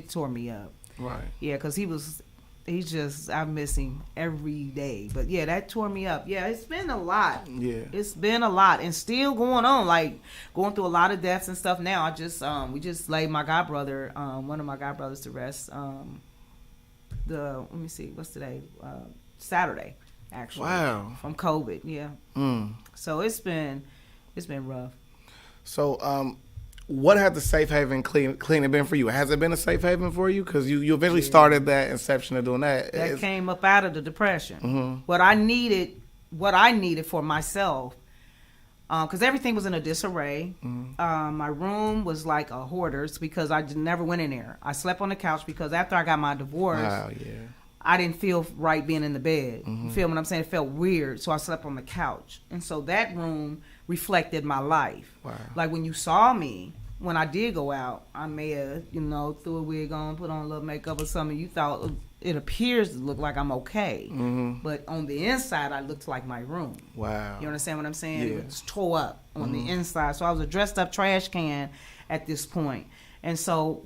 tore me up. Right. Yeah, because I miss him every day. But yeah, that tore me up. Yeah, it's been a lot. Yeah. It's been a lot, and still going on, like going through a lot of deaths and stuff now. We just laid my godbrother, one of my godbrothers to rest. Let me see, what's today? Saturday. actually. Wow. From COVID, yeah. So it's been rough. So, what has the safe haven cleaning been for you? Has it been a safe haven for you? Because you eventually started that inception of doing that. That came up out of the depression. What I needed for myself, because everything was in a disarray. My room was like a hoarder's because I never went in there. I slept on the couch because after I got my divorce, I didn't feel right being in the bed. You feel what I'm saying? It felt weird, so I slept on the couch. And so that room reflected my life. Wow. Like when you saw me, when I did go out, I may have, threw a wig on, put on a little makeup or something. You thought it appears to look like I'm okay. But on the inside, I looked like my room. Wow. You understand what I'm saying? Yeah. It was tore up on the inside. So I was a dressed up trash can at this point. And so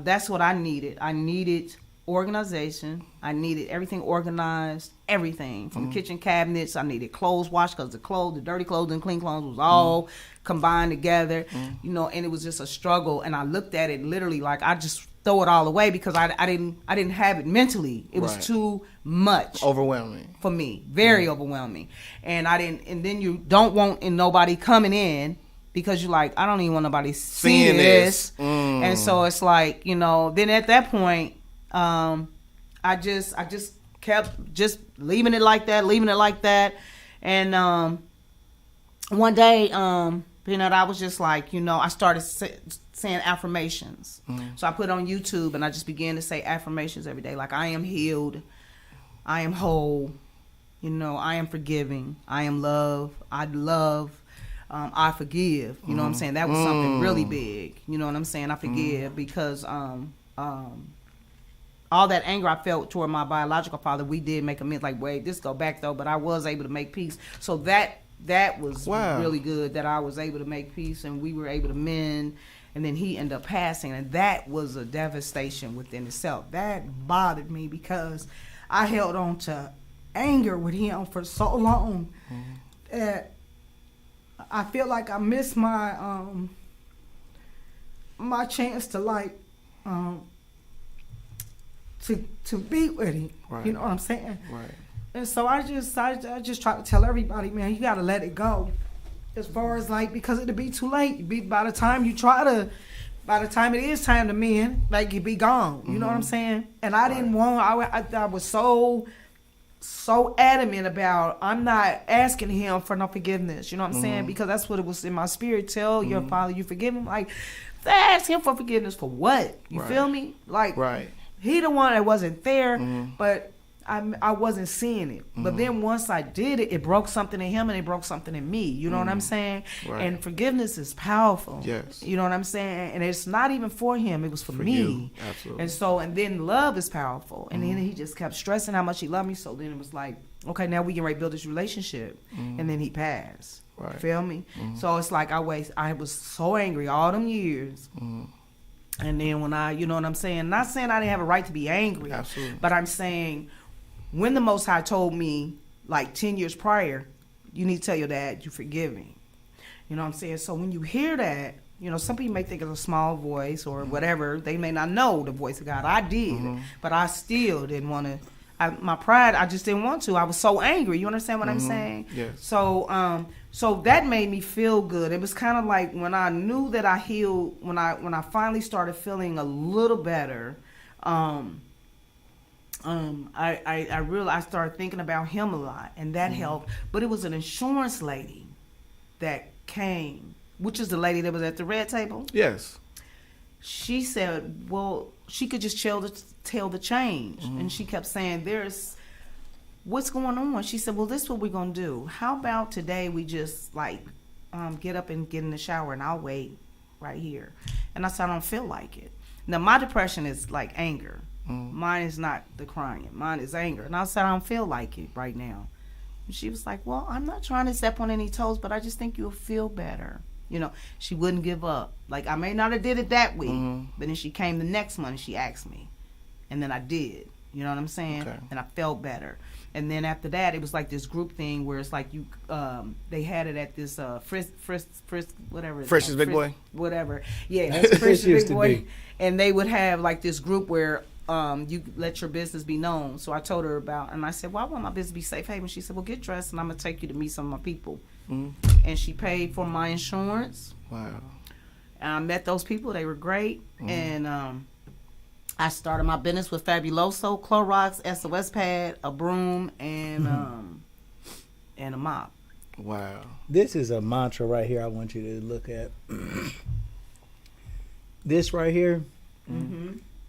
that's what I needed. I needed organization. I needed everything organized, everything from the kitchen cabinets. I needed clothes washed because the dirty clothes and clean clothes was all combined together, and it was just a struggle. And I looked at it literally like I just throw it all away because I didn't have it mentally. It was too much, overwhelming for me, very overwhelming. And and then you don't want nobody coming in because you're like, I don't even want nobody seeing this. And so it's like, then at that point, I just kept just leaving it like that. And one day, Peanut, I was just like, I started saying affirmations. So I put on YouTube and I just began to say affirmations every day. Like, I am healed. I am whole. I am forgiving. I am love. I love. I forgive. You know what I'm saying? That was something really big. You know what I'm saying? I forgive because all that anger I felt toward my biological father, we did make amends. Like, wait, this go back though, but I was able to make peace. So that was really good that I was able to make peace and we were able to mend. And then he ended up passing, and that was a devastation within itself. That bothered me because I held on to anger with him for so long that I feel like I missed my my chance to to be with him. Right. You know what I'm saying? Right. And so I just try to tell everybody, man, you gotta let it go. As far as because it'll be too late. By the time it is time to mend, you be gone. You know what I'm saying? And I didn't want. I was so adamant about I'm not asking him for no forgiveness. You know what I'm saying? Because that's what it was in my spirit. Tell your father you forgive him. Ask him for forgiveness for what? You feel me? He the one that wasn't there, but I wasn't seeing it. But then once I did it, it broke something in him and it broke something in me. You know what I'm saying? Right. And forgiveness is powerful. Yes. You know what I'm saying? And it's not even for him. It was for me. You. Absolutely. And then love is powerful. And then he just kept stressing how much he loved me. So then it was like, okay, now we can rebuild this relationship. And then he passed. Right. Feel me? So it's like I was so angry all them years. And then when you know what I'm saying? Not saying I didn't have a right to be angry. Absolutely. But I'm saying when the Most High told me 10 years prior, you need to tell your dad you forgive me. You know what I'm saying? So when you hear that, some people may think it's a small voice or whatever. They may not know the voice of God. I did, but I still didn't want to. My pride, I just didn't want to. I was so angry. You understand what I'm saying? Yes. So, so that made me feel good. It was kind of like when I knew that I healed. When I finally started feeling a little better. I realized I started thinking about him a lot, and that helped. But it was an insurance lady that came, which is the lady that was at the red table. Yes. She said, well, she could just tell the change. And she kept saying, what's going on? She said, well, this is what we're going to do. How about today we just get up and get in the shower and I'll wait right here. And I said, I don't feel like it. Now, my depression is anger. Mine is not the crying. Mine is anger. And I said, I don't feel like it right now. And she was like, well, I'm not trying to step on any toes, but I just think you'll feel better. She wouldn't give up. I may not have did it that week, but then she came the next month and she asked me. And then I did. You know what I'm saying? Okay. And I felt better. And then after that, it was this group thing where it's you, they had it at this whatever. Frisch's Big Boy? Whatever. Yeah, Frisch's Big Boy. And they would have this group where you let your business be known. So I told her about, and I said, well, I want my business to be safe haven. She said, well, get dressed and I'm going to take you to meet some of my people. And she paid for my insurance. Wow. And I met those people. They were great. And I started my business with Fabuloso, Clorox, SOS pad, a broom, and a mop. Wow. This is a mantra right here I want you to look at. This right here,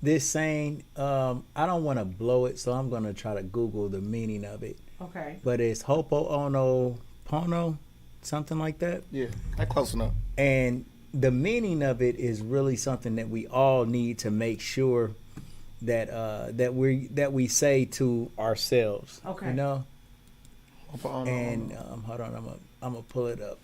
this saying, I don't want to blow it, so I'm going to try to Google the meaning of it. Okay. But it's Ho'oponopono, something like that. Yeah, that's close enough. And the meaning of it is really something that we all need to make sure that we say to ourselves. Okay. You know. Ho'oponopono. And hold on, I'm gonna pull it up.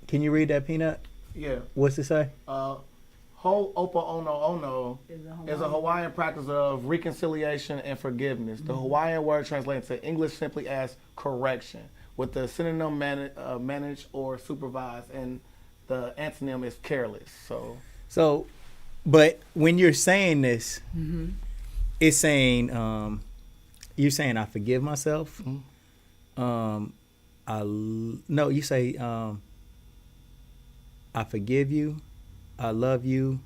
Can you read that, Peanut? Yeah. What's it say? Ho'oponopono is a Hawaiian practice of reconciliation and forgiveness. The Hawaiian word translates to English simply as correction, with the synonym manage or supervise, and the antonym is careless. So, but when you're saying this, it's saying you're saying I forgive myself. You say I forgive you, I love you,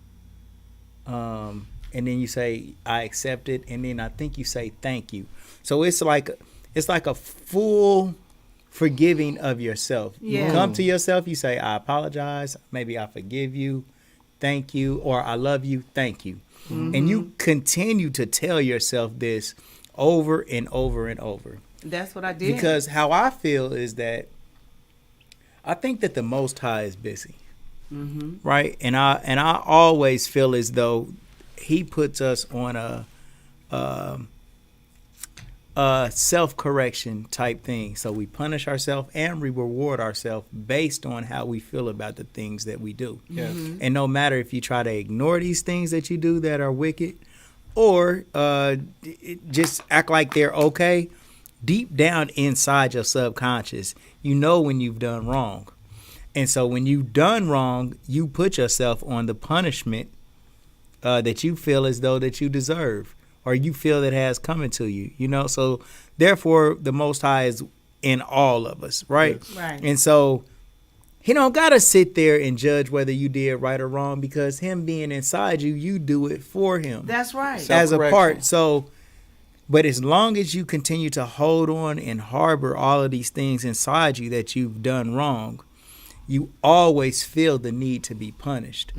and then you say I accept it, and then I think you say thank you. So it's like a full forgiving of yourself. Yeah. You come to yourself, you say I apologize, maybe I forgive you, thank you, or I love you, thank you. And you continue to tell yourself this over and over and over. That's what I did. Because how I feel is that I think that the Most High is busy. Right? And I always feel as though he puts us on a self-correction type thing. So we punish ourselves and we reward ourselves based on how we feel about the things that we do. Yes. And no matter if you try to ignore these things that you do that are wicked, or just act like they're okay, deep down inside your subconscious, you know when you've done wrong. And so when you've done wrong, you put yourself on the punishment that you feel as though that you deserve, or you feel that has coming to you, you know? So therefore, the Most High is in all of us, right? Yes. Right. And so he don't got to sit there and judge whether you did right or wrong, because him being inside you, you do it for him. That's right. As a part. So, but as long as you continue to hold on and harbor all of these things inside you that you've done wrong, you always feel the need to be punished.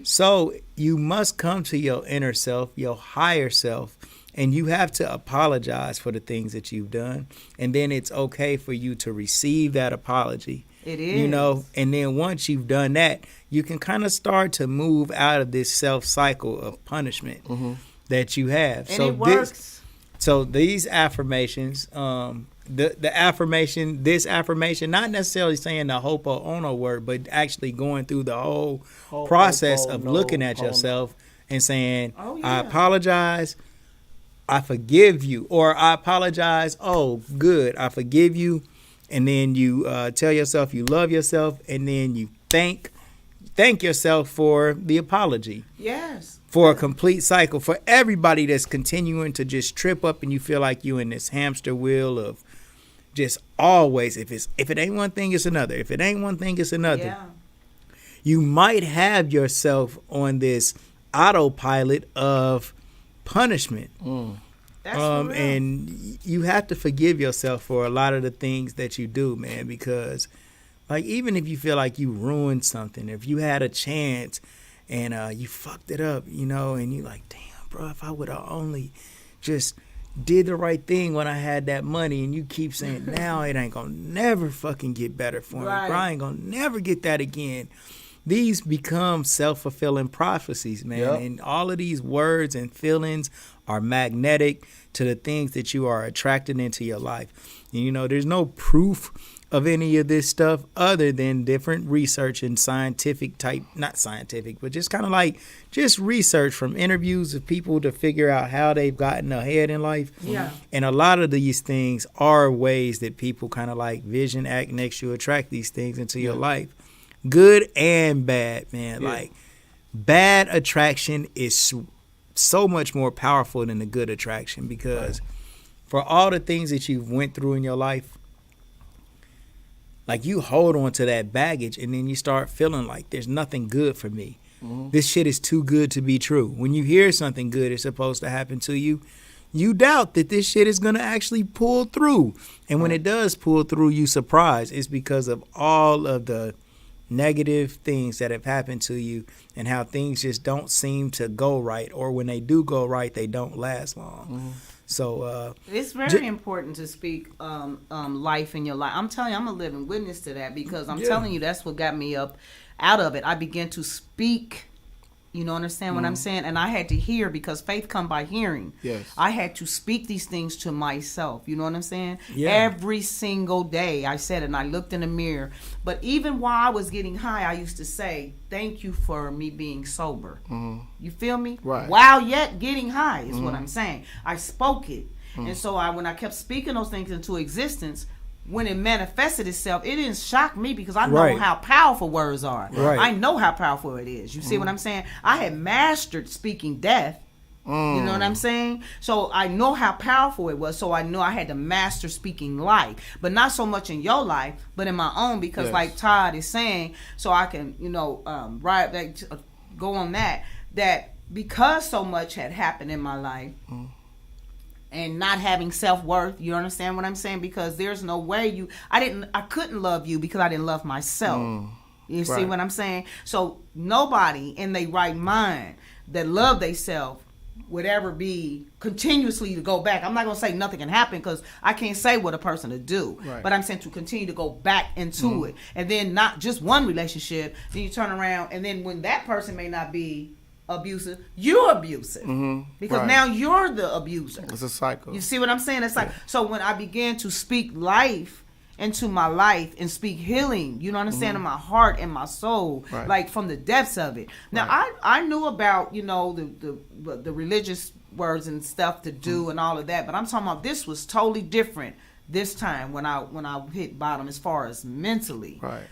So you must come to your inner self, your higher self, and you have to apologize for the things that you've done. And then it's okay for you to receive that apology. It is. You know, and then once you've done that, you can kind of start to move out of this self cycle of punishment that you have. And so it works. So these affirmations, this affirmation, not necessarily saying the Ho'oponopono word, but actually going through the whole process of looking at yourself and saying, I apologize, I forgive you, or I apologize, oh, good, I forgive you. And then you tell yourself you love yourself, and then you thank yourself for the apology. Yes. For a complete cycle, for everybody that's continuing to just trip up and you feel like you in this hamster wheel of just always, if it ain't one thing, it's another. If it ain't one thing, it's another. Yeah. You might have yourself on this autopilot of punishment. That's for real. And you have to forgive yourself for a lot of the things that you do, man, because like even if you feel like you ruined something, if you had a chance and you fucked it up, you know, and you like, damn, bro, if I would have only just did the right thing when I had that money, and you keep saying, now it ain't gonna never fucking get better for me, bro. I ain't gonna never get that again. These become self-fulfilling prophecies, man. Yep. And all of these words and feelings are magnetic to the things that you are attracting into your life. And, you know, there's no proof of any of this stuff other than different research and scientific type, not scientific, but just kind of like just research from interviews of people to figure out how they've gotten ahead in life. Yeah. And a lot of these things are ways that people kind of like vision, act, next you attract these things into your life. good and bad, man. Yeah. Like, bad attraction is so much more powerful than the good attraction, because for all the things that you've went through in your life, like, you hold on to that baggage, and then you start feeling like there's nothing good for me. This shit is too good to be true. When you hear something good is supposed to happen to you, you doubt that this shit is going to actually pull through. And when it does pull through, you surprised. It's because of all of the negative things that have happened to you and how things just don't seem to go right. Or when they do go right, they don't last long. So it's very important to speak life in your life. I'm telling you, I'm a living witness to that, because I'm telling you, that's what got me up out of it. I began to speak. You know, understand what I'm saying? And I had to hear, because faith come by hearing. Yes. I had to speak these things to myself. You know what I'm saying? Yeah. Every single day I said it, and I looked in the mirror. But even while I was getting high, I used to say, thank you for me being sober. You feel me? Right. While yet getting high is what I'm saying. I spoke it. And so when I kept speaking those things into existence, when it manifested itself, it didn't shock me, because I know how powerful words are. Right. I know how powerful it is. You see what I'm saying? I had mastered speaking death. You know what I'm saying? So I know how powerful it was. So I know I had to master speaking life, but not so much in your life, but in my own, because like Todd is saying, so I can, go on that because so much had happened in my life, and not having self-worth, you understand what I'm saying? Because there's no way I couldn't love you because I didn't love myself. You see what I'm saying? So nobody in their right mind that love themselves would ever be continuously to go back. I'm not going to say nothing can happen, because I can't say what a person to do. Right. But I'm saying to continue to go back into it. And then not just one relationship, then you turn around, and then when that person may not be abusive, you're abusive, because now you're the abuser. It's a cycle. You see what I'm saying? It's like, so when I began to speak life into my life and speak healing, you know what I'm saying, in my heart and my soul, like from the depths of it. Now I knew about, the religious words and stuff to do and all of that, but I'm talking about this was totally different this time when I hit bottom as far as mentally. Right.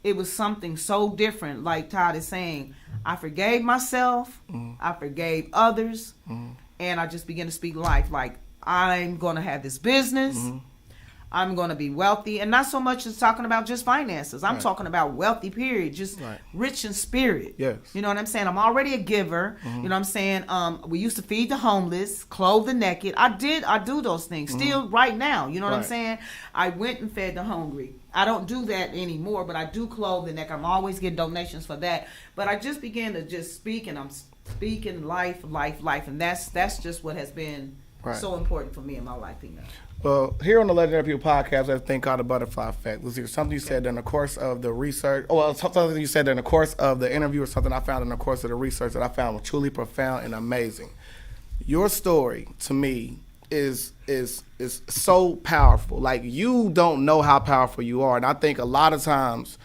It was something so different. Like Todd is saying, I forgave myself, I forgave others, and I just began to speak life. Like, I'm going to have this business, I'm going to be wealthy, and not so much as talking about just finances. I'm talking about wealthy, period, just rich in spirit. Yes. You know what I'm saying? I'm already a giver. You know what I'm saying? We used to feed the homeless, clothe the naked. I do those things still right now. You know what I'm saying? I went and fed the hungry. I don't do that anymore, but I do clothe the naked. I'm always getting donations for that. But I just began to just speak, and I'm speaking life, and that's just what has been so important for me in my life, Peanut. Well, here on the Legendary People podcast, there's a thing called the butterfly effect. Was there something you said during the course of the research? Something you said during the course of the interview, or something I found in the course of the research that I found was truly profound and amazing. Your story, to me, is so powerful. Like, you don't know how powerful you are, and I think a lot of times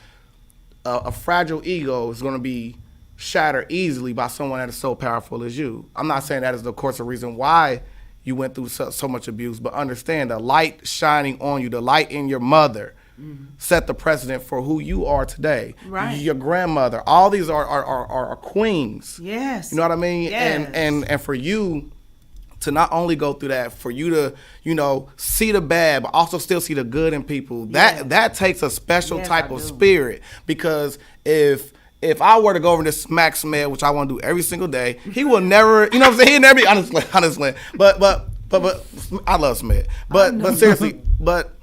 a fragile ego is going to be shattered easily by someone that is so powerful as you. I'm not saying that is the course of reason why you went through so much abuse, but understand the light shining on you, the light in your mother, set the precedent for who you are today. Right. Your grandmother, all these are queens. Yes. You know what I mean? Yes. And for you to not only go through that, for you to, see the bad, but also still see the good in people, that takes a special type of spirit. Because if I were to go over and just smack Smith, which I want to do every single day, he will never, you know what I'm saying? He'll never be honestly. But I love Smith. But seriously, but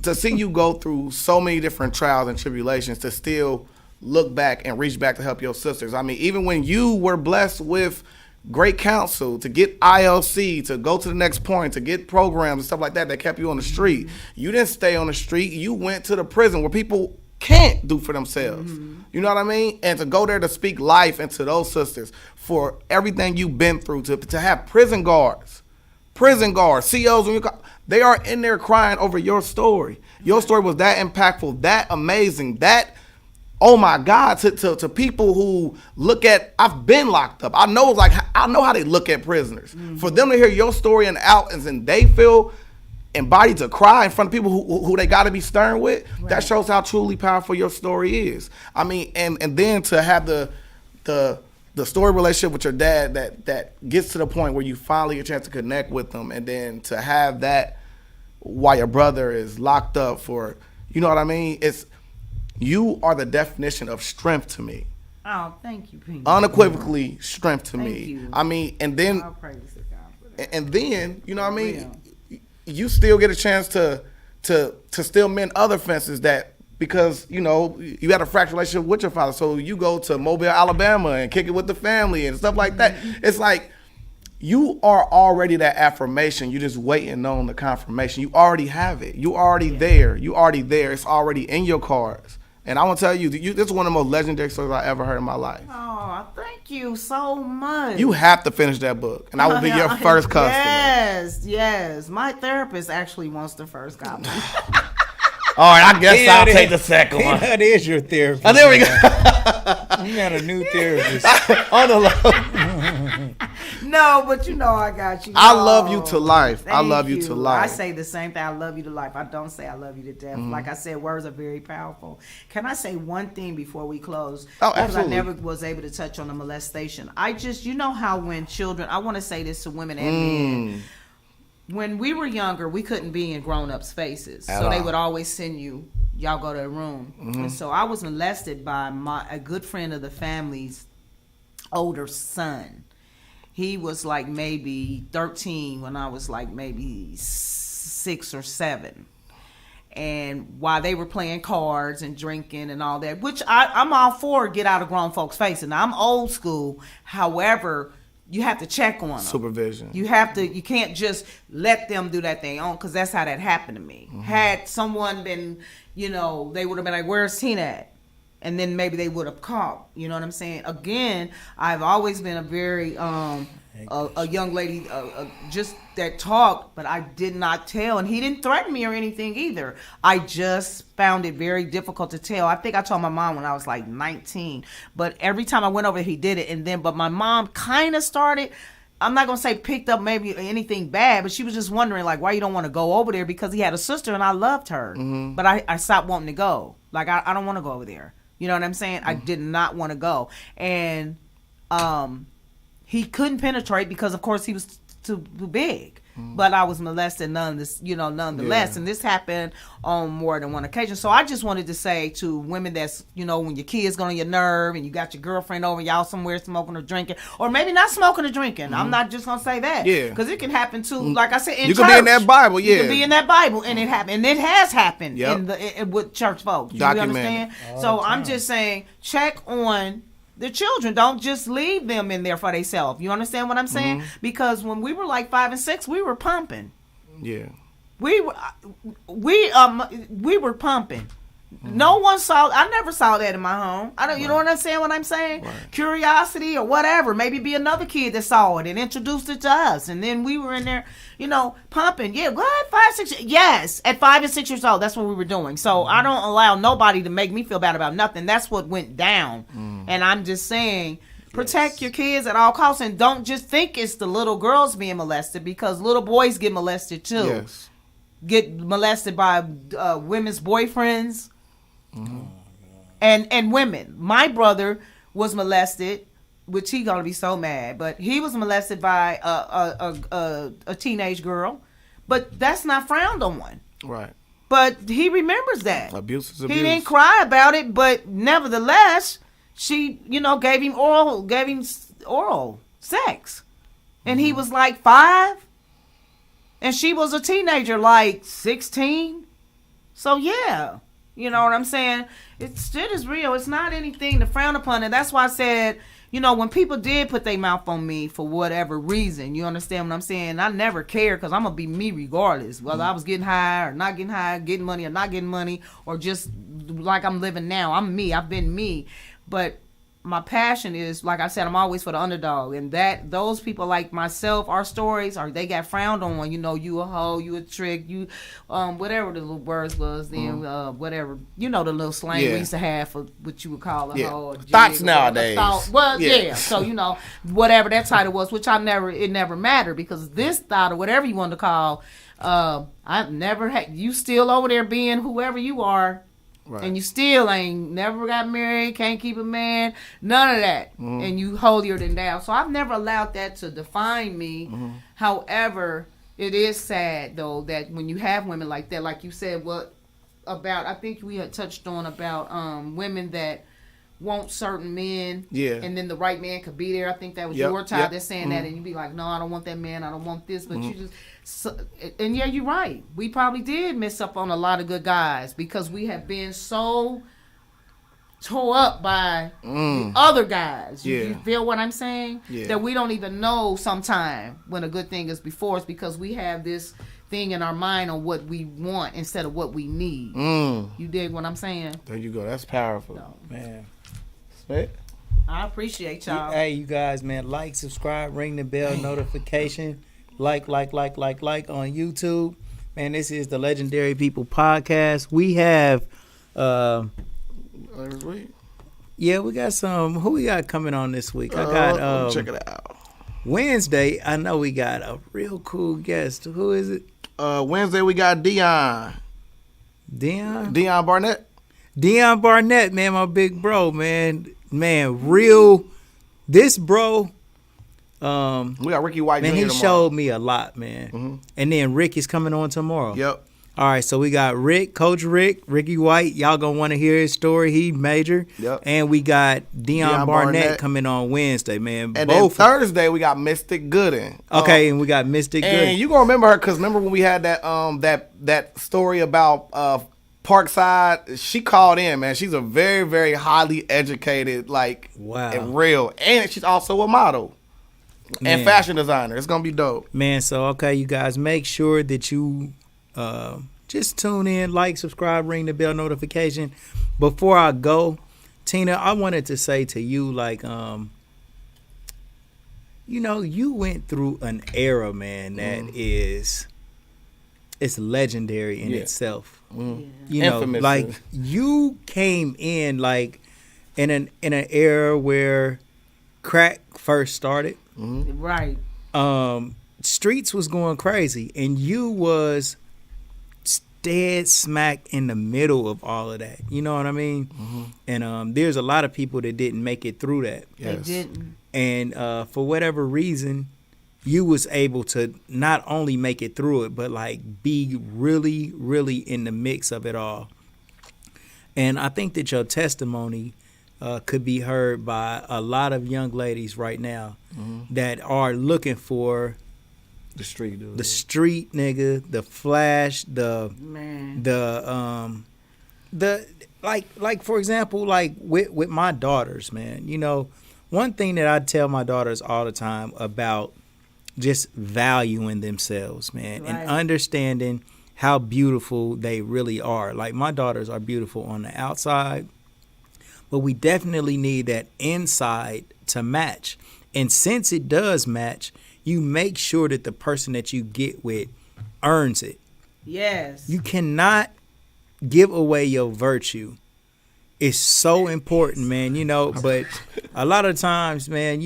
to see you go through so many different trials and tribulations, to still look back and reach back to help your sisters. I mean, even when you were blessed with great counsel, to get ILC, to go to the next point, to get programs and stuff like that kept you on the street, you didn't stay on the street. You went to the prison where people can't do for themselves. You know what I mean? And to go there to speak life into those sisters for everything you've been through, to have prison guards, COs, they are in there crying over your story. Your story was that impactful, that amazing, that, oh my God, to people who look at, I've been locked up. I know how they look at prisoners. For them to hear your story and they feel embody to cry in front of people who they got to be stern with, that shows how truly powerful your story is. I mean, and then to have the story relationship with your dad that gets to the point where you finally get a chance to connect with them, and then to have that while your brother is locked up for, you know what I mean? You are the definition of strength to me. Oh, thank you, Pink. Unequivocally strength to me. You. I mean, and then, I'll praise to God for that. and then, you know what I mean? You still get a chance to still mend other fences that, because, you know, you had a fractured relationship with your father. So you go to Mobile, Alabama and kick it with the family and stuff like that. It's like, you are already that affirmation. You're just waiting on the confirmation. You already have it. You already there. You already there. It's already in your cards. And I want to tell you, this is one of the most legendary stories I ever heard in my life. Oh, thank you so much. You have to finish that book, and I will be your first customer. Yes. My therapist actually wants the first copy. All right, I guess I'll take the second one. That is your therapist. Oh, there we go. You got a new therapist. On the low. No, but you know I got you. I love you to life. I Thank love you to life. I say the same thing. I love you to life. I don't say I love you to death. Like I said, words are very powerful. Can I say one thing before we close? Oh, because absolutely. I never was able to touch on the molestation. You know how when children, I want to say this to women and men. When we were younger, we couldn't be in grown-ups' faces. So they would always send y'all go to a room. And so I was molested by a good friend of the family's older son. He was like maybe 13 when I was like maybe 6 or 7. And while they were playing cards and drinking and all that, which I'm all for, get out of grown folks' face. And I'm old school. However, you have to check on them. Supervision. You can't just let them do that thing on, because that's how that happened to me. Had someone been, they would have been like, where's Tina at? And then maybe they would have caught. You know what I'm saying? Again, I've always been a very a young lady, just that talked, but I did not tell, and he didn't threaten me or anything either. I just found it very difficult to tell. I think I told my mom when I was like 19, but every time I went over, he did it, but my mom kind of started. I'm not gonna say picked up maybe anything bad, but she was just wondering like why you don't want to go over there, because he had a sister and I loved her, but I stopped wanting to go. Like I don't want to go over there. You know what I'm saying? I did not want to go. And he couldn't penetrate because, of course, he was too big. But I was molested nonetheless. Yeah. And this happened on more than one occasion. So I just wanted to say to women that's, when your kids get on your nerve and you got your girlfriend over, y'all somewhere smoking or drinking, or maybe not smoking or drinking. I'm not just going to say that. Yeah. Because it can happen too, like I said, in church. You can be in that Bible, yeah. You can be in that Bible, and it happened. And it has happened with church folks. You understand? So I'm just saying, check on the children. Don't just leave them in there for themselves. You understand what I'm saying? Because when we were like 5 and 6, we were pumping. Yeah. We were pumping. No one saw. I never saw that in my home. I don't. You know what I'm saying? What I'm saying? Right. Curiosity or whatever. Maybe be another kid that saw it and introduced it to us, and then we were in there, pumping. Yeah, what? 5, 6. Yes, at 5 and 6 years old, that's what we were doing. So I don't allow nobody to make me feel bad about nothing. That's what went down, and I'm just saying. Protect your kids at all costs, and don't just think it's the little girls being molested, because little boys get molested too. Yes. Get molested by women's boyfriends. And women. My brother was molested, which he gonna be so mad, but he was molested by a teenage girl, but that's not frowned on. Right. But he remembers that. Abuse is abuse. He didn't cry about it, but nevertheless, she, gave him oral sex, and he was like 5, and she was a teenager, like 16. So yeah. You know what I'm saying? Shit is real. It's not anything to frown upon. And that's why I said, when people did put their mouth on me for whatever reason, you understand what I'm saying? I never cared, because I'm going to be me regardless. Whether I was getting high or not getting high, getting money or not getting money, or just like I'm living now. I'm me. I've been me. But my passion is, like I said, I'm always for the underdog, and that those people like myself, our stories they got frowned on. You know, you a hoe, you a trick, you whatever the little words was then, whatever, you know, the little slang we used to have for what you would call a hoe. Thoughts nowadays. Well, so you know, whatever that title was, which it never mattered, because this thought or whatever you wanted to call, I've never had, you still over there being whoever you are. Right. And you still ain't never got married, can't keep a man, none of that. And you holier than thou. So I've never allowed that to define me. However, it is sad though that when you have women like that, like you said, I think we had touched on about women that want certain men, and then the right man could be there. I think that was your child that's saying that, and you'd be like, no, I don't want that man, I don't want this, but you just and yeah, you're right. We probably did miss up on a lot of good guys because we have been so tore up by the other guys. You feel what I'm saying? That we don't even know sometime when a good thing is before us, because we have this thing in our mind on what we want instead of what we need. You dig what I'm saying? There you go. That's powerful. No. Man. I appreciate y'all. Hey, you guys, man, like, subscribe, ring the bell notification. Like on YouTube. Man, this is the Legendary People Podcast. We have we got some. Who we got coming on this week? I got check it out. Wednesday, I know we got a real cool guest. Who is it? Wednesday we got Dion Barnett. Dion Barnett, man, my big bro, man, real. This bro. We got Ricky White. Man, Jr. he tomorrow. showed me a lot, man. And then Rick is coming on tomorrow. Yep. All right, so we got Coach Ricky White. Y'all gonna want to hear his story. He major. Yep. And we got Dion Barnett coming on Wednesday, man. And then Thursday we got Mystic Gooden. Okay, and we got Mystic Gooden. And you gonna remember her because remember when we had that story about Parkside? She called in, man. She's a very, very highly educated, and real, and she's also a model. Man. And fashion designer. It's gonna be dope, man. So okay, you guys, make sure that you just tune in, like, subscribe, ring the bell notification. Before I go, Tina, I wanted to say to you, you went through an era, man, that it's legendary in itself. You know, infamous. You came in in an era where crack first started. Right. Streets was going crazy, and you was dead smack in the middle of all of that. You know what I mean? And there's a lot of people that didn't make it through that. Yes. They didn't. And for whatever reason, you was able to not only make it through it, but be really, really in the mix of it all. And I think that your testimony could be heard by a lot of young ladies right now that are looking for the street, dude. The street nigga, the flash, the for example, with my daughters, man. You know, one thing that I tell my daughters all the time about just valuing themselves, man, and understanding how beautiful they really are. Like, my daughters are beautiful on the outside, but we definitely need that inside to match. And since it does match, you make sure that the person that you get with earns it. Yes. You cannot give away your virtue. It's so important, man, you know, but a lot of times, man,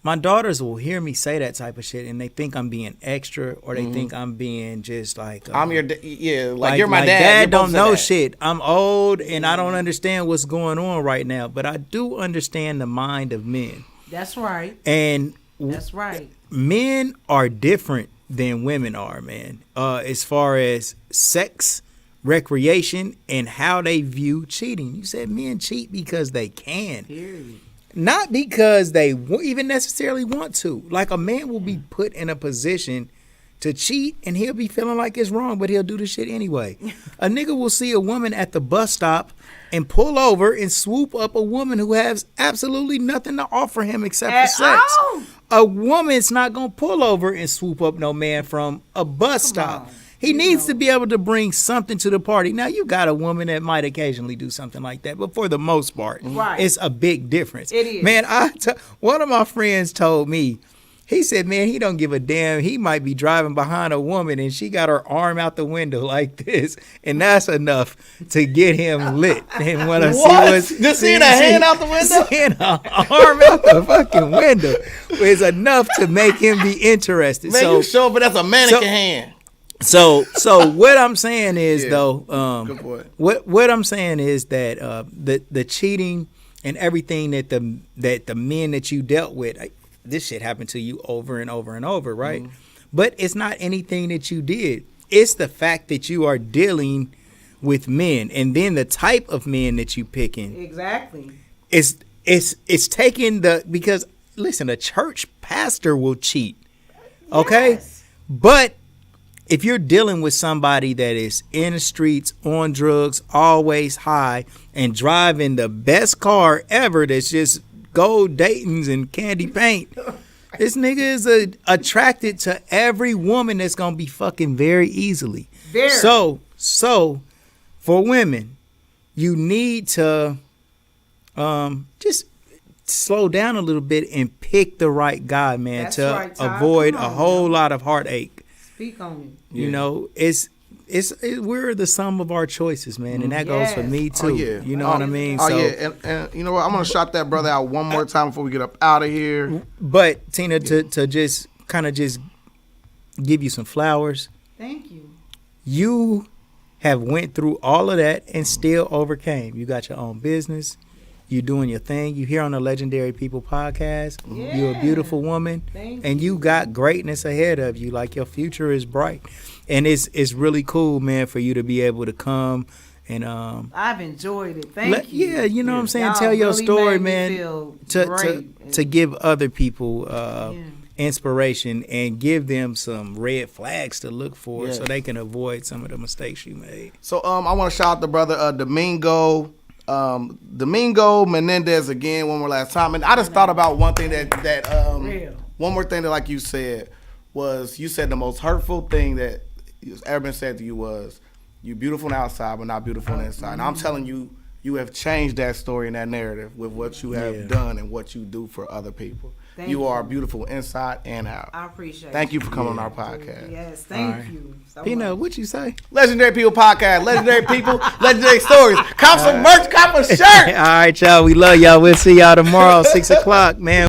my daughters will hear me say that type of shit, and they think I'm being extra, or they think I'm being just I'm your you're my dad. Dad don't know shit. I'm old and I don't understand what's going on right now, but I do understand the mind of men. That's right. And that's right. Men are different than women are, man. As far as sex, recreation, and how they view cheating. You said men cheat because they can. Period. Not because they even necessarily want to. Like, a man will be put in a position to cheat, and he'll be feeling like it's wrong, but he'll do the shit anyway. A nigga will see a woman at the bus stop and pull over and swoop up a woman who has absolutely nothing to offer him except for sex. A woman's not going to pull over and swoop up no man from a bus stop. He needs to be able to bring something to the party. Now, you got a woman that might occasionally do something like that, but for the most part, it's a big difference. It is. Man, one of my friends told me, he said, man, he don't give a damn. He might be driving behind a woman and she got her arm out the window like this, and that's enough to get him lit. And what I see was just seeing a hand out the window, seeing an arm out the fucking window is enough to make him be interested. Man, you sure, but that's a mannequin hand. So what I'm saying is though, good boy. What I'm saying is that the cheating and everything that the men that you dealt with. This shit happened to you over and over and over, right? But it's not anything that you did. It's the fact that you are dealing with men, and then the type of men that you picking. Exactly. It's taking because listen, a church pastor will cheat, okay? Yes. But if you're dealing with somebody that is in the streets, on drugs, always high, and driving the best car ever, that's just gold Dayton's and candy paint. This nigga is attracted to every woman that's gonna be fucking very easily. Very. So for women, you need to just slow down a little bit and pick the right guy, man, That's to right, Todd. avoid Come a on, whole man. lot of heartache. Speak on it. You know, we're the sum of our choices, man, and that goes for me too. Oh, yeah. You know what I mean? Oh, So, yeah. And you know what? I'm going to shout that brother out one more time before we get up out of here. But, Tina, to just kind of just give you some flowers, Thank you. you have went through all of that and still overcame. You got your own business. You're doing your thing. You here on the Legendary People podcast. Yeah. You're a beautiful woman. Thank You got greatness ahead of you. Like, your future is bright. And it's really cool, man, for you to be able to come and I've enjoyed it. Thank you. yeah, you know what I'm saying? Y'all Tell your really story, made me man, feel to great. give other people inspiration and give them some red flags to look for so they can avoid some of the mistakes you made. So I want to shout out the brother Domingo Menendez again one more last time. And I just thought about one thing that one more thing that, like you said, was you said the most hurtful thing that has ever been said to you was, you beautiful on the outside but not beautiful on the inside. And I'm telling you, you have changed that story and that narrative with what you have done and what you do for other people. You are beautiful inside and out. I appreciate it. Thank you for coming on our podcast. Yes, thank you. So Pino, much. what you say? Legendary People Podcast, Legendary People, Legendary Stories. Cop some merch, cop a shirt. All right, y'all. We love y'all. We'll see y'all tomorrow, 6 o'clock, man.